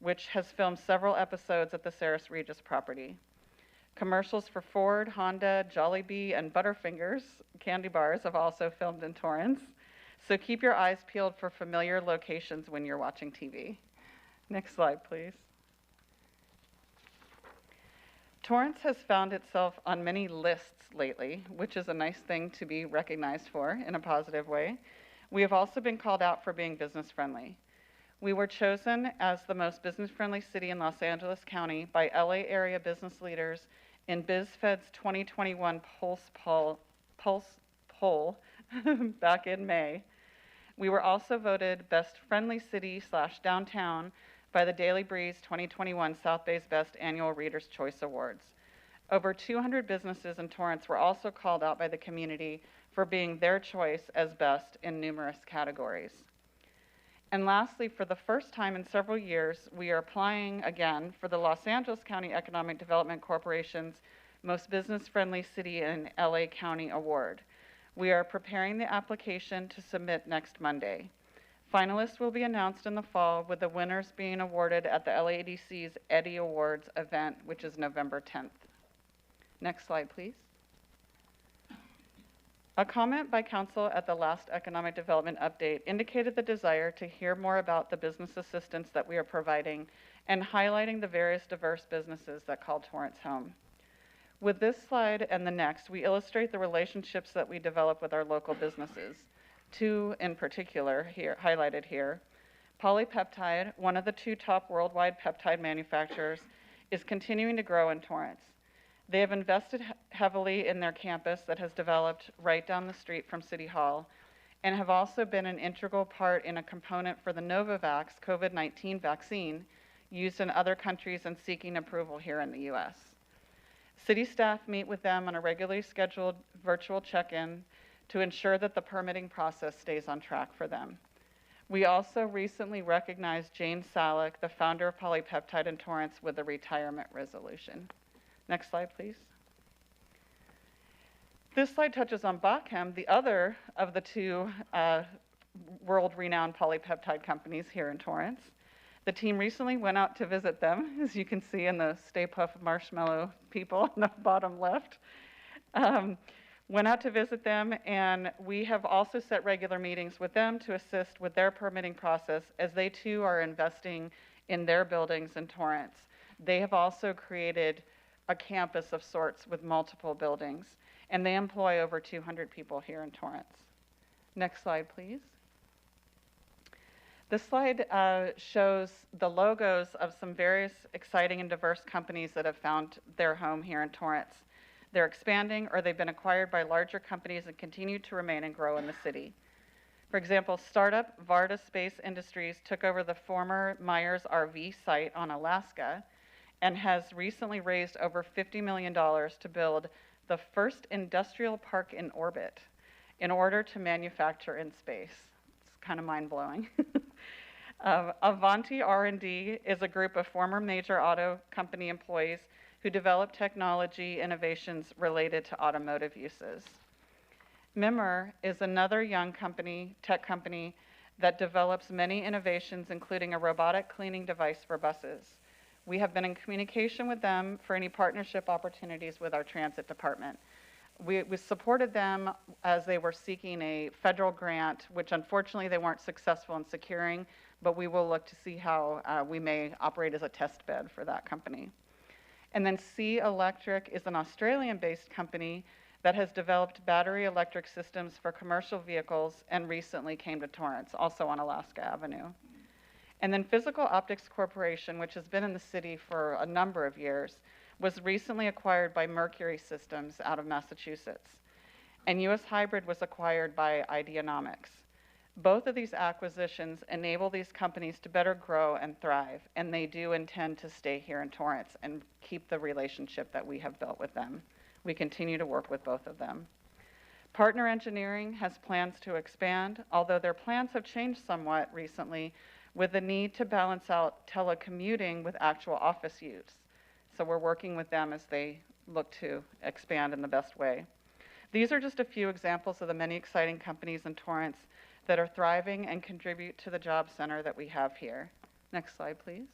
which has filmed several episodes at the Saris Regis property. Commercials for Ford, Honda, Jollibee, and Butterfingers candy bars have also filmed in Torrance. So keep your eyes peeled for familiar locations when you're watching TV. Next slide, please. Torrance has found itself on many lists lately, which is a nice thing to be recognized for in a positive way. We have also been called out for being business friendly. We were chosen as the most business-friendly city in Los Angeles County by LA area business leaders in BizFed's 2021 Pulse poll back in May. We were also voted Best Friendly City / Downtown by the Daily Breeze 2021 South Bay's Best Annual Reader's Choice Awards. Over 200 businesses in Torrance were also called out by the community for being their choice as best in numerous categories. And lastly, for the first time in several years, we are applying again for the Los Angeles County Economic Development Corporation's Most Business-Friendly City in LA County Award. We are preparing the application to submit next Monday. Finalists will be announced in the fall, with the winners being awarded at the LADC's Eddie Awards event, which is November 10th. Next slide, please. A comment by council at the last economic development update indicated the desire to hear more about the business assistance that we are providing and highlighting the various diverse businesses that call Torrance home. With this slide and the next, we illustrate the relationships that we develop with our local businesses. Two in particular here, highlighted here. Polypeptide, one of the 2 top worldwide peptide manufacturers, is continuing to grow in Torrance. They have invested heavily in their campus that has developed right down the street from City Hall, and have also been an integral part in a component for the Novavax COVID-19 vaccine used in other countries and seeking approval here in the U.S. City staff meet with them on a regularly scheduled virtual check-in to ensure that the permitting process stays on track for them. We also recently recognized Jane Salick, the founder of Polypeptide in Torrance, with a retirement resolution. Next slide, please. This slide touches on Bachem, the other of the 2 world-renowned polypeptide companies here in Torrance. The team recently went out to visit them, as you can see in the Stay Puft Marshmallow people on the bottom left. Went out to visit them, and we have also set regular meetings with them to assist with their permitting process, as they too are investing in their buildings in Torrance. They have also created a campus of sorts with multiple buildings, and they employ over 200 people here in Torrance. Next slide, please. This slide shows the logos of some various exciting and diverse companies that have found their home here in Torrance. They're expanding, or they've been acquired by larger companies and continue to remain and grow in the city. For example, startup Varda Space Industries took over the former Myers RV site on Alaska and has recently raised over $50 million to build the first industrial park in orbit in order to manufacture in space. It's kind of mind-blowing. Avanti R&D is a group of former major auto company employees who develop technology innovations related to automotive uses. Mimmer is another young company, tech company, that develops many innovations, including a robotic cleaning device for buses. We have been in communication with them for any partnership opportunities with our transit department. We supported them as they were seeking a federal grant, which unfortunately they weren't successful in securing, but we will look to see how we may operate as a test bed for that company. And then C Electric is an Australian-based company that has developed battery electric systems for commercial vehicles and recently came to Torrance, also on Alaska Avenue. And then Physical Optics Corporation, which has been in the city for a number of years, was recently acquired by Mercury Systems out of Massachusetts. And US Hybrid was acquired by Ideanomics. Both of these acquisitions enable these companies to better grow and thrive, and they do intend to stay here in Torrance and keep the relationship that we have built with them. We continue to work with both of them. Partner Engineering has plans to expand, although their plans have changed somewhat recently with the need to balance out telecommuting with actual office use. So we're working with them as they look to expand in the best way. These are just a few examples of the many exciting companies in Torrance that are thriving and contribute to the job center that we have here. Next slide, please.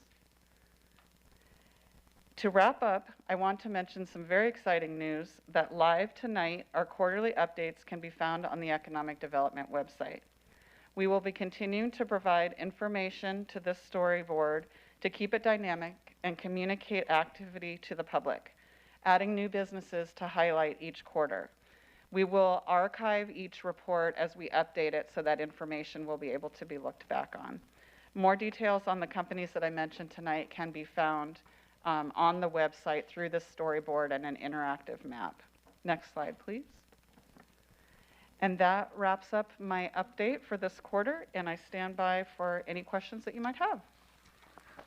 To wrap up, I want to mention some very exciting news that live tonight, our quarterly updates can be found on the Economic Development website. We will be continuing to provide information to this storyboard to keep it dynamic and communicate activity to the public, adding new businesses to highlight each quarter. We will archive each report as we update it so that information will be able to be looked back on. More details on the companies that I mentioned tonight can be found on the website through this storyboard and an interactive map. Next slide, please. And that wraps up my update for this quarter, and I stand by for any questions that you might have.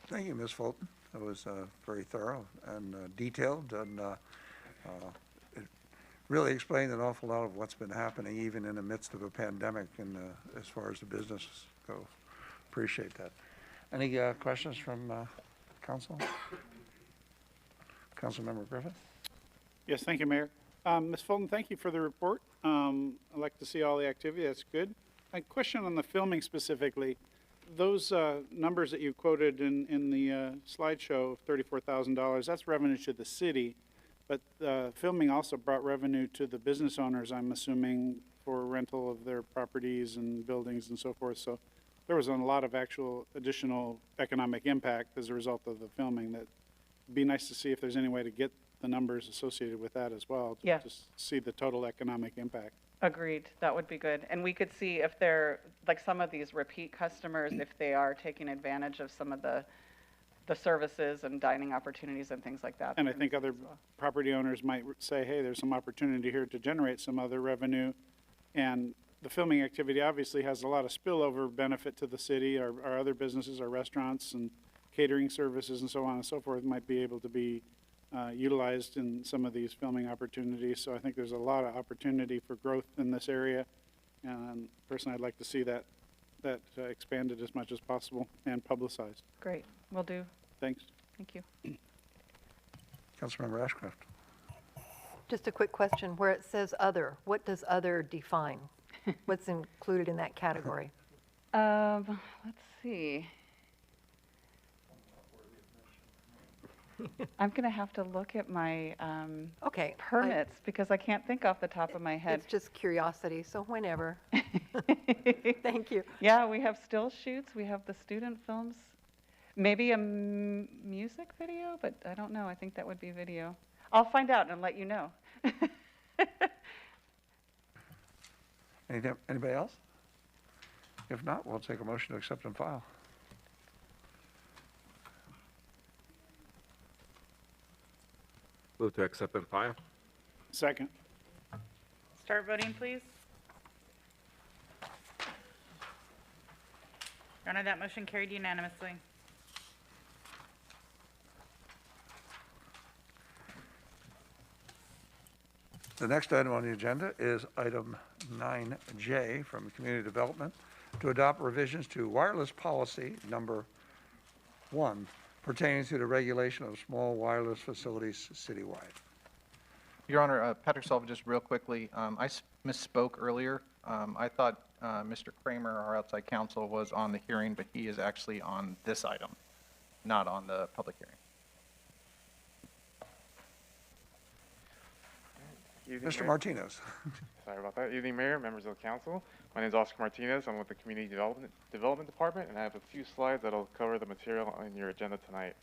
Thank you, Ms. Fulton. That was very thorough and detailed, and it really explained an awful lot of what's been happening even in the midst of a pandemic and as far as the businesses go. Appreciate that. Any questions from council? Councilmember Griffith?
Yes, thank you, Mayor. Ms. Fulton, thank you for the report. I'd like to see all the activity. That's good. A question on the filming specifically. Those numbers that you quoted in the slideshow, $34,000, that's revenue to the city, but filming also brought revenue to the business owners, I'm assuming, for rental of their properties and buildings and so forth. So there was a lot of actual additional economic impact as a result of the filming. That'd be nice to see if there's any way to get the numbers associated with that as well.
Yeah.
Just see the total economic impact.
Agreed, that would be good. And we could see if they're, like some of these repeat customers, if they are taking advantage of some of the services and dining opportunities and things like that.
And I think other property owners might say, hey, there's some opportunity here to generate some other revenue. And the filming activity obviously has a lot of spillover benefit to the city. Our other businesses, our restaurants and catering services and so on and so forth might be able to be utilized in some of these filming opportunities. So I think there's a lot of opportunity for growth in this area. And personally, I'd like to see that expanded as much as possible and publicized.
Great, will do.
Thanks.
Thank you.
Councilmember Ashcraft.
Just a quick question. Where it says other, what does other define? What's included in that category?
Let's see. I'm going to have to look at my
okay,
permits because I can't think off the top of my head.
It's just curiosity, so whenever. Thank you.
Yeah, we have still shoots. We have the student films. Maybe a music video, but I don't know. I think that would be video. I'll find out and let you know.
Anybody else? If not, we'll take a motion to accept and file.
Move to accept and file.
Second.
Start voting, please. Your Honor, that motion carried unanimously.
The next item on the agenda is item 9J from Community Development to adopt revisions to wireless policy number 1 pertaining to the regulation of small wireless facilities citywide.
Your Honor, Patrick Sullivan, just real quickly, I misspoke earlier. I thought Mr. Kramer, our outside counsel, was on the hearing, but he is actually on this item, not on the public hearing.
Evening,
Mr.
Mayor.
Martinez.
Sorry about that. Evening, Mayor, members of the council. My name is Oscar Martinez. I'm with the Community Development Department, and I have a few slides that'll cover the material on your agenda tonight.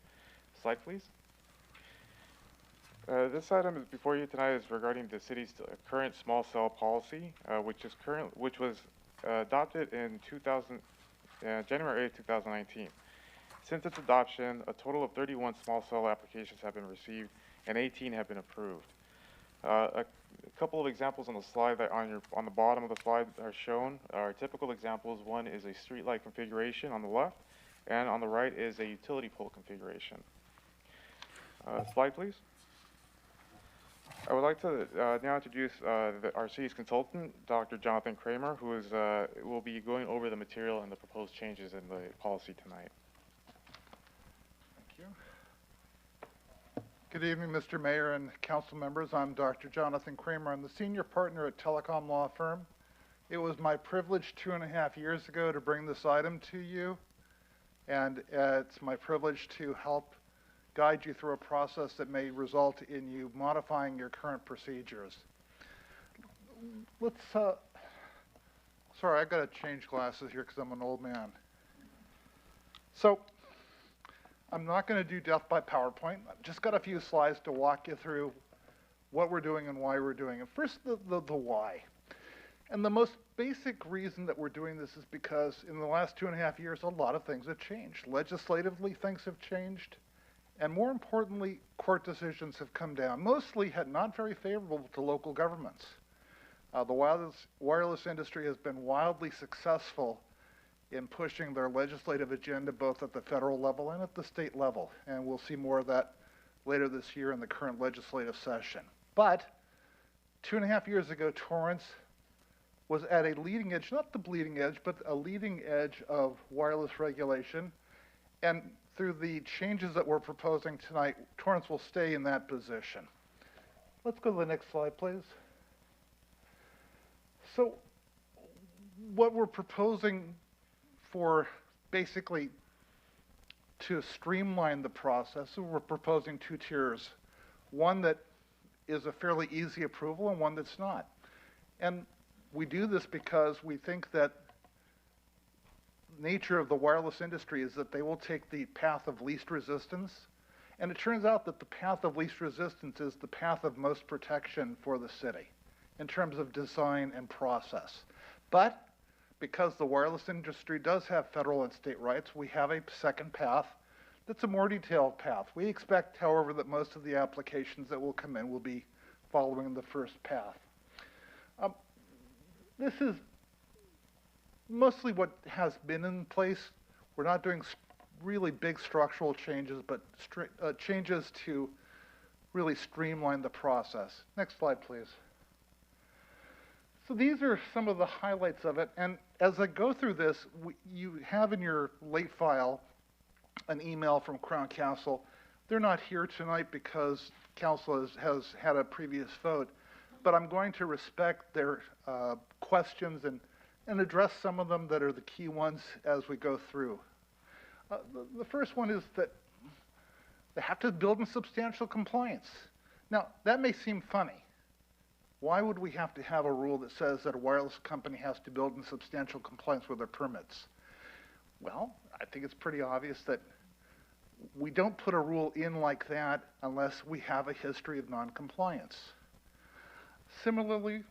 Slide, please. This item is before you tonight is regarding the city's current small cell policy, which was adopted in January 8, 2019. Since its adoption, a total of 31 small cell applications have been received, and 18 have been approved. A couple of examples on the slide that on the bottom of the slide are shown are typical examples. One is a streetlight configuration on the left, and on the right is a utility pole configuration. Slide, please. I would like to now introduce our city's consultant, Dr. Jonathan Kramer, who will be going over the material and the proposed changes in the policy tonight.
Thank you. Good evening, Mr. Mayor and council members. I'm Dr. Jonathan Kramer. I'm the senior partner at Telecom Law Firm. It was my privilege 2.5 years ago to bring this item to you, and it's my privilege to help guide you through a process that may result in you modifying your current procedures. Sorry, I've got to change glasses here because I'm an old man. So, I'm not going to do death by PowerPoint. I've just got a few slides to walk you through what we're doing and why we're doing it. First, the why. And the most basic reason that we're doing this is because in the last 2.5 years, a lot of things have changed. Legislatively, things have changed. And more importantly, court decisions have come down, mostly not very favorable to local governments. The wireless industry has been wildly successful in pushing their legislative agenda both at the federal level and at the state level. And we'll see more of that later this year in the current legislative session. But 2.5 years ago, Torrance was at a leading edge, not the bleeding edge, but a leading edge of wireless regulation. And through the changes that we're proposing tonight, Torrance will stay in that position. Let's go to the next slide, please. So what we're proposing for basically to streamline the process, we're proposing 2 tiers. One that is a fairly easy approval and one that's not. And we do this because we think that nature of the wireless industry is that they will take the path of least resistance And it turns out that the path of least resistance is the path of most protection for the city in terms of design and process. But because the wireless industry does have federal and state rights, we have a second path that's a more detailed path. We expect, however, that most of the applications that will come in will be following the first path. This is mostly what has been in place. We're not doing really big structural changes, but changes to really streamline the process. Next slide, please. So these are some of the highlights of it. And as I go through this, you have in your late file an email from Crown Council. They're not here tonight because Council has had a previous vote, but I'm going to respect their questions and address some of them that are the key ones as we go through. The first one is that they have to build in substantial compliance. Now, that may seem funny. Why would we have to have a rule that says that a wireless company has to build in substantial compliance with their permits? Well, I think it's pretty obvious that we don't put a rule in like that unless we have a history of non-compliance. Similarly,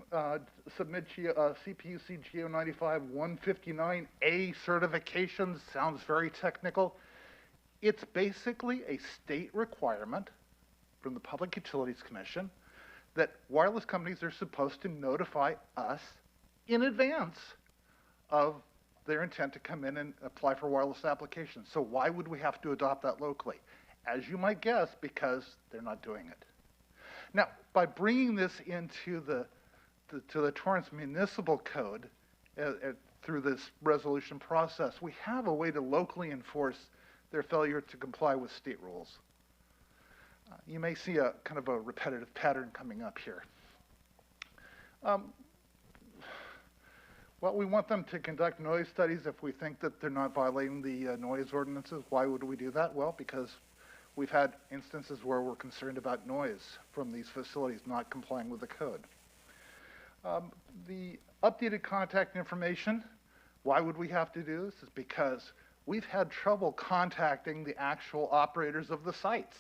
submit CPUC GO95 159A certifications. Sounds very technical. It's basically a state requirement from the Public Utilities Commission that wireless companies are supposed to notify us in advance of their intent to come in and apply for wireless applications. So why would we have to adopt that locally? As you might guess, because they're not doing it. Now, by bringing this into the Torrance Municipal Code through this resolution process, we have a way to locally enforce their failure to comply with state rules. You may see a kind of a repetitive pattern coming up here. Well, we want them to conduct noise studies if we think that they're not violating the noise ordinances. Why would we do that? Well, because we've had instances where we're concerned about noise from these facilities not complying with the code. The updated contact information, why would we have to do this? Is because we've had trouble contacting the actual operators of the sites.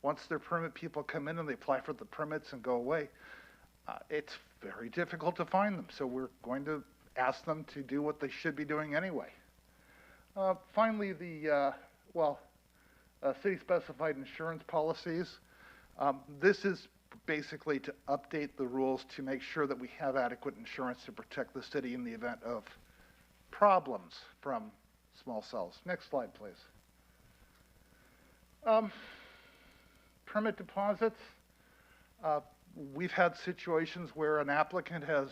Once their permit people come in and they apply for the permits and go away, it's very difficult to find them. So we're going to ask them to do what they should be doing anyway. Finally, the city-specified insurance policies. This is basically to update the rules to make sure that we have adequate insurance to protect the city in the event of problems from small cells. Next slide, please. Permit deposits. We've had situations where an applicant has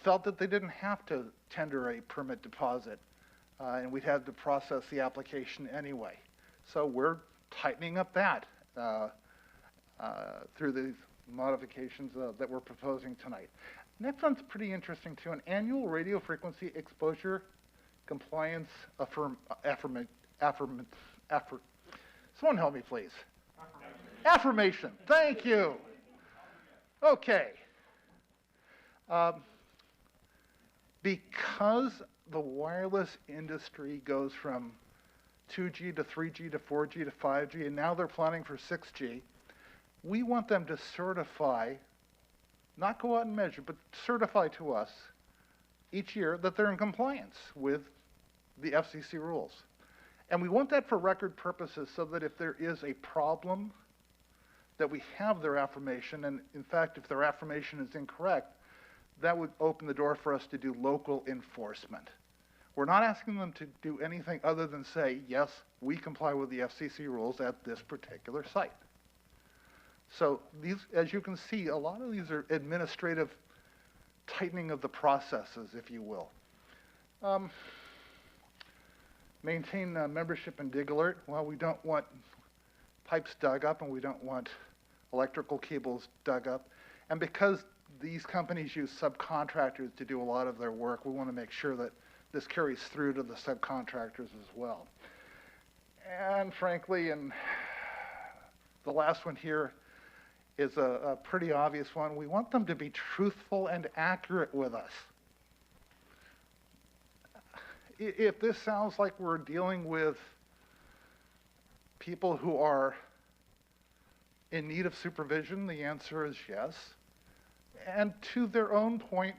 felt that they didn't have to tender a permit deposit, and we'd had to process the application anyway. So we're tightening up that through these modifications that we're proposing tonight. Next one's pretty interesting too, an annual radio frequency exposure compliance someone help me please. Affirmation, thank you. Okay. Because the wireless industry goes from 2G to 3G to 4G to 5G, and now they're planning for 6G, we want them to certify, not go out and measure, but certify to us each year that they're in compliance with the FCC rules. And we want that for record purposes so that if there is a problem, that we have their affirmation, and in fact, if their affirmation is incorrect, that would open the door for us to do local enforcement. We're not asking them to do anything other than say, yes, we comply with the FCC rules at this particular site. So these, as you can see, a lot of these are administrative tightening of the processes, if you will. Maintain membership and dig alert. Well, we don't want pipes dug up and we don't want electrical cables dug up. And because these companies use subcontractors to do a lot of their work, we want to make sure that this carries through to the subcontractors as well. And frankly, and the last one here is a pretty obvious one. We want them to be truthful and accurate with us. If this sounds like we're dealing with people who are in need of supervision, the answer is yes. And to their own point,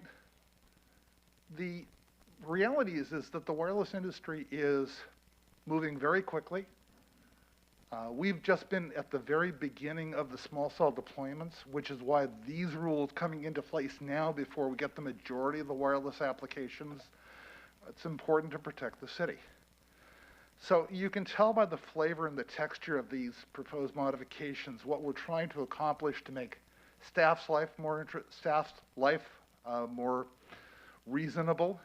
the reality is that the wireless industry is moving very quickly. We've just been at the very beginning of the small cell deployments, which is why these rules coming into place now before we get the majority of the wireless applications, it's important to protect the city. So you can tell by the flavor and the texture of these proposed modifications what we're trying to accomplish to make staff's life more reasonable,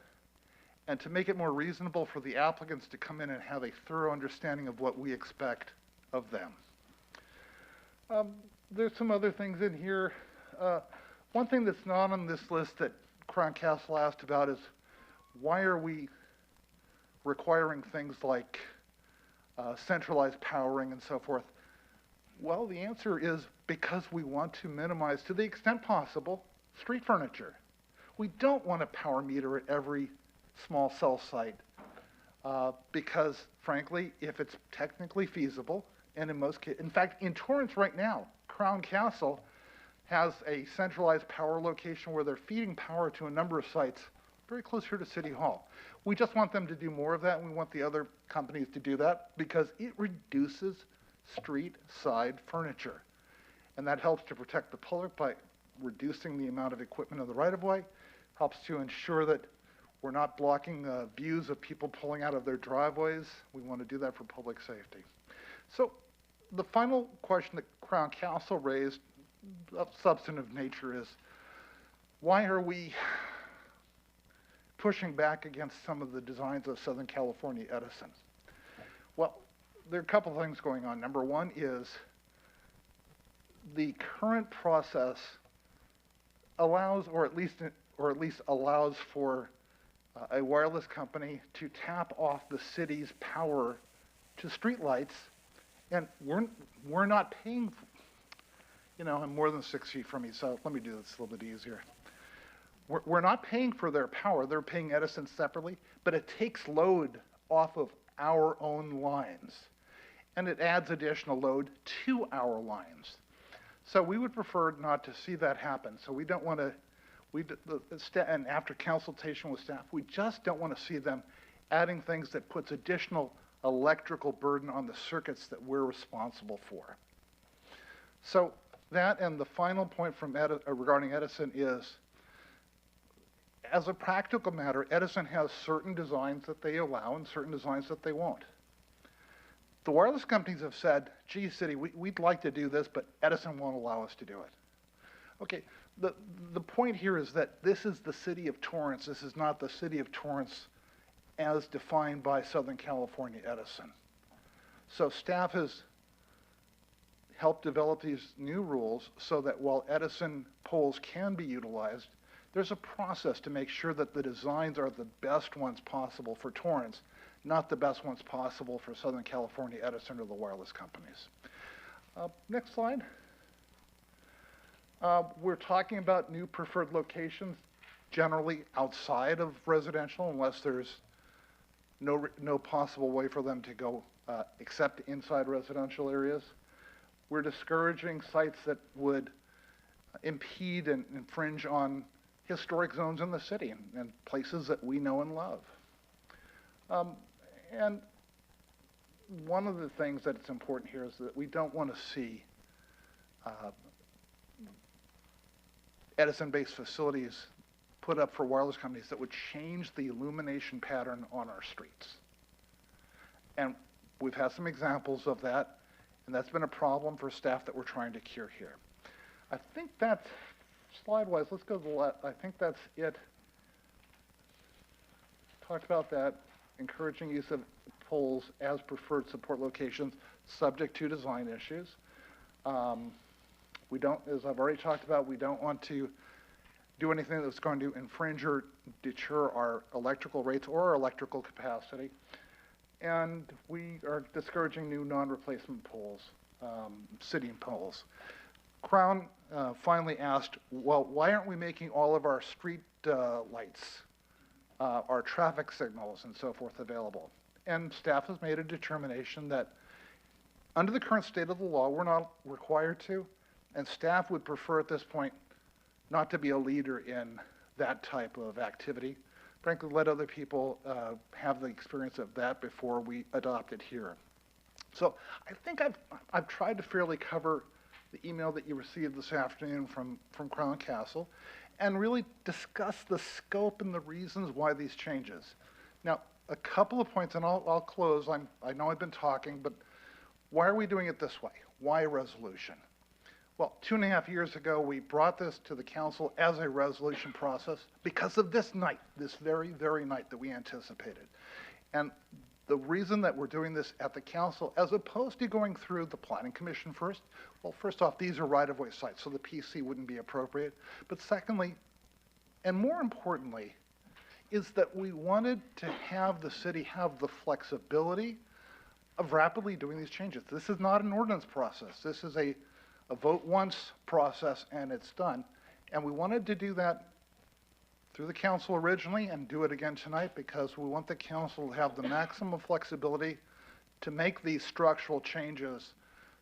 and to make it more reasonable for the applicants to come in and have a thorough understanding of what we expect of them. There's some other things in here. One thing that's not on this list that Crown Castle asked about is why are we requiring things like centralized powering and so forth? Well, the answer is because we want to minimize, to the extent possible, street furniture. We don't want a power meter at every small cell site because, frankly, if it's technically feasible, and in most cases, in fact, in Torrance right now, Crown Castle has a centralized power location where they're feeding power to a number of sites very close here to City Hall. We just want them to do more of that, and we want the other companies to do that because it reduces street side furniture. And that helps to protect the public by reducing the amount of equipment in the right-of-way, helps to ensure that we're not blocking views of people pulling out of their driveways. We want to do that for public safety. So the final question that Crown Castle raised of substantive nature is, why are we pushing back against some of the designs of Southern California Edison? Well, there are a couple of things going on. Number one is the current process allows, or at least allows for a wireless company to tap off the city's power to streetlights, and we're not paying. I'm more than 6 feet from you, so let me do this a little bit easier. We're not paying for their power. They're paying Edison separately, but it takes load off of our own lines, and it adds additional load to our lines. So we would prefer not to see that happen. So we don't want to, and after consultation with staff, we just don't want to see them adding things that puts additional electrical burden on the circuits that we're responsible for. So that, and the final point from regarding Edison is, as a practical matter, Edison has certain designs that they allow and certain designs that they won't. The wireless companies have said, gee, city, we'd like to do this, but Edison won't allow us to do it. Okay, the point here is that this is the city of Torrance. This is not the city of Torrance as defined by Southern California Edison. So staff has helped develop these new rules so that while Edison poles can be utilized, there's a process to make sure that the designs are the best ones possible for Torrance, not the best ones possible for Southern California Edison or the wireless companies. Next slide. We're talking about new preferred locations, generally outside of residential, unless there's no possible way for them to go except inside residential areas. We're discouraging sites that would impede and infringe on historic zones in the city and places that we know and love. And one of the things that's important here is that we don't want to see Edison-based facilities put up for wireless companies that would change the illumination pattern on our streets. And we've had some examples of that, and that's been a problem for staff that we're trying to cure here. I think that's, slide-wise, let's go to the left. I think that's it. Talked about that, encouraging use of poles as preferred support locations, subject to design issues. We don't, as I've already talked about, we don't want to do anything that's going to infringe or deter our electrical rates or our electrical capacity. And we are discouraging new non-replacement poles, sitting poles. Crown finally asked, well, why aren't we making all of our street lights, our traffic signals and so forth available? And staff has made a determination that Under the current state of the law, we're not required to, and staff would prefer at this point not to be a leader in that type of activity. Frankly, let other people have the experience of that before we adopt it here. So I think I've tried to fairly cover the email that you received this afternoon from Crown Castle and really discuss the scope and the reasons why these changes. Now, a couple of points, and I'll close. I know I've been talking, but why are we doing it this way? Why a resolution? Well, 2.5 years ago, we brought this to the council as a resolution process because of this night, this very, very night that we anticipated. And the reason that we're doing this at the council, as opposed to going through the planning commission first, well, first off, these are right-of-way sites, so the PC wouldn't be appropriate. But secondly, and more importantly, is that we wanted to have the city have the flexibility of rapidly doing these changes. This is not an ordinance process. This is a vote once process and it's done. And we wanted to do that through the council originally and do it again tonight because we want the council to have the maximum flexibility to make these structural changes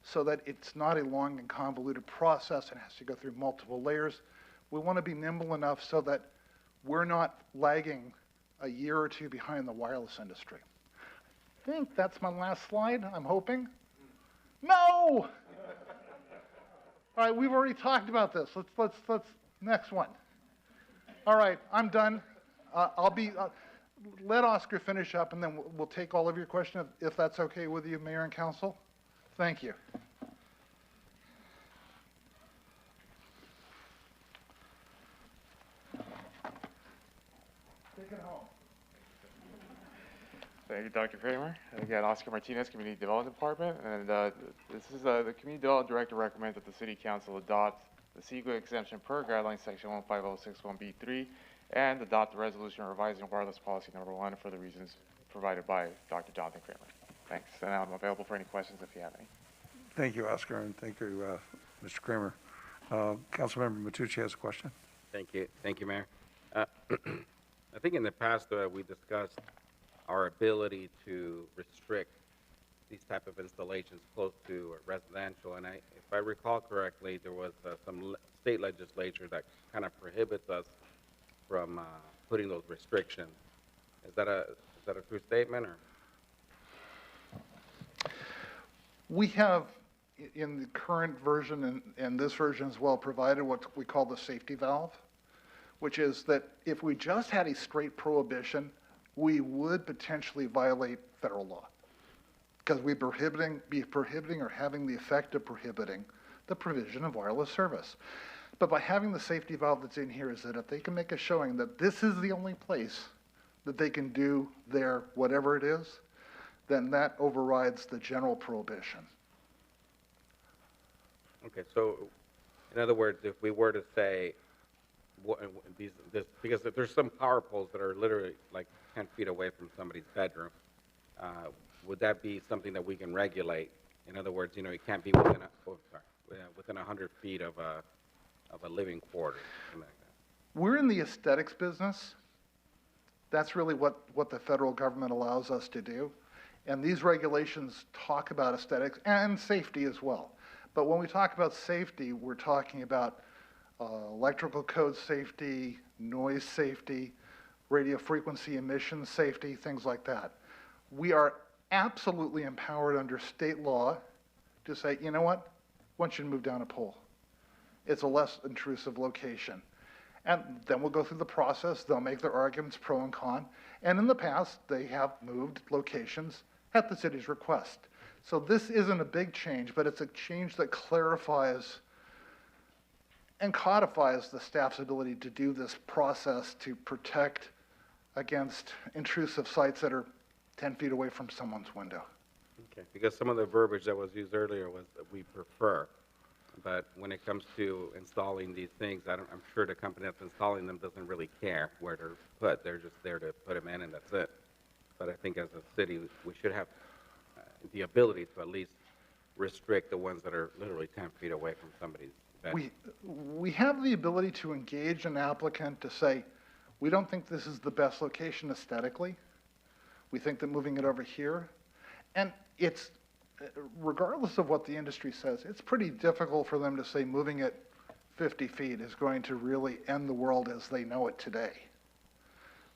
so that it's not a long and convoluted process and has to go through multiple layers. We want to be nimble enough so that we're not lagging a year or two behind the wireless industry. I think that's my last slide, I'm hoping. No! All right, we've already talked about this. Let's next one. All right, I'm done. Let Oscar finish up, and then we'll take all of your questions, if that's okay with you, Mayor and Council. Thank you. Take it home.
Thank you, Dr. Kramer. Again, Oscar Martinez, Community Development Department. And this is the Community Development Director recommends that the City Council adopt the CEQA exemption per guideline section 15061B3 and adopt the resolution revising wireless policy number 1 for the reasons provided by Dr. Jonathan Kramer. Thanks. And I'm available for any questions if you have any.
Thank you, Oscar, and thank you, Mr. Kramer. Councilmember Matucci has a question.
Thank you, Mayor. I think in the past we discussed our ability to restrict these type of installations close to residential, and if I recall correctly, there was some state legislature that kind of prohibits us from putting those restrictions. Is that a true statement, or?
We have, in the current version and this version as well, provided what we call the safety valve, which is that if we just had a straight prohibition, we would potentially violate federal law because we'd be prohibiting or having the effect of prohibiting the provision of wireless service. But by having the safety valve that's in here is that if they can make a showing that this is the only place that they can do their whatever it is, then that overrides the general prohibition.
Okay, so in other words, if we were to say, because there's some power poles that are literally like 10 feet away from somebody's bedroom, would that be something that we can regulate? In other words, it can't be within 100 feet of a living quarter. Something like that.
We're in the aesthetics business. That's really what the federal government allows us to do. And these regulations talk about aesthetics and safety as well. But when we talk about safety, we're talking about electrical code safety, noise safety, radio frequency emission safety, things like that. We are absolutely empowered under state law to say, you know what, I want you to move down a pole. It's a less intrusive location. And then we'll go through the process. They'll make their arguments pro and con. And in the past, they have moved locations at the city's request. So this isn't a big change, but it's a change that clarifies and codifies the staff's ability to do this process to protect against intrusive sites that are 10 feet away from someone's window.
Okay, because some of the verbiage that was used earlier was that we prefer, but when it comes to installing these things, I'm sure the company that's installing them doesn't really care where they're put. They're just there to put them in, and that's it. But I think as a city, we should have the ability to at least restrict the ones that are literally 10 feet away from somebody's bedroom.
We have the ability to engage an applicant to say, we don't think this is the best location aesthetically. We think that moving it over here, and it's regardless of what the industry says, it's pretty difficult for them to say moving it 50 feet is going to really end the world as they know it today.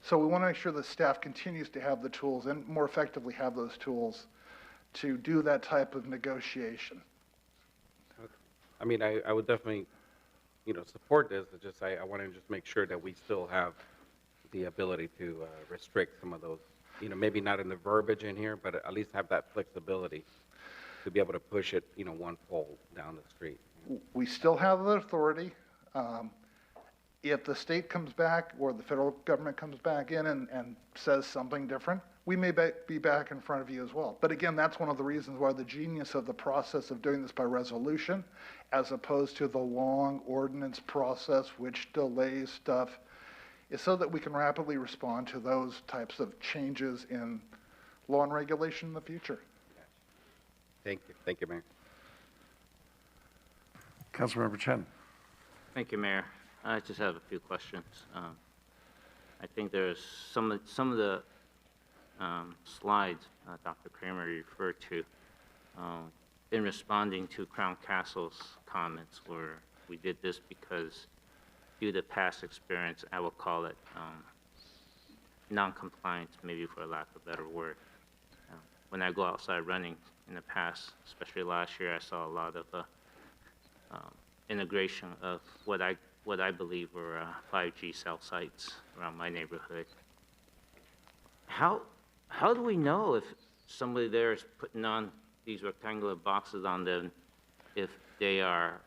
So we want to make sure that staff continues to have the tools and more effectively have those tools to do that type of negotiation.
I mean, I would definitely, support this. It's just I want to just make sure that we still have the ability to restrict some of those, maybe not in the verbiage in here, but at least have that flexibility to be able to push it, one pole down the street.
We still have the authority. If the state comes back or the federal government comes back in and says something different, we may be back in front of you as well. But again, that's one of the reasons why the genius of the process of doing this by resolution, as opposed to the long ordinance process, which delays stuff, is so that we can rapidly respond to those types of changes in law and regulation in the future.
Thank you. Thank you, Mayor.
Councilmember Chen.
Thank you, Mayor. I just have a few questions. I think there's some of the slides Dr. Kramer referred to in responding to Crown Castle's comments, where we did this because due to past experience, I will call it non-compliance, maybe for lack of a better word. When I go outside running in the past, especially last year, I saw a lot of integration of what I believe were 5G cell sites around my neighborhood. How do we know if somebody there is putting on these rectangular boxes on them, if they are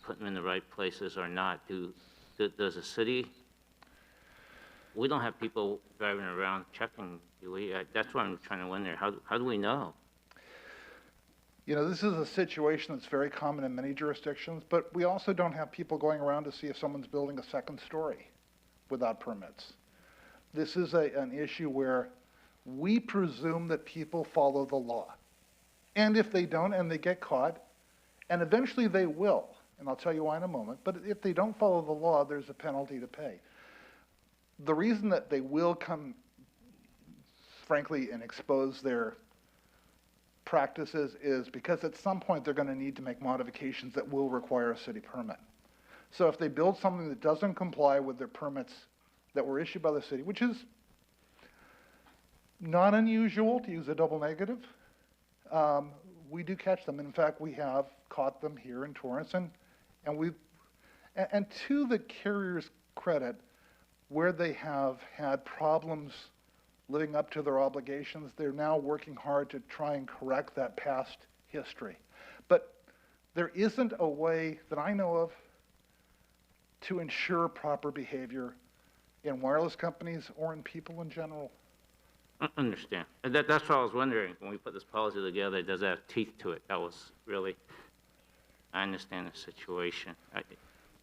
putting them in the right places or not? Does the city? We don't have people driving around checking, do we? That's what I'm trying to wonder. How do we know?
This is a situation that's very common in many jurisdictions, but we also don't have people going around to see if someone's building a second story without permits. This is an issue where we presume that people follow the law. And if they don't and they get caught, and eventually they will, and I'll tell you why in a moment, but if they don't follow the law, there's a penalty to pay. The reason that they will come, frankly, and expose their practices is because at some point they're going to need to make modifications that will require a city permit. So if they build something that doesn't comply with their permits that were issued by the city, which is not unusual, to use a double negative, we do catch them. In fact, we have caught them here in Torrance, and to the carrier's credit, where they have had problems living up to their obligations, they're now working hard to try and correct that past history. But there isn't a way that I know of to ensure proper behavior in wireless companies or in people in general.
I understand. And that's what I was wondering. When we put this policy together, does that have teeth to it? That was really, I understand the situation.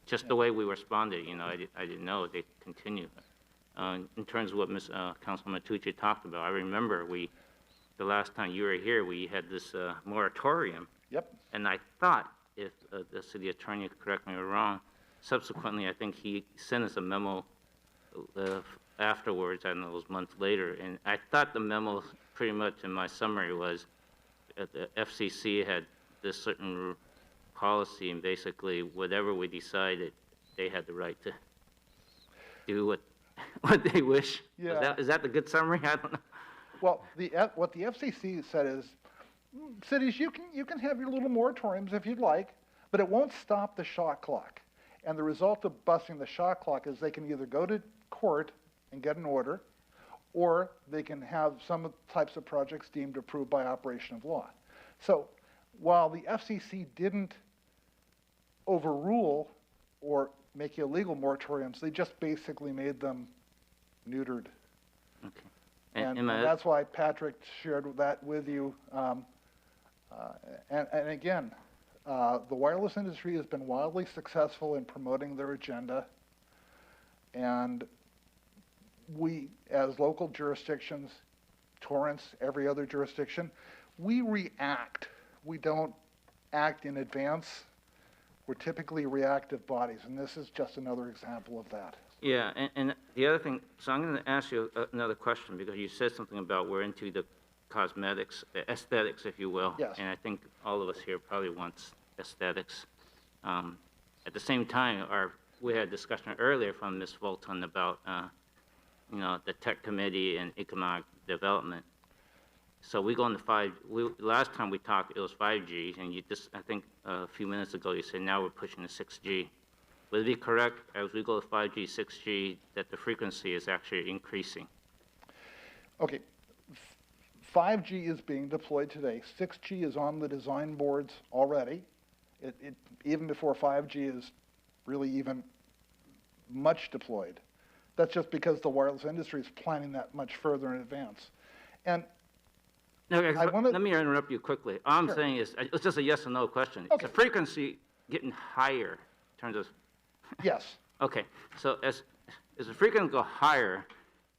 Just the way we responded, I didn't know they continue. In terms of what Councilman Tucci talked about, I remember the last time you were here, we had this moratorium.
Yep.
And I thought, if the city attorney could correct me if I'm wrong, subsequently, I think he sent us a memo afterwards, I don't know, it was months later, and I thought the memo, pretty much in my summary, was that the FCC had this certain policy, and basically whatever we decided, they had the right to do what they wish.
Yeah.
Is that the good summary? I don't know.
Well, what the FCC said is, cities, you can have your little moratoriums if you'd like, but it won't stop the shot clock. And the result of busting the shot clock is they can either go to court and get an order, or they can have some types of projects deemed approved by operation of law. So while the FCC didn't overrule or make illegal moratoriums, they just basically made them neutered.
Okay.
And that's why Patrick shared that with you. And again, the wireless industry has been wildly successful in promoting their agenda. And we, as local jurisdictions, Torrance, every other jurisdiction, we react. We don't act in advance. We're typically reactive bodies, and this is just another example of that.
Yeah, and the other thing, so I'm going to ask you another question, because you said something about we're into the cosmetics, aesthetics, if you will.
Yes.
And I think all of us here probably wants aesthetics. At the same time, we had a discussion earlier from Ms. Fulton about, the tech committee and economic development. So we go into last time we talked, it was 5G, and I think a few minutes ago, you said now we're pushing to 6G. Would it be correct, as we go to 5G, 6G, that the frequency is actually increasing?
Okay, 5G is being deployed today. 6G is on the design boards already. Even before 5G is really even much deployed. That's just because the wireless industry is planning that much further in advance. And
let me interrupt you quickly. All I'm saying is, it's just a yes or no question.
Okay.
Is the frequency getting higher in terms of?
Yes.
Okay, so as the frequency go higher,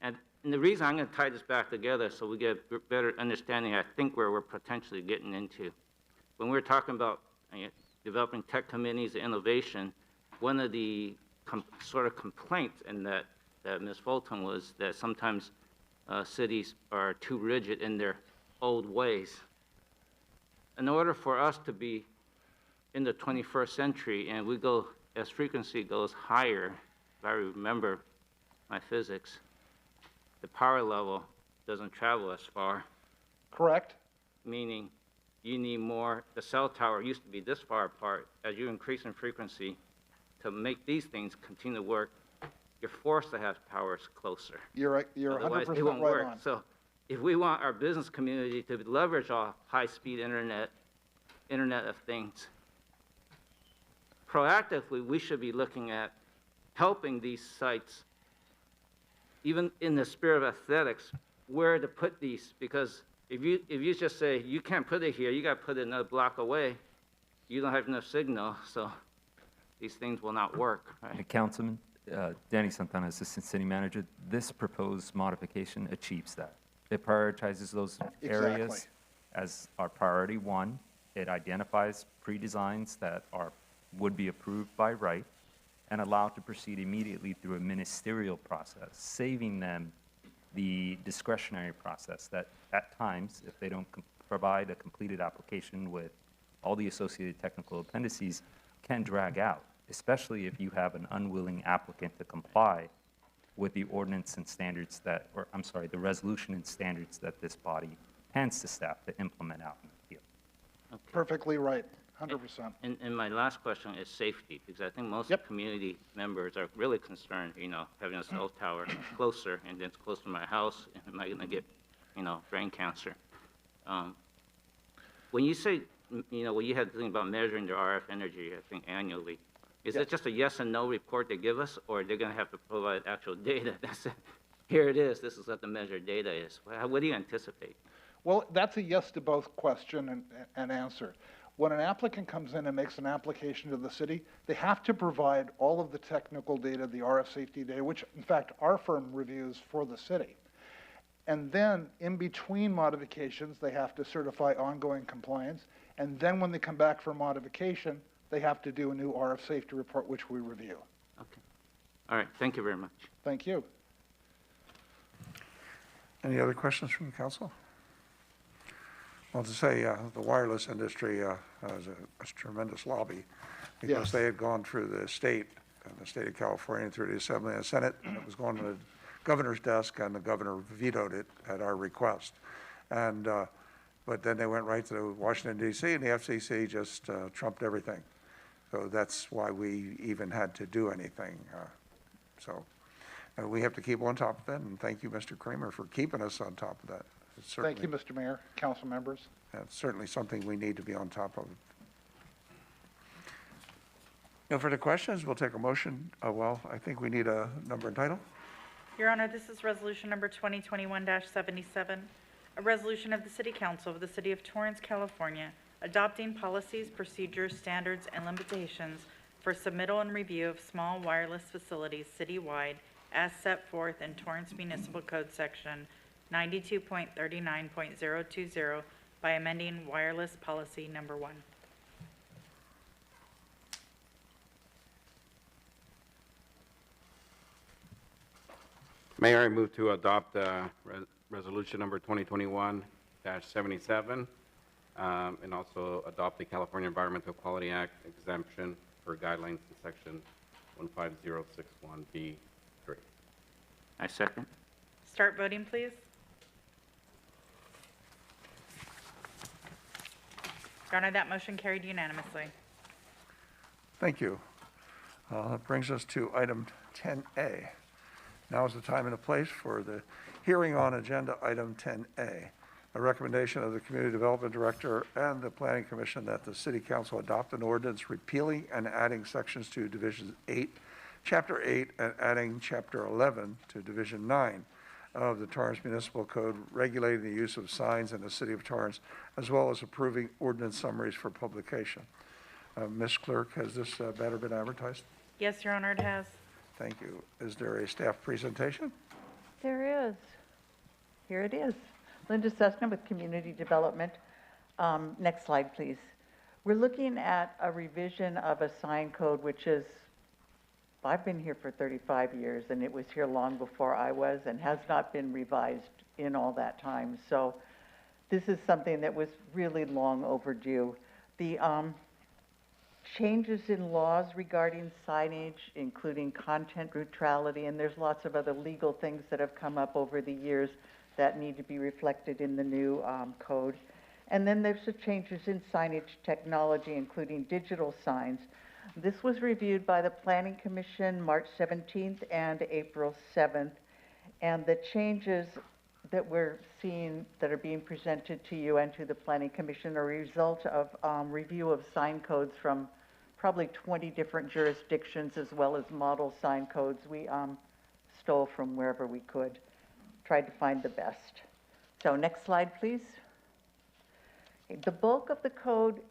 and the reason I'm going to tie this back together so we get a better understanding, I think, where we're potentially getting into. When we're talking about developing tech committees, innovation, one of the sort of complaints in that Ms. Fulton was that sometimes cities are too rigid in their old ways. In order for us to be in the 21st century and we go, as frequency goes higher, if I remember my physics, the power level doesn't travel as far.
Correct.
Meaning you need more, the cell tower used to be this far apart. As you increase in frequency, to make these things continue to work, you're forced to have towers closer.
You're
Otherwise,
100%
they won't
right
work.
on.
So if we want our business community to leverage our high-speed Internet of Things, proactively, we should be looking at helping these sites, even in the spirit of aesthetics, where to put these. Because if you just say, you can't put it here, you got to put it another block away, you don't have enough signal, so these things will not work, right?
Councilman, Danny Santana, Assistant City Manager, this proposed modification achieves that. It prioritizes those areas as our priority one. It identifies pre-designs that would be approved by right and allowed to proceed immediately through a ministerial process, saving them the discretionary process that at times, if they don't provide a completed application with all the associated technical appendices, can drag out, especially if you have an unwilling applicant to comply with the ordinance and standards the resolution and standards that this body hands to staff to implement out in the field.
Okay.
Perfectly right, 100%.
And my last question is safety, because I think most community members are really concerned, having a cell tower closer, and then it's close to my house, and am I going to get, brain cancer? When you say, when you had to think about measuring the RF energy, I think annually, is it just a yes and no report they give us, or they're going to have to provide actual data? Here it is, this is what the measured data is. What do you anticipate?
Well, that's a yes to both question and answer. When an applicant comes in and makes an application to the city, they have to provide all of the technical data, the RF safety data, which in fact our firm reviews for the city. And then in between modifications, they have to certify ongoing compliance. And then when they come back for modification, they have to do a new RF safety report, which we review.
Okay. All right, thank you very much.
Thank you.
Any other questions from the council? Well, to say the wireless industry has a tremendous lobby because they had gone through the state of California, through the Assembly and Senate, and it was going to the governor's desk, and the governor vetoed it at our request. And but then they went right to Washington, D.C., and the FCC just trumped everything. So that's why we even had to do anything. We have to keep on top of it, and thank you, Mr. Kramer, for keeping us on top of that.
Thank you, Mr. Mayor, council members.
That's certainly something we need to be on top of. No further questions. We'll take a motion. I think we need a number and title.
Your Honor, this is resolution number 2021-77, a resolution of the City Council of the City of Torrance, California, adopting policies, procedures, standards, and limitations for submittal and review of small wireless facilities citywide as set forth in Torrance Municipal Code Section 92.39.020 by amending wireless policy number 1.
Mayor, I move to adopt resolution number 2021-77 2022-77, and also adopt the California Environmental Quality Act exemption for guidelines in section 15061B3.
I second.
Start voting, please. Your Honor, that motion carried unanimously.
Thank you. That brings us to item 10A. Now is the time and the place for the hearing on agenda item 10A. A recommendation of the Community Development Director and the Planning Commission that the City Council adopt an ordinance repealing and adding sections to Division 8, Chapter 8, and adding Chapter 11 to Division 9 of the Torrance Municipal Code, regulating the use of signs in the City of Torrance, as well as approving ordinance summaries for publication. Ms. Clerk, has this matter been advertised?
Yes, Your Honor, it has.
Thank you. Is there a staff presentation?
There is. Here it is. Linda Cessna with Community Development. Next slide, please. We're looking at a revision of a sign code, which is, I've been here for 35 years, and it was here long before I was, and has not been revised in all that time. So this is something that was really long overdue. The changes in laws regarding signage, including content neutrality, and there's lots of other legal things that have come up over the years that need to be reflected in the new code. And then there's the changes in signage technology, including digital signs. This was reviewed by the Planning Commission March 17th and April 7th. And the changes that we're seeing that are being presented to you and to the Planning Commission are a result of review of sign codes from probably 20 different jurisdictions, as well as model sign codes. We stole from wherever we could, tried to find the best. So next slide, please. Okay, the bulk of the code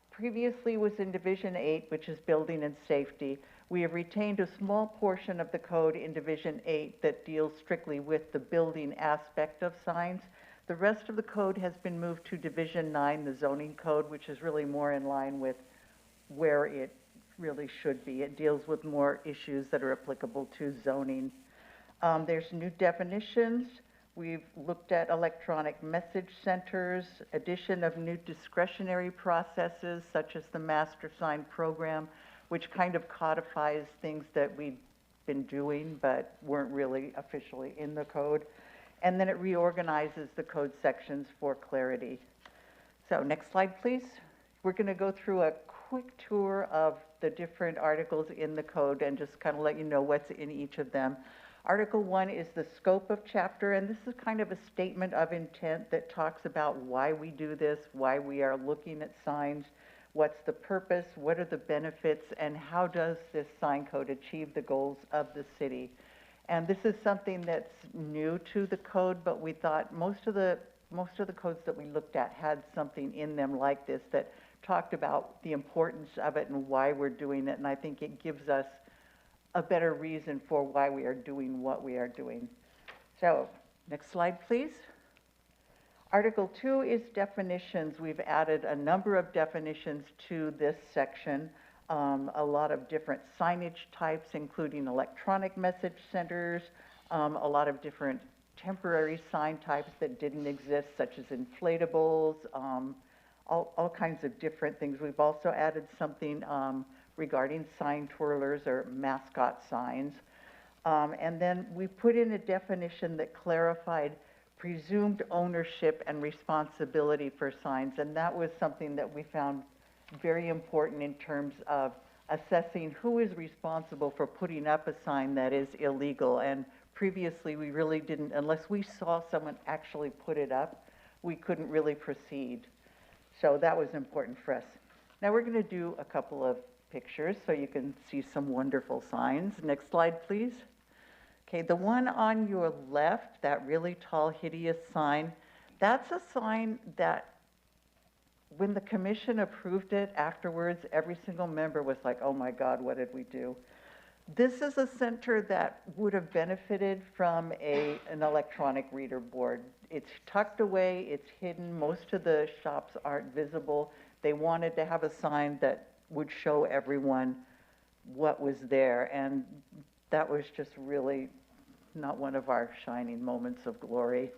previously was in Division 8, which is building and safety. We have retained a small portion of the code in Division 8 that deals strictly with the building aspect of signs. The rest of the code has been moved to Division 9, the zoning code, which is really more in line with where it really should be. It deals with more issues that are applicable to zoning. There's new definitions. We've looked at electronic message centers, addition of new discretionary processes such as the master sign program, which kind of codifies things that we've been doing but weren't really officially in the code. And then it reorganizes the code sections for clarity. So next slide, please. We're going to go through a quick tour of the different articles in the code and just kind of let you know what's in each of them. Article 1 is the scope of chapter, and this is kind of a statement of intent that talks about why we do this, why we are looking at signs, what's the purpose, what are the benefits, and how does this sign code achieve the goals of the city. And this is something that's new to the code, but we thought most of the codes that we looked at had something in them like this that talked about the importance of it and why we're doing it, and I think it gives us a better reason for why we are doing what we are doing. So, next slide, please. Article 2 is definitions. We've added a number of definitions to this section, a lot of different signage types, including electronic message centers, a lot of different temporary sign types that didn't exist, such as inflatables, all kinds of different things. We've also added something regarding sign twirlers or mascot signs. And then we put in a definition that clarified presumed ownership and responsibility for signs. And that was something that we found very important in terms of assessing who is responsible for putting up a sign that is illegal. And previously we really didn't, unless we saw someone actually put it up, we couldn't really proceed. So that was important for us. Now we're going to do a couple of pictures so you can see some wonderful signs. Next slide, please. Okay, the one on your left, that really tall, hideous sign, that's a sign that when the commission approved it afterwards, every single member was like, oh my God, what did we do? This is a center that would have benefited from an electronic reader board. It's tucked away, it's hidden, most of the shops aren't visible. They wanted to have a sign that would show everyone what was there, and that was just really not one of our shining moments of glory.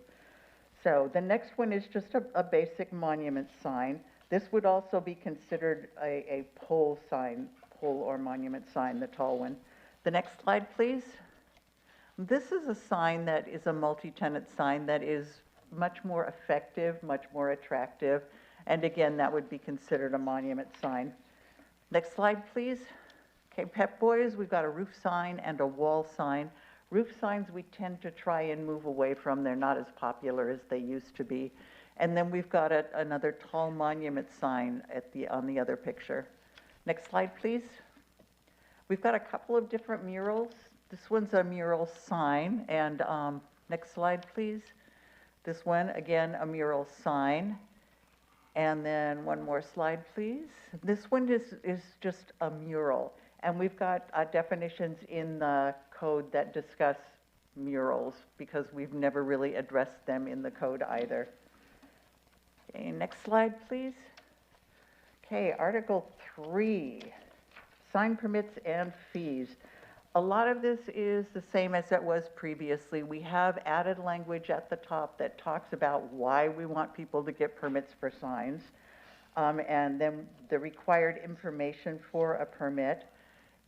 So the next one is just a basic monument sign. This would also be considered a pole sign, pole or monument sign, the tall one. The next slide, please. This is a sign that is a multi-tenant sign that is much more effective, much more attractive. And again, that would be considered a monument sign. Next slide, please. Okay, Pep Boys, we've got a roof sign and a wall sign. Roof signs we tend to try and move away from. They're not as popular as they used to be. And then we've got another tall monument sign on the other picture. Next slide, please. We've got a couple of different murals. This one's a mural sign, and next slide, please. This one, again, a mural sign. And then one more slide, please. This one is just a mural, and we've got definitions in the code that discuss murals because we've never really addressed them in the code either. Okay, next slide, please. Okay, Article 3, sign permits and fees. A lot of this is the same as it was previously. We have added language at the top that talks about why we want people to get permits for signs, and then the required information for a permit.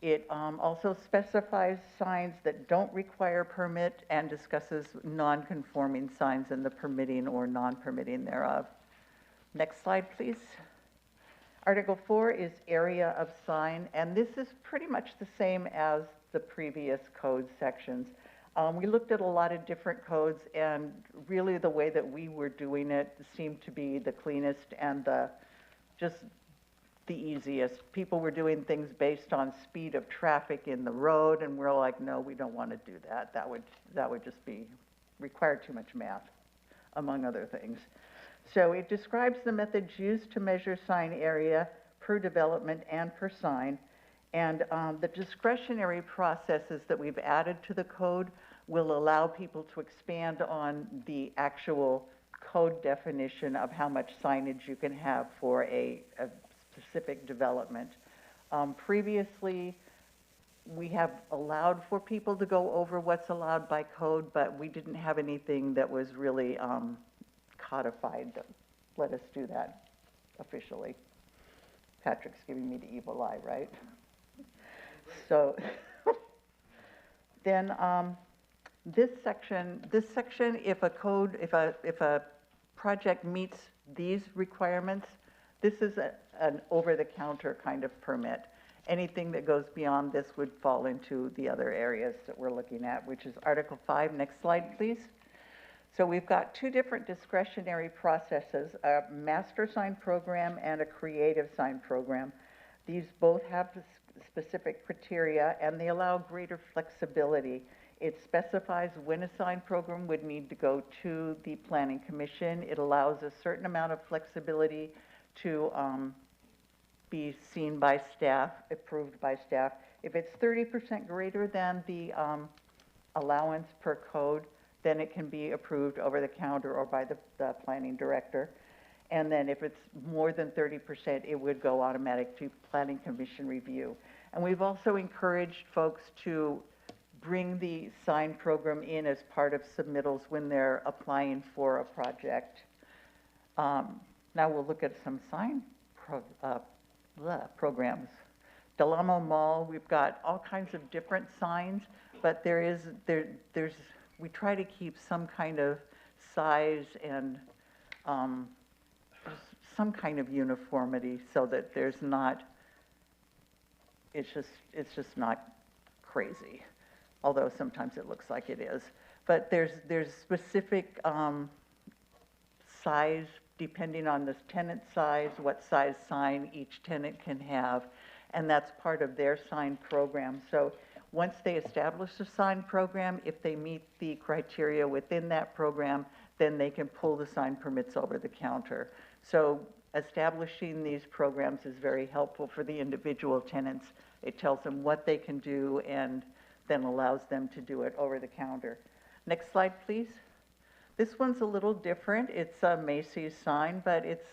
It also specifies signs that don't require permit and discusses non-conforming signs and the permitting or non-permitting thereof. Next slide, please. Article 4 is area of sign, and this is pretty much the same as the previous code sections. We looked at a lot of different codes, and really the way that we were doing it seemed to be the cleanest and just the easiest. People were doing things based on speed of traffic in the road, and we're like, no, we don't want to do that. That would just require too much math, among other things. So it describes the methods used to measure sign area per development and per sign. And the discretionary processes that we've added to the code will allow people to expand on the actual code definition of how much signage you can have for a specific development. Previously, we have allowed for people to go over what's allowed by code, but we didn't have anything that was really codified that let us do that officially. Patrick's giving me the evil eye, right? So then this section, if a project meets these requirements, this is an over-the-counter kind of permit. Anything that goes beyond this would fall into the other areas that we're looking at, which is Article 5. Next slide, please. So we've got two different discretionary processes, a master sign program and a creative sign program. These both have specific criteria, and they allow greater flexibility. It specifies when a sign program would need to go to the Planning Commission. It allows a certain amount of flexibility to be seen by staff, approved by staff. If it's 30% greater than the allowance per code, then it can be approved over the counter or by the planning director. And then if it's more than 30%, it would go automatic to Planning Commission review. And we've also encouraged folks to bring the sign program in as part of submittals when they're applying for a project. Now we'll look at some sign programs. Del Amo Mall, we've got all kinds of different signs, but there's we try to keep some kind of size and some kind of uniformity so that there's not, it's just not crazy, although sometimes it looks like it is. But there's specific size depending on the tenant size, what size sign each tenant can have, and that's part of their sign program. So once they establish a sign program, if they meet the criteria within that program, then they can pull the sign permits over the counter. So establishing these programs is very helpful for the individual tenants. It tells them what they can do and then allows them to do it over the counter. Next slide, please. This one's a little different. It's a Macy's sign, but it's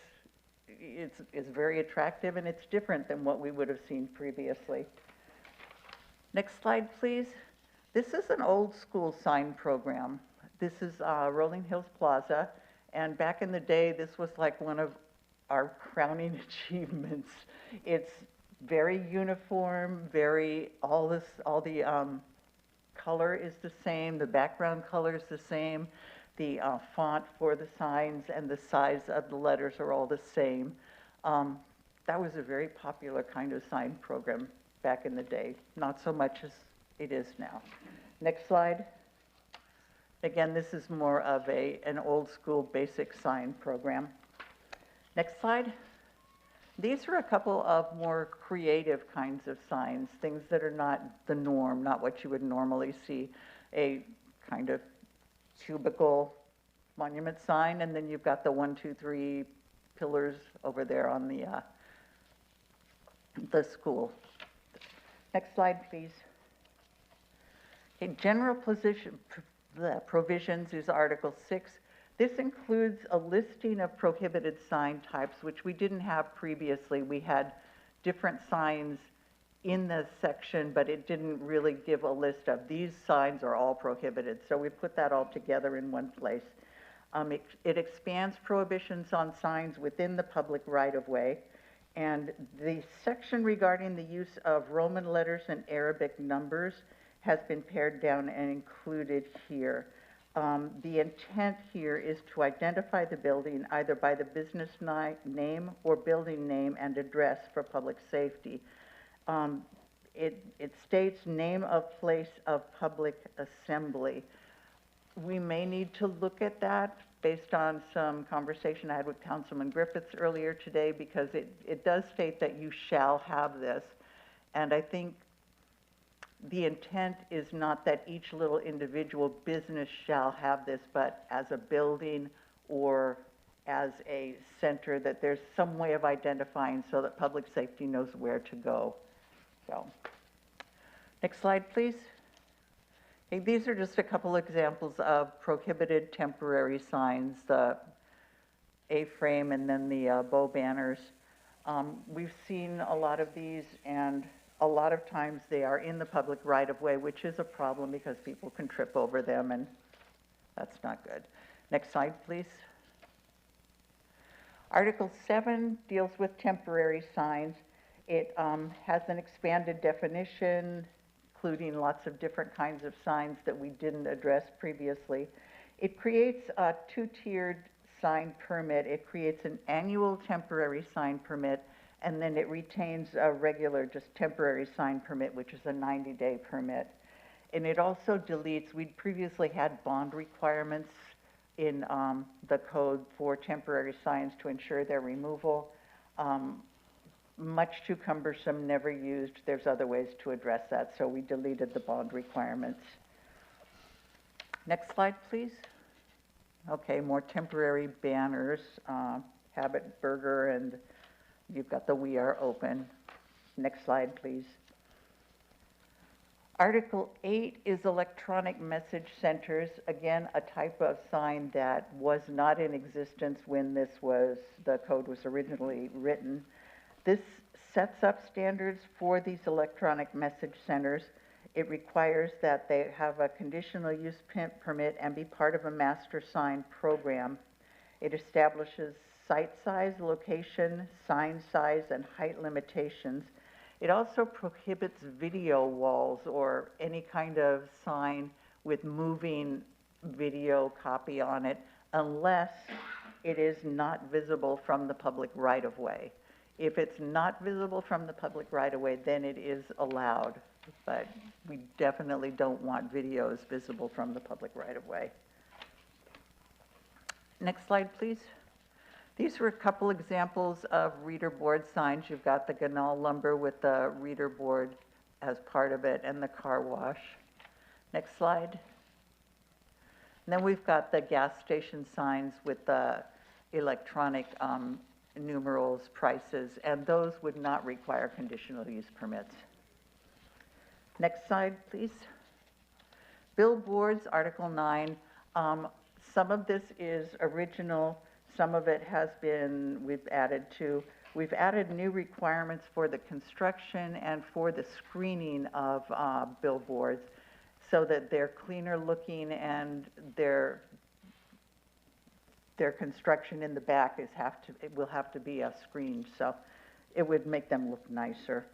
very attractive and it's different than what we would have seen previously. Next slide, please. This is an old school sign program. This is Rolling Hills Plaza, And back in the day, this was like one of our crowning achievements. It's very uniform, all the color is the same, the background color is the same, the font for the signs and the size of the letters are all the same. That was a very popular kind of sign program back in the day, not so much as it is now. Next slide. Again, this is more of an old school basic sign program. Next slide. These are a couple of more creative kinds of signs, things that are not the norm, not what you would normally see. A kind of cubicle monument sign, and then you've got the 1, 2, 3 pillars over there on the school. Next slide, please. Okay, general provisions is Article 6. This includes a listing of prohibited sign types, which we didn't have previously. We had different signs in the section, but it didn't really give a list of these signs are all prohibited. So we put that all together in one place. It expands prohibitions on signs within the public right-of-way. And the section regarding the use of Roman letters and Arabic numbers has been pared down and included here. The intent here is to identify the building either by the business name or building name and address for public safety. It states name of place of public assembly. We may need to look at that based on some conversation I had with Councilman Griffiths earlier today, because it does state that you shall have this. And I think the intent is not that each little individual business shall have this, but as a building or as a center, that there's some way of identifying so that public safety knows where to go. So, next slide, please. Okay, these are just a couple examples of prohibited temporary signs, the A-frame and then the bow banners. We've seen a lot of these, and a lot of times they are in the public right-of-way, which is a problem because people can trip over them, and that's not good. Next slide, please. Article 7 deals with temporary signs. It has an expanded definition, including lots of different kinds of signs that we didn't address previously. It creates a two-tiered sign permit. It creates an annual temporary sign permit, and then it retains a regular, just temporary sign permit, which is a 90-day permit. And it also deletes, we'd previously had bond requirements in the code for temporary signs to ensure their removal. Much too cumbersome, never used. There's other ways to address that, so we deleted the bond requirements. Next slide, please. Okay, more temporary banners, Habit Burger, and you've got the We Are Open. Next slide, please. Article 8 is electronic message centers. Again, a type of sign that was not in existence when the code was originally written. This sets up standards for these electronic message centers. It requires that they have a conditional use permit and be part of a master sign program. It establishes site size, location, sign size, and height limitations. It also prohibits video walls or any kind of sign with moving video copy on it unless it is not visible from the public right-of-way. If it's not visible from the public right-of-way, then it is allowed, but we definitely don't want videos visible from the public right-of-way. Next slide, please. These were a couple examples of reader board signs. You've got the Ganal lumber with the reader board as part of it and the car wash. Next slide. And then we've got the gas station signs with the electronic numerals, prices, and those would not require conditional use permits. Next slide, please. Billboards, Article 9. Some of this is original. Some of it has been, we've added new requirements for the construction and for the screening of billboards so that they're cleaner looking and they're their construction in the back it will have to be screened, so it would make them look nicer.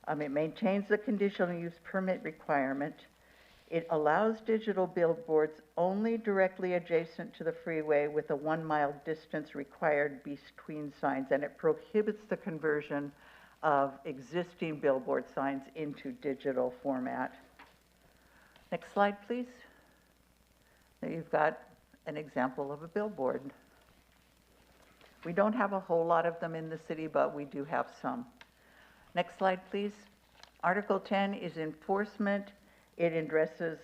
It maintains the conditional use permit requirement. It allows digital billboards only directly adjacent to the freeway with a 1 mile distance required between signs, and it prohibits the conversion of existing billboard signs into digital format. Next slide, please. There you've got an example of a billboard. We don't have a whole lot of them in the city, but we do have some. Next slide, please. Article 10 is enforcement. It addresses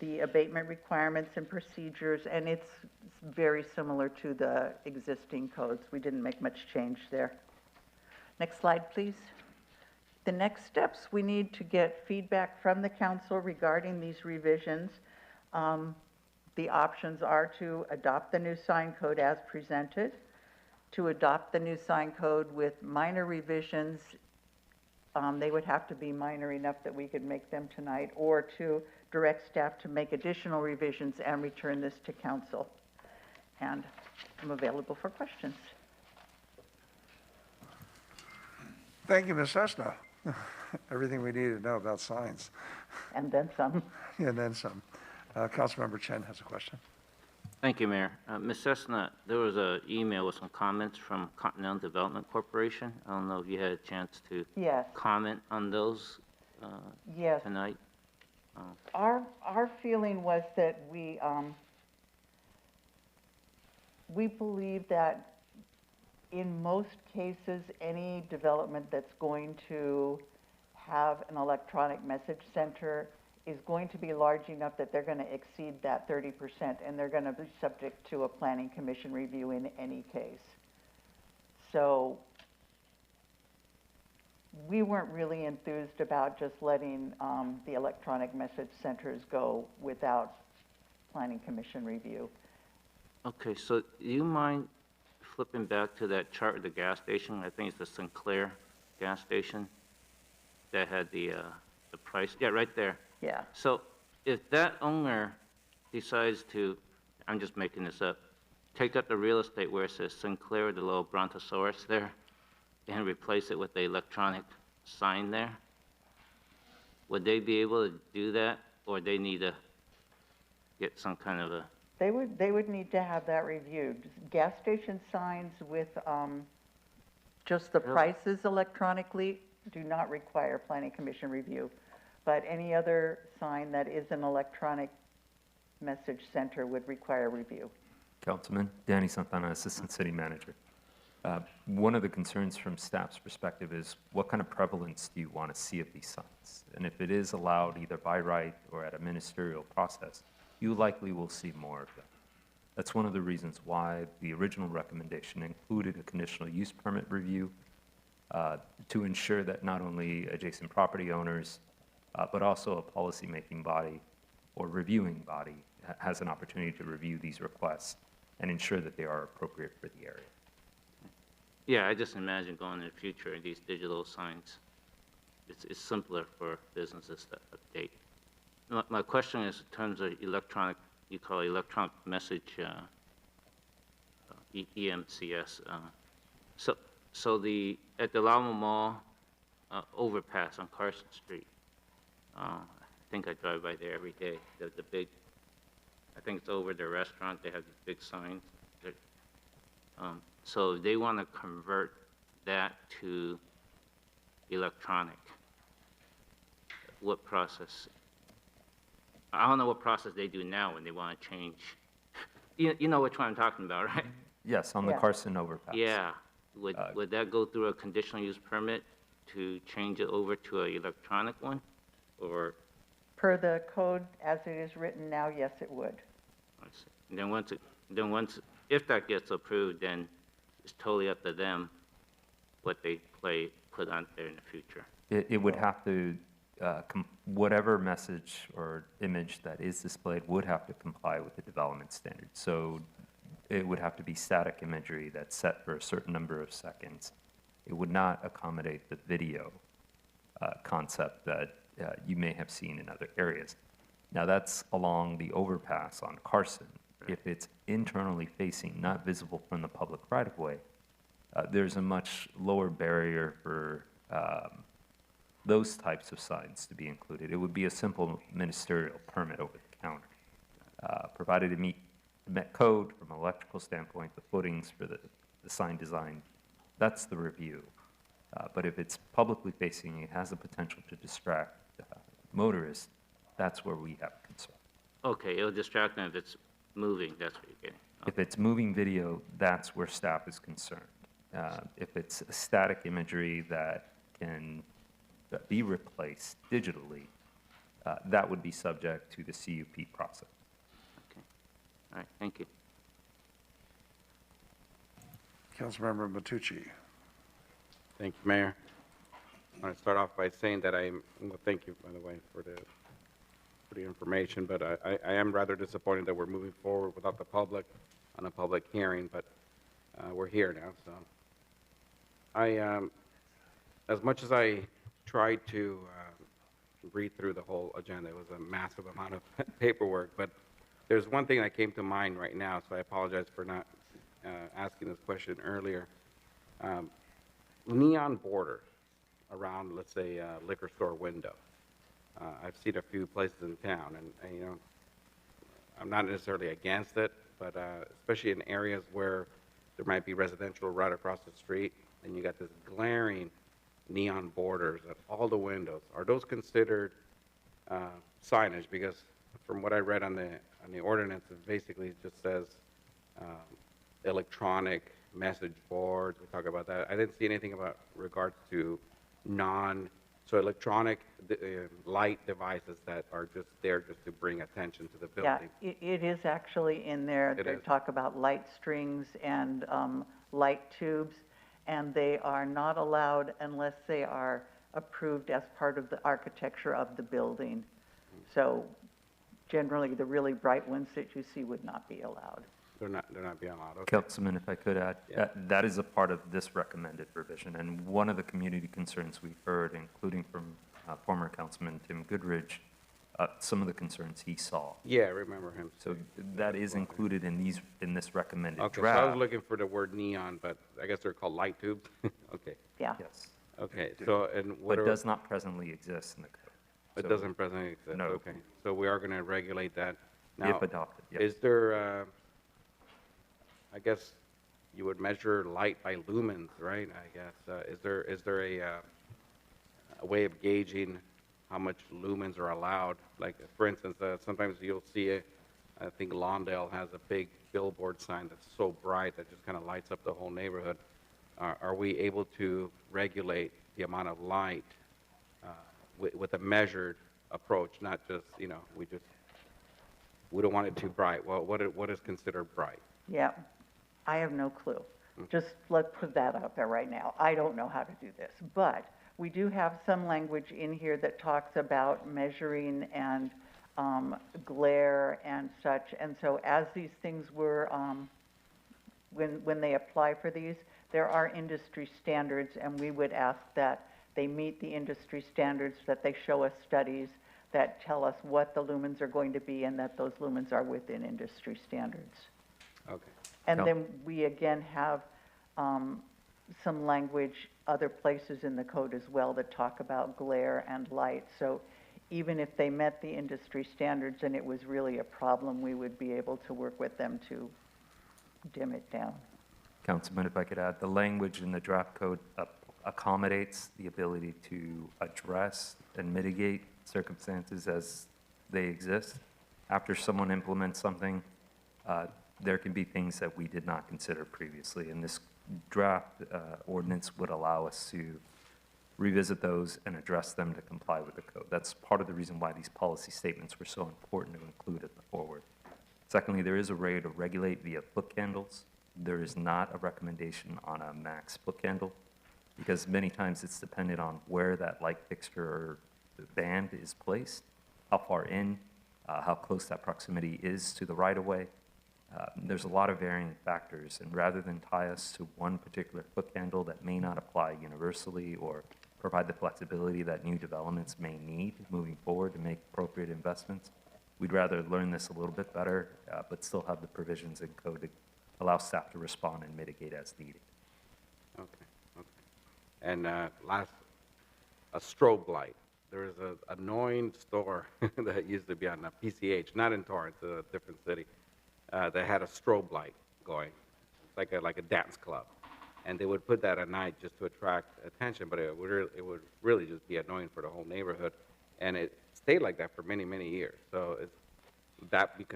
the abatement requirements and procedures, and it's very similar to the existing codes. We didn't make much change there. Next slide, please. The next steps, we need to get feedback from the council regarding these revisions. The options are to adopt the new sign code as presented, to adopt the new sign code with minor revisions. They would have to be minor enough that we could make them tonight, or to direct staff to make additional revisions and return this to council. And I'm available for questions.
Thank you, Ms. Cessna. Everything we need to know about signs.
And then some.
And then some. Councilmember Chen has a question.
Thank you, Mayor. Ms. Cessna, there was an email with some comments from Continental Development Corporation. I don't know if you had a chance to comment on those tonight.
Our feeling was that we believe that in most cases, any development that's going to have an electronic message center is going to be large enough that they're going to exceed that 30%, and they're going to be subject to a planning commission review in any case. So we weren't really enthused about just letting the electronic message centers go without planning commission review.
Okay, so do you mind flipping back to that chart of the gas station? I think it's the Sinclair gas station that had the price. Yeah, right there.
Yeah.
So if that owner decides to, I'm just making this up, take up the real estate where it says Sinclair, the little brontosaurus there, and replace it with the electronic sign there, would they be able to do that, or they need to get some kind of a...
They would need to have that reviewed. Gas station signs with just the prices electronically do not require planning commission review. But any other sign that is an electronic message center would require review.
Councilman, Danny Santana, Assistant City Manager. One of the concerns from staff's perspective is what kind of prevalence do you want to see of these signs? And if it is allowed either by right or at a ministerial process, you likely will see more of them. That's one of the reasons why the original recommendation included a conditional use permit review to ensure that not only adjacent property owners, but also a policymaking body or reviewing body has an opportunity to review these requests and ensure that they are appropriate for the area.
Yeah, I just imagine going in the future, these digital signs, it's simpler for businesses to update. My question is in terms of electronic, you call it electronic message, EMCS. So at the Lama Mall overpass on Carson Street, I think I drive by there every day. The big, I think it's over the restaurant. They have these big signs. So if they want to convert that to electronic, what process? I don't know what process they do now when they want to change. You know which one I'm talking about, right?
Yes, on the Carson overpass.
Yeah. Would that go through a conditional use permit to change it over to an electronic one? Or
Per the code as it is written now, yes, it would.
I see. And then if that gets approved, then it's totally up to them what they put on there in the future.
It would have to, whatever message or image that is displayed would have to comply with the development standards. So it would have to be static imagery that's set for a certain number of seconds. It would not accommodate the video concept that you may have seen in other areas. Now that's along the overpass on Carson. If it's internally facing, not visible from the public right-of-way, there's a much lower barrier for those types of signs to be included. It would be a simple ministerial permit over the counter, provided it met code from an electrical standpoint, the footings for the sign design. That's the review. But if it's publicly facing, it has the potential to distract motorists. That's where we have concern.
Okay, it'll distract them if it's moving, that's what you're getting.
If it's moving video, that's where staff is concerned. If it's static imagery that can be replaced digitally, that would be subject to the CUP process.
Okay, all right, thank you.
Councilmember Matucci.
Thank you, Mayor. I want to start off by saying that well, thank you, by the way, for the information, but I am rather disappointed that we're moving forward without the public on a public hearing, but we're here now, so. As much as I tried to read through the whole agenda, it was a massive amount of paperwork, but there's one thing that came to mind right now, so I apologize for not asking this question earlier. Neon borders around, let's say, a liquor store window. I've seen a few places in town, and you know, I'm not necessarily against it, but especially in areas where there might be residential right across the street, and you got this glaring neon borders at all the windows. Are those considered signage? Because from what I read on the ordinance, it basically just says electronic message boards. We talk about that. I didn't see anything about regards to so electronic light devices that are just there just to bring attention to the building.
Yeah, it is actually in there. They talk about light strings and light tubes, and they are not allowed unless they are approved as part of the architecture of the building. So generally, the really bright ones that you see would not be allowed.
They're not being allowed. Okay.
Councilman, if I could add, that is a part of this recommended revision, and one of the community concerns we've heard, including from former Councilman Tim Goodridge, some of the concerns he saw.
Yeah, I remember him.
So that is included in this recommended
Okay,
draft.
so I was looking for the word neon, but I guess they're called light tubes. Okay.
Yeah.
Yes.
Okay, so, and what
But
are...
does not presently exist in the code.
It
So
doesn't presently exist?
No.
Okay, so we are going to regulate that. Now,
If adopted, yes.
is there, I guess you would measure light by lumens, right? I guess, is there a way of gauging how much lumens are allowed? Like, for instance, sometimes you'll see I think Lawndale has a big billboard sign that's so bright that just kind of lights up the whole neighborhood. Are we able to regulate the amount of light with a measured approach, not just, you know, we don't want it too bright? Well, what is considered bright?
Yeah, I have no clue. Just let's put that out there right now. I don't know how to do this, but we do have some language in here that talks about measuring and glare and such. And so as these things were, when they apply for these, there are industry standards, and we would ask that they meet the industry standards, that they show us studies that tell us what the lumens are going to be and that those lumens are within industry standards.
Okay.
And then we again have some language, other places in the code as well, that talk about glare and light. So even if they met the industry standards and it was really a problem, we would be able to work with them to dim it down.
Councilman, if I could add, the language in the draft code accommodates the ability to address and mitigate circumstances as they exist. After someone implements something, there can be things that we did not consider previously, and this draft ordinance would allow us to revisit those and address them to comply with the code. That's part of the reason why these policy statements were so important to include in the forward. Secondly, there is a way to regulate via foot candles. There is not a recommendation on a max foot candle, because many times it's dependent on where that light fixture or the band is placed, how far in, how close that proximity is to the right-of-way. There's a lot of varying factors, and rather than tie us to one particular foot candle that may not apply universally or provide the flexibility that new developments may need moving forward to make appropriate investments, We'd rather learn this a little bit better, but still have the provisions in code to allow staff to respond and mitigate as needed.
Okay, okay. And last, a strobe light. There is an annoying store that used to be on the PCH, not in Torrance, a different city, that had a strobe light going, like a dance club. And they would put that at night just to attract attention, but it would really just be annoying for the whole neighborhood. And it stayed like that for many, many years. So that would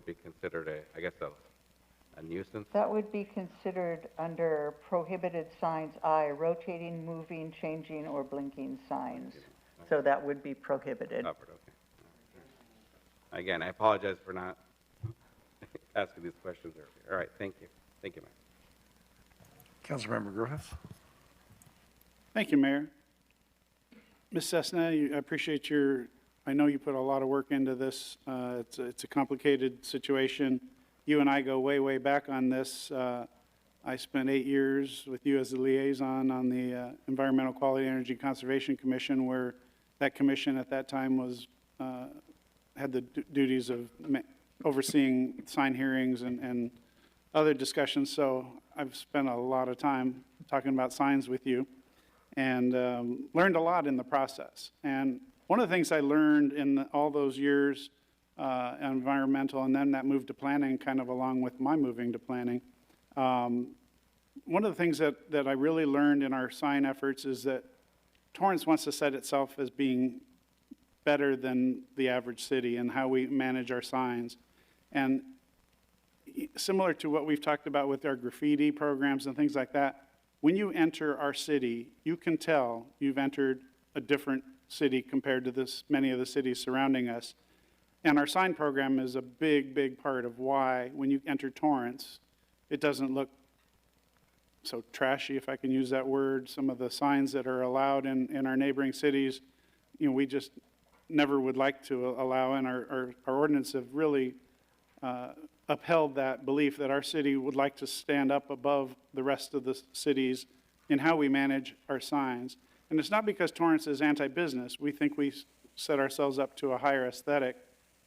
be considered a nuisance?
That would be considered under prohibited signs I, rotating, moving, changing, or blinking signs. So that would be prohibited.
Covered, okay. Again, I apologize for not asking these questions earlier. All right, thank you. Thank you, Mayor.
Councilmember Griffith.
Thank you, Mayor. Ms. Cessna, I appreciate I know you put a lot of work into this. It's a complicated situation. You and I go way, way back on this. I spent 8 years with you as the liaison on the Environmental Quality Energy Conservation Commission, where that commission at that time had the duties of overseeing sign hearings and other discussions. So I've spent a lot of time talking about signs with you and learned a lot in the process. And one of the things I learned in all those years, environmental, and then that moved to planning, kind of along with my moving to planning. One of the things that I really learned in our sign efforts is that Torrance wants to set itself as being better than the average city in how we manage our signs. And similar to what we've talked about with our graffiti programs and things like that, when you enter our city, you can tell you've entered a different city compared to many of the cities surrounding us. And our sign program is a big, big part of why, when you enter Torrance, it doesn't look so trashy, if I can use that word. Some of the signs that are allowed in our neighboring cities, we just never would like to allow, and our ordinance have really upheld that belief that our city would like to stand up above the rest of the cities in how we manage our signs. And it's not because Torrance is anti-business. We think we set ourselves up to a higher aesthetic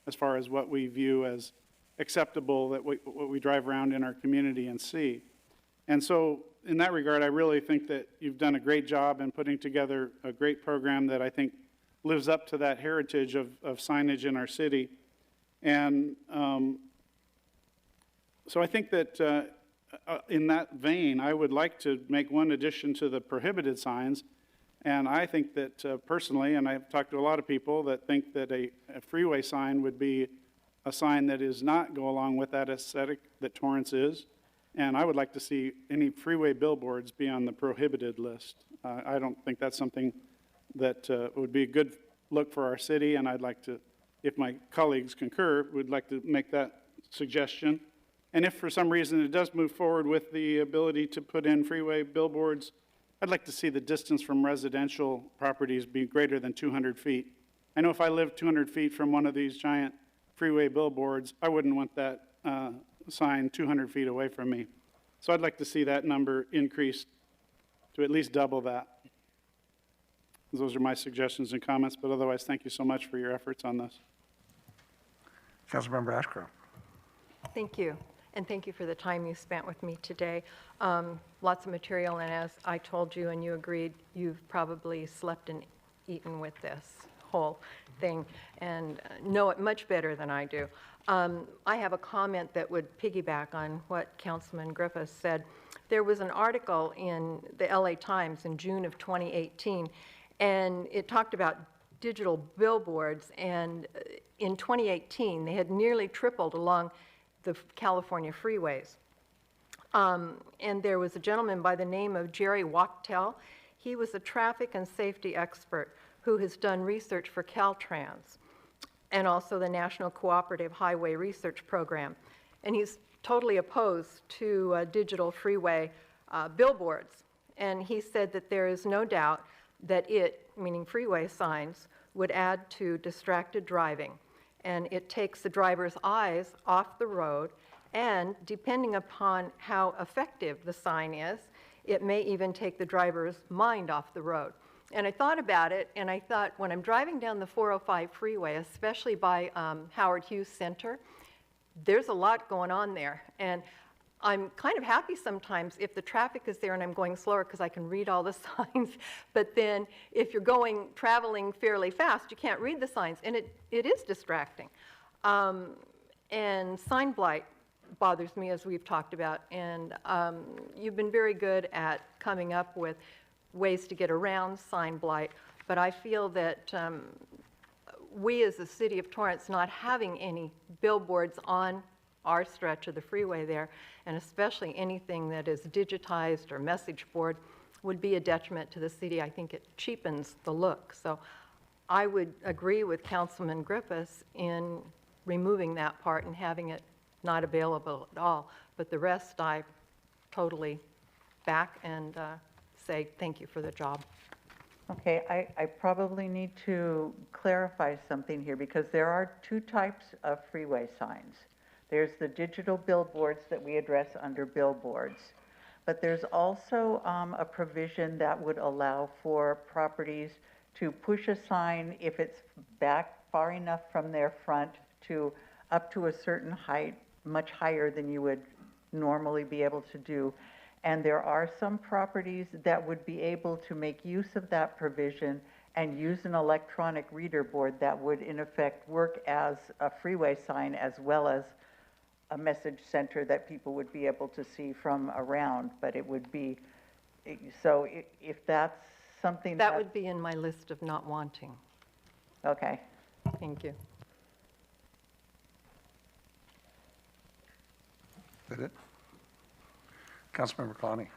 as far as what we view as acceptable, what we drive around in our community and see. And so in that regard, I really think that you've done a great job in putting together a great program that I think lives up to that heritage of signage in our city. And so I think that in that vein, I would like to make one addition to the prohibited signs. And I think that personally, and I've talked to a lot of people that think that a freeway sign would be a sign that is not go along with that aesthetic that Torrance is. And I would like to see any freeway billboards be on the prohibited list. I don't think that's something that would be a good look for our city, and I'd like to, if my colleagues concur, would like to make that suggestion. And if for some reason it does move forward with the ability to put in freeway billboards, I'd like to see the distance from residential properties be greater than 200 feet. I know if I lived 200 feet from one of these giant freeway billboards, I wouldn't want that sign 200 feet away from me. So I'd like to see that number increased to at least double that. Those are my suggestions and comments, but otherwise, thank you so much for your efforts on this.
Councilmember Ashcroft.
Thank you, and thank you for the time you spent with me today. Lots of material, and as I told you and you agreed, you've probably slept and eaten with this whole thing and know it much better than I do. I have a comment that would piggyback on what Councilman Griffiths said. There was an article in the LA Times in June of 2018, and it talked about digital billboards, and in 2018, they had nearly tripled along the California freeways. And there was a gentleman by the name of Jerry Wachtel. He was a traffic and safety expert who has done research for Caltrans and also the National Cooperative Highway Research Program. And he's totally opposed to digital freeway billboards. And he said that there is no doubt that it, meaning freeway signs, would add to distracted driving. And it takes the driver's eyes off the road, and depending upon how effective the sign is, it may even take the driver's mind off the road. And I thought about it, and I thought when I'm driving down the 405 freeway, especially by Howard Hughes Center, there's a lot going on there. And I'm kind of happy sometimes if the traffic is there and I'm going slower because I can read all the signs. But then if you're traveling fairly fast, you can't read the signs, and it is distracting. And sign blight bothers me, as we've talked about. And you've been very good at coming up with ways to get around sign blight. But I feel that we as the city of Torrance not having any billboards on our stretch of the freeway there, and especially anything that is digitized or message board, would be a detriment to the city. I think it cheapens the look. So I would agree with Councilman Griffiths in removing that part and having it not available at all. But the rest I totally back and say thank you for the job.
Okay, I probably need to clarify something here because there are two types of freeway signs. There's the digital billboards that we address under billboards, but there's also a provision that would allow for properties to push a sign if it's back far enough from their front to up to a certain height, much higher than you would normally be able to do. And there are some properties that would be able to make use of that provision and use an electronic reader board that would in effect work as a freeway sign as well as a message center that people would be able to see from around. But it would be, so if that's something
that would be in my list of not wanting.
Okay.
Thank you.
Is that it? Councilmember Clowney.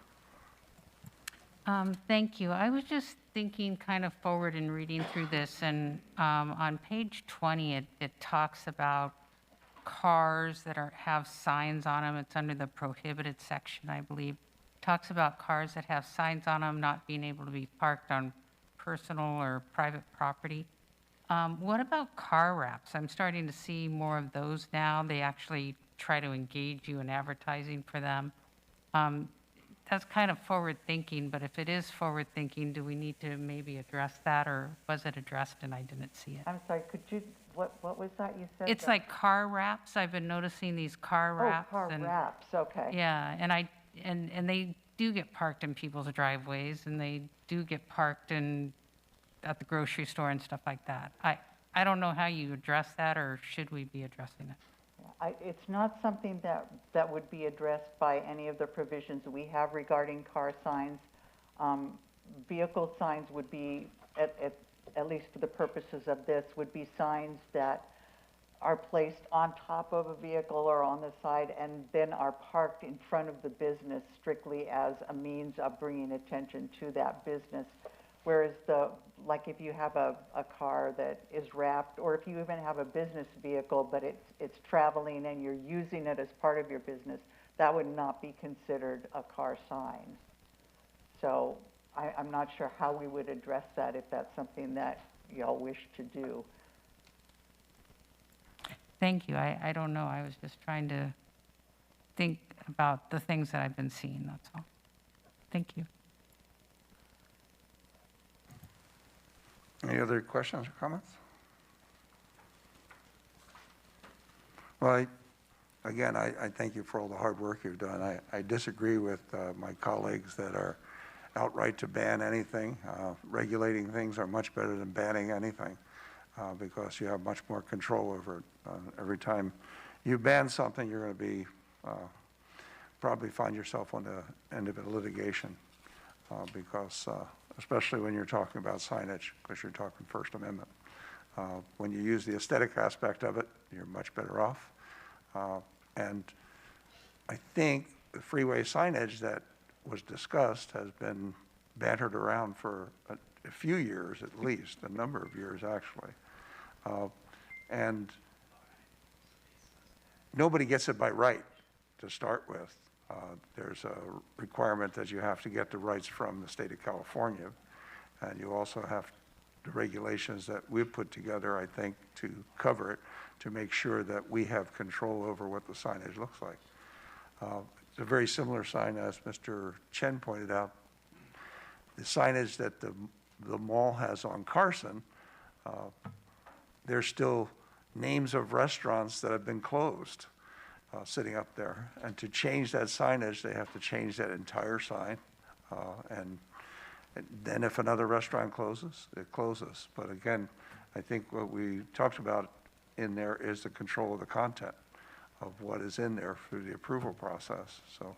Thank you. I was just thinking kind of forward in reading through this, and on page 20, it talks about cars that have signs on them. It's under the prohibited section, I believe. It talks about cars that have signs on them not being able to be parked on personal or private property. What about car wraps? I'm starting to see more of those now. They actually try to engage you in advertising for them. That's kind of forward thinking, but if it is forward thinking, do we need to maybe address that, or was it addressed and I didn't see it?
I'm sorry, could you, what was that you said?
It's like car wraps. I've been noticing these car wraps.
Oh, car wraps, okay.
Yeah, and they do get parked in people's driveways, and they do get parked at the grocery store and stuff like that. I don't know how you address that, or should we be addressing it?
It's not something that would be addressed by any of the provisions we have regarding car signs. Vehicle signs would be, at least for the purposes of this, would be signs that are placed on top of a vehicle or on the side and then are parked in front of the business strictly as a means of bringing attention to that business. Whereas like if you have a car that is wrapped, or if you even have a business vehicle, but it's traveling and you're using it as part of your business, that would not be considered a car sign. So I'm not sure how we would address that if that's something that y'all wish to do.
Thank you. I don't know. I was just trying to think about the things that I've been seeing, that's all. Thank you.
Any other questions or comments? Well, I thank you for all the hard work you've done. I disagree with my colleagues that are outright to ban anything. Regulating things are much better than banning anything because you have much more control over it. Every time you ban something, you're going to be probably find yourself on the end of a litigation because especially when you're talking about signage, because you're talking First Amendment. When you use the aesthetic aspect of it, you're much better off. And I think the freeway signage that was discussed has been bantered around for a few years at least, a number of years actually. And nobody gets it by right to start with. There's a requirement that you have to get the rights from the state of California, and you also have the regulations that we've put together, I think, to cover it, to make sure that we have control over what the signage looks like. It's a very similar sign, as Mr. Chen pointed out. The signage that the the mall has on Carson, there's still names of restaurants that have been closed sitting up there. And to change that signage, they have to change that entire sign. And then if another restaurant closes, it closes. But again, I think what we talked about in there is the control of the content of what is in there through the approval process. So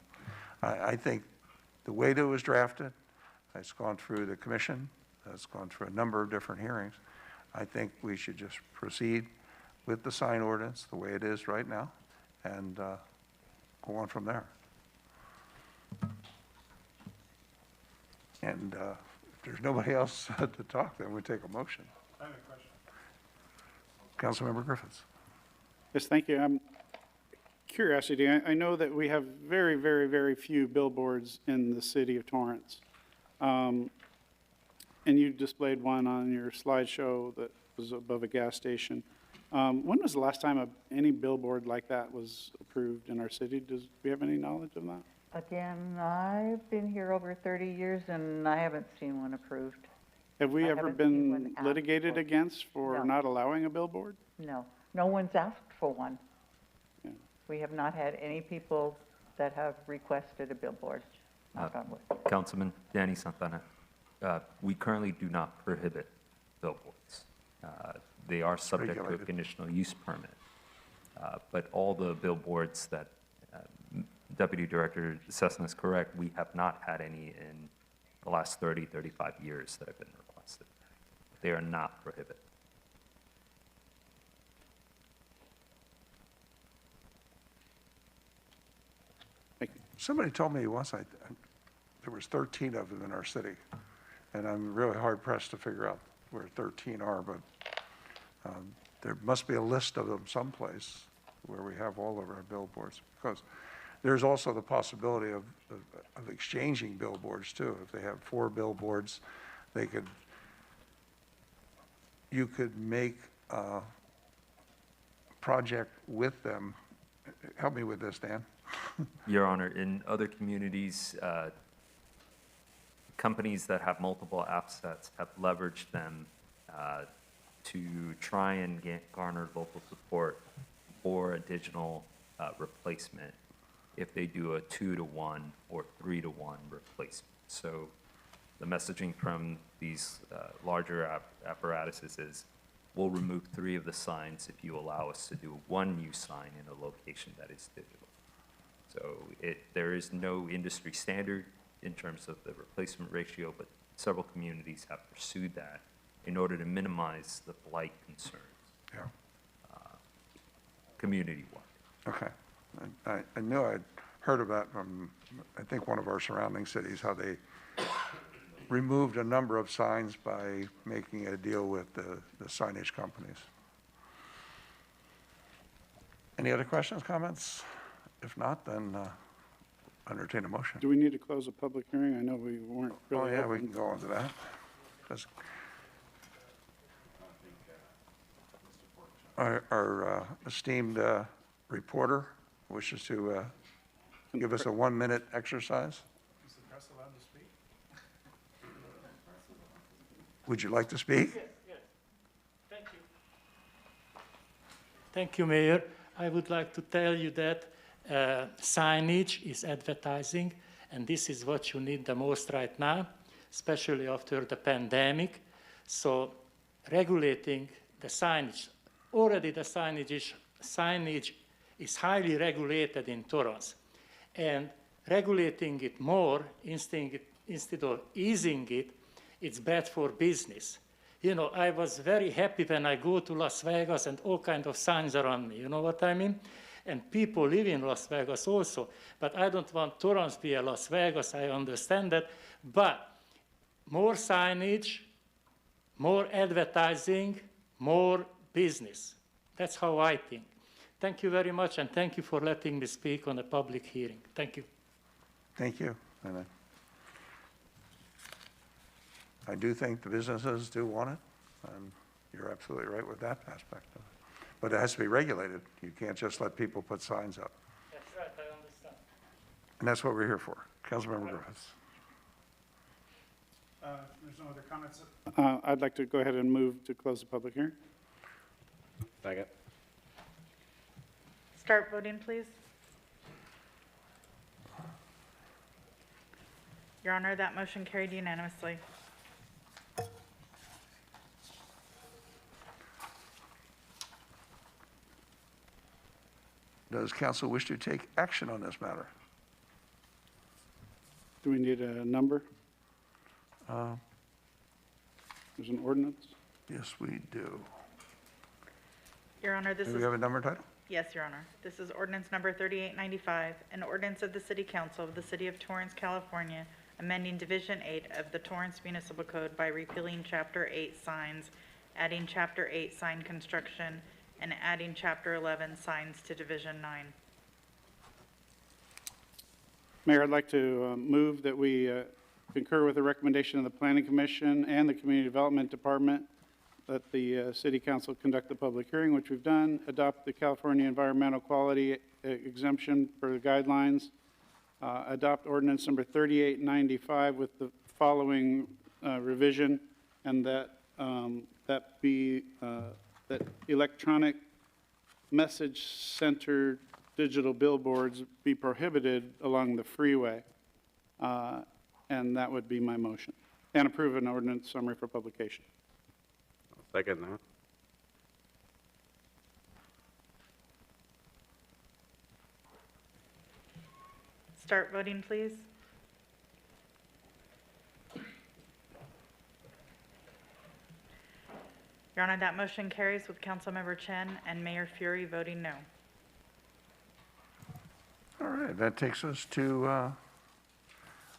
I think the way that it was drafted, it's gone through the commission, it's gone through a number of different hearings. I think we should just proceed with the sign ordinance the way it is right now and go on from there. And if there's nobody else to talk, then we take a motion.
I have a question.
Councilmember Griffiths.
Yes, thank you. Curiosity, I know that we have very, very, very few billboards in the city of Torrance. And you displayed one on your slideshow that was above a gas station. When was the last time any billboard like that was approved in our city? Do we have any knowledge of that?
Again, I've been here over 30 years and I haven't seen one approved.
Have we
I
ever
haven't seen one
been
asked
litigated
for.
against for
No.
not allowing a billboard?
No, no one's asked for one.
Yeah.
We have not had any people that have requested a billboard, knock on wood.
Councilman Danny Santana, we currently do not prohibit billboards. They are subject to a
Regulated.
conditional use permit. But all the billboards that Deputy Director Cessna is correct, we have not had any in the last 30, 35 years that have been requested. They are not prohibited.
Somebody told me once there was 13 of them in our city, and I'm really hard pressed to figure out where 13 are, but there must be a list of them someplace where we have all of our billboards, because there's also the possibility of exchanging billboards too. If they have 4 billboards, you could make a project with them. Help me with this, Dan.
Your Honor, in other communities, companies that have multiple assets have leveraged them to try and garner local support for a digital replacement if they do a 2-to-1 or 3-to-1 replacement. So the messaging from these larger apparatuses is, we'll remove 3 of the signs if you allow us to do 1 new sign in a location that is digital. So there is no industry standard in terms of the replacement ratio, but several communities have pursued that in order to minimize the blight concerns, community-wide.
Okay. I knew I'd heard about from, I think, one of our surrounding cities, how they removed a number of signs by making a deal with the signage companies. Any other questions, comments? If not, then entertain a motion.
Do we need to close a public hearing? I know we weren't really.
Oh, yeah, we
open.
can go on to that. 'Cause our esteemed reporter wishes to give us a 1-minute exercise.
Is the press allowed to speak?
Would you like to speak?
Yes. Thank you. Thank you, Mayor. I would like to tell you that signage is advertising, and this is what you need the most right now, especially after the pandemic. So regulating the signage, already the signage is highly regulated in Torrance, and regulating it more instead of easing it, it's bad for business. You know, I was very happy when I go to Las Vegas and all kinds of signs around me, you know what I mean? And people live in Las Vegas also, but I don't want Torrance to be a Las Vegas, I understand that, but more signage, more advertising, more business. That's how I think. Thank you very much, and thank you for letting me speak on a public hearing. Thank you.
Thank you. And I do think the businesses do want it. You're absolutely right with that aspect of it. But it has to be regulated. You can't just let people put signs up.
That's right, I understand.
And that's what we're here for. Councilmember Griffiths.
There's no other comments. I'd like to go ahead and move to close the public hearing.
Second.
Start voting, please. Your Honor, that motion carried unanimously.
Does council wish to take action on this matter?
Do we need a number? There's an ordinance.
Yes, we do.
Your Honor, this
Do
is...
we have a number title?
Yes, Your Honor. This is ordinance number 3895, an ordinance of the City Council of the City of Torrance, California, amending Division 8 of the Torrance Municipal Code by repealing Chapter 8 signs, adding Chapter 8 sign construction, and adding Chapter 11 signs to Division 9.
Mayor, I'd like to move that we concur with the recommendation of the Planning Commission and the Community Development Department that the City Council conduct the public hearing, which we've done, adopt the California Environmental Quality exemption for the guidelines, adopt ordinance number 3895 with the following revision, and that that electronic message center digital billboards be prohibited along the freeway. And that would be my motion. And approve an ordinance summary for publication.
I'll second that.
Start voting, please. Your Honor, that motion carries with Councilmember Chen and Mayor Fury voting no.
All right, that takes us to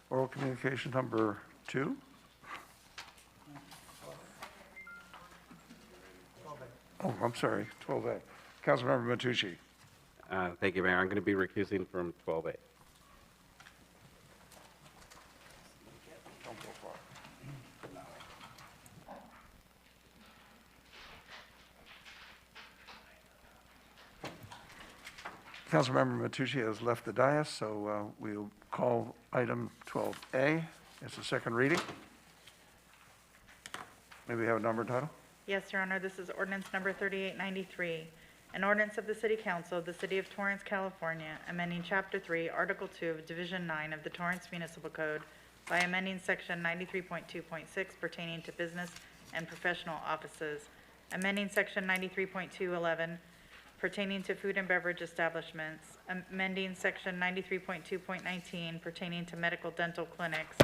oral communication number 2. Oh, I'm sorry, 12A. Councilmember Matucci.
Thank you, Mayor. I'm going to be recusing from 12A.
Don't go far. Councilmember Matucci has left the dais, so we'll call item 12A. It's a second reading. May we have a number and title?
Yes, Your Honor, this is ordinance number 3893, an ordinance of the City Council of the City of Torrance, California, amending Chapter 3, Article 2 of Division 9 of the Torrance Municipal Code by amending Section 93.2.6 pertaining to business and professional offices, amending Section 93.211 pertaining to food and beverage establishments, amending Section 93.2.19 pertaining to medical dental clinics,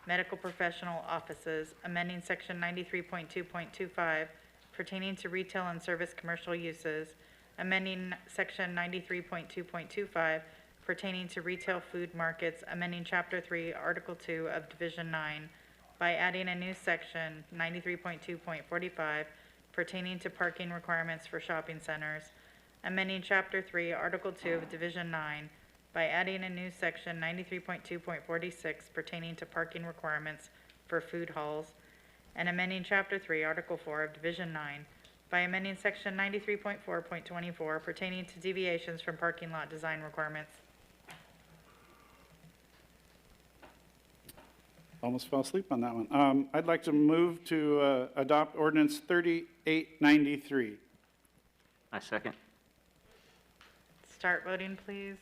medical professional offices, amending Section 93.2.25 pertaining to retail and service commercial uses, amending Section 93.2.25 pertaining to retail food markets, amending Chapter 3, Article 2 of Division 9 by adding a new section, 93.2.45, pertaining to parking requirements for shopping centers, amending Chapter 3, Article 2 of Division 9 by adding a new section, 93.2.46, pertaining to parking requirements for food halls, and amending Chapter 3, Article 4 of Division 9 by amending Section 93.4.24 pertaining to deviations from parking lot design requirements.
Almost fell asleep on that one. I'd like to move to adopt ordinance 3893.
I second.
Start voting, please.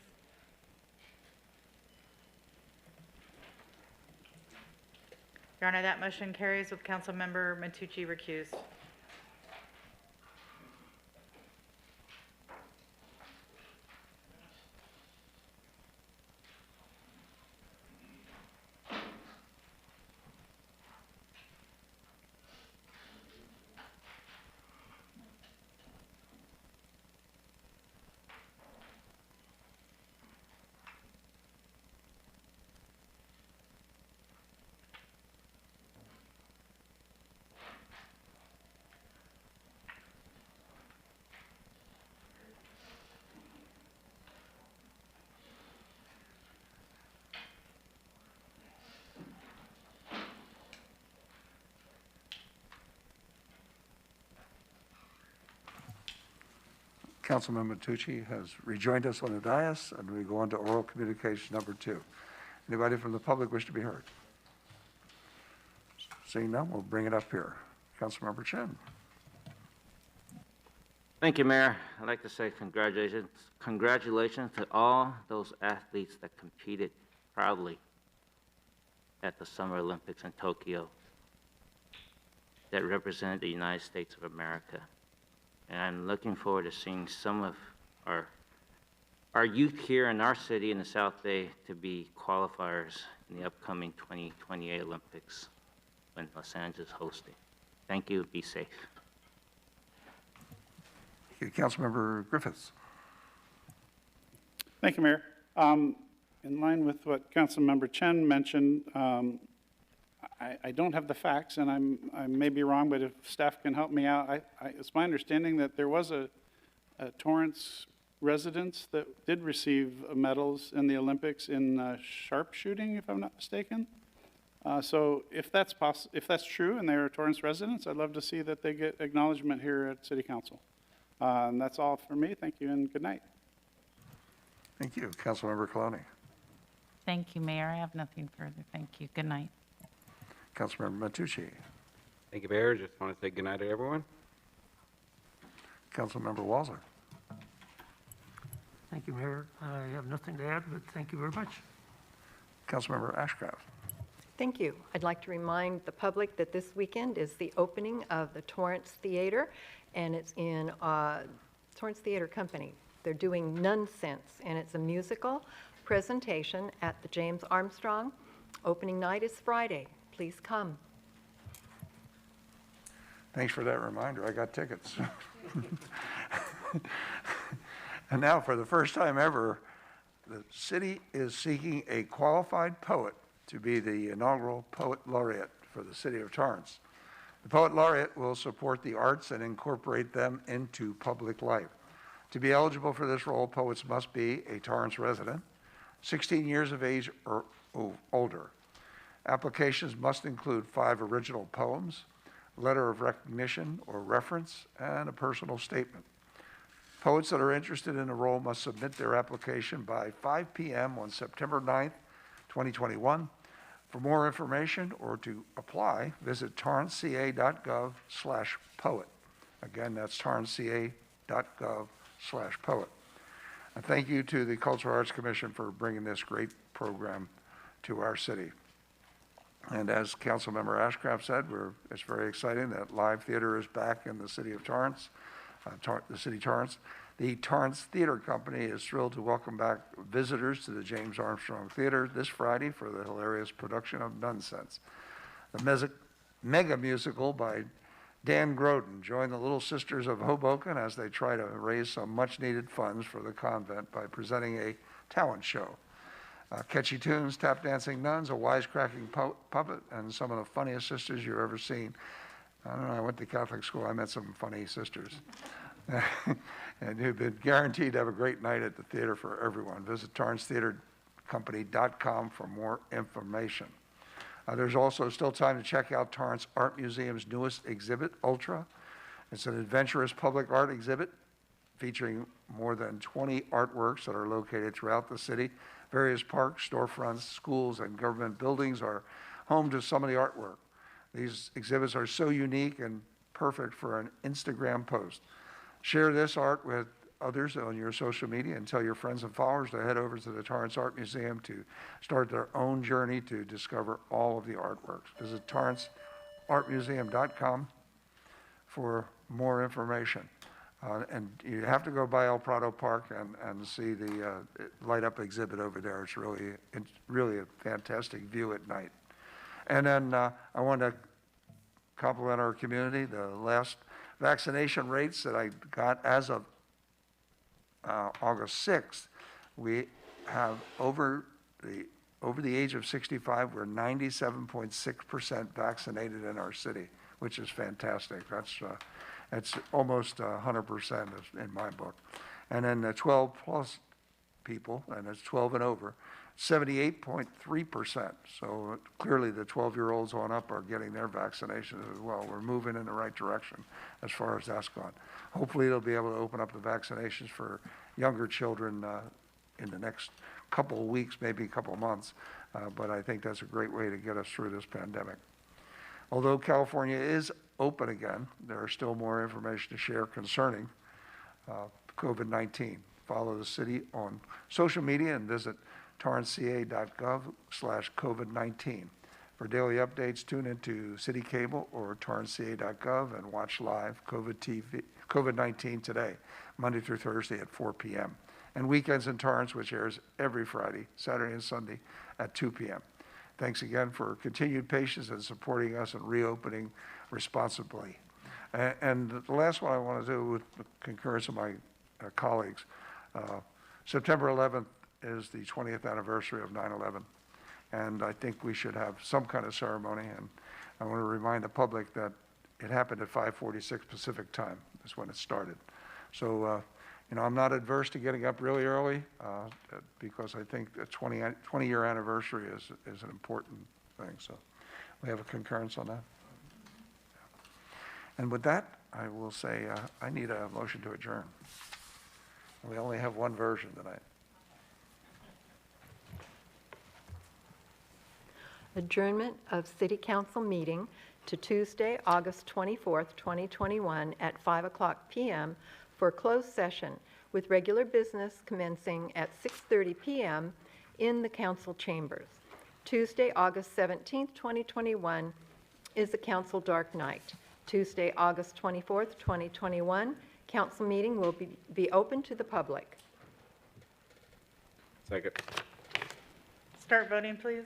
Your Honor, that motion carries with Councilmember Matucci recused.
Councilmember Tucci has rejoined us on the dais, and we go on to oral communication number 2. Anybody from the public wish to be heard? Seeing none, we'll bring it up here. Councilmember Chen.
Thank you, Mayor. I'd like to say congratulations to all those athletes that competed proudly at the Summer Olympics in Tokyo that represented the United States of America. And I'm looking forward to seeing some of our youth here in our city in the South Bay to be qualifiers in the upcoming 2028 Olympics when Los Angeles is hosting. Thank you. Be safe.
Thank you. Councilmember Griffiths.
Thank you, Mayor. In line with what Councilmember Chen mentioned, I don't have the facts, and I may be wrong, but if staff can help me out, it's my understanding that there was a Torrance residents that did receive medals in the Olympics in sharpshooting, if I'm not mistaken. So if that's true and they're Torrance residents, I'd love to see that they get acknowledgement here at City Council. And that's all for me. Thank you and good night.
Thank you. Councilmember Coloni.
Thank you, Mayor. I have nothing further. Thank you. Good night.
Councilmember Matucci.
Thank you, Mayor. Just want to say good night to everyone.
Councilmember Walzer.
Thank you, Mayor. I have nothing to add, but thank you very much.
Councilmember Ashcraft.
Thank you. I'd like to remind the public that this weekend is the opening of the Torrance Theater, and it's in Torrance Theater Company. They're doing Nonsense, and it's a musical presentation at the James Armstrong. Opening night is Friday. Please come.
Thanks for that reminder. I got tickets. And now, for the first time ever, the city is seeking a qualified poet to be the inaugural Poet Laureate for the city of Torrance. The Poet Laureate will support the arts and incorporate them into public life. To be eligible for this role, poets must be a Torrance resident, 16 years of age or older. Applications must include 5 original poems, letter of recognition or reference, and a personal statement. Poets that are interested in the role must submit their application by 5 p.m. on September 9th, 2021. For more information or to apply, visit torranceca.gov/poet. Again, that's torranceca.gov/poet. And thank you to the Cultural Arts Commission for bringing this great program to our city. And as Councilmember Ashcraft said, it's very exciting that live theater is back in the city of Torrance, the city of Torrance. The Torrance Theater Company is thrilled to welcome back visitors to the James Armstrong Theater this Friday for the hilarious production of Nonsense. The mega musical by Dan Groden joined the Little Sisters of Hoboken as they try to raise some much-needed funds for the convent by presenting a talent show. Catchy tunes, tap dancing nuns, a wisecracking puppet, and some of the funniest sisters you've ever seen. I don't know, I went to Catholic school, I met some funny sisters. And you've been guaranteed to have a great night at the theater for everyone. Visit torrancetheatercompany.com for more information. There's also still time to check out Torrance Art Museum's newest exhibit, Ultra. It's an adventurous public art exhibit featuring more than 20 artworks that are located throughout the city. Various parks, storefronts, schools, and government buildings are home to some of the artwork. These exhibits are so unique and perfect for an Instagram post. Share this art with others on your social media and tell your friends and followers to head over to the Torrance Art Museum to start their own journey to discover all of the artworks. Visit torranceartmuseum.com for more information. And you have to go by El Prado Park and see the light-up exhibit over there. It's really a fantastic view at night. And then I want to compliment our community. The last vaccination rates that I got as of August 6th, we have over the age of 65, we're 97.6% vaccinated in our city, which is fantastic. It's almost 100% in my book. And then the 12 plus people, and it's 12 and over, 78.3%. So clearly the 12-year-olds on up are getting their vaccinations as well. We're moving in the right direction as far as that's gone. Hopefully they'll be able to open up the vaccinations for younger children in the next couple of weeks, maybe a couple of months. But I think that's a great way to get us through this pandemic. Although California is open again, there are still more information to share concerning COVID-19. Follow the city on social media and visit torranceca.gov/COVID-19. For daily updates, tune into City Cable or torranceca.gov and watch live COVID-19 Today, Monday through Thursday at 4 p.m. and Weekends in Torrance, which airs every Friday, Saturday, and Sunday at 2 p.m. Thanks again for continued patience and supporting us in reopening responsibly. And the last one I want to do with the concurrence of my colleagues, September 11th is the 20th anniversary of 9/11. And I think we should have some kind of ceremony. And I want to remind the public that it happened at 5:46 Pacific time. That's when it started. So, I'm not adverse to getting up really early because I think the 20-year anniversary is an important thing. So we have a concurrence on that. And with that, I will say I need a motion to adjourn. We only have one version tonight.
Adjournment of City Council meeting to Tuesday, August 24th, 2021 at 5:00 p.m. for closed session with regular business commencing at 6:30 p.m. in the council chambers. Tuesday, August 17th, 2021 is the council dark night. Tuesday, August 24th, 2021, council meeting will be open to the public.
Second.
Start voting, please.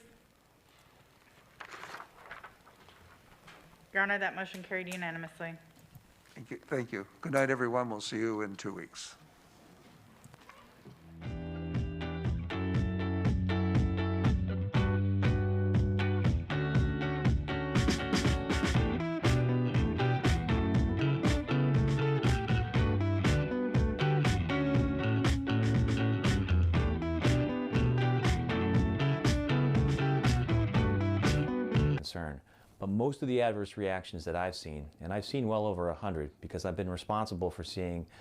Your Honor, that motion carried unanimously.
Thank you. Thank you. Good night, everyone. We'll see you in 2 weeks.
But most of the adverse reactions that I've seen, and I've seen well over 100 because I've been responsible for seeing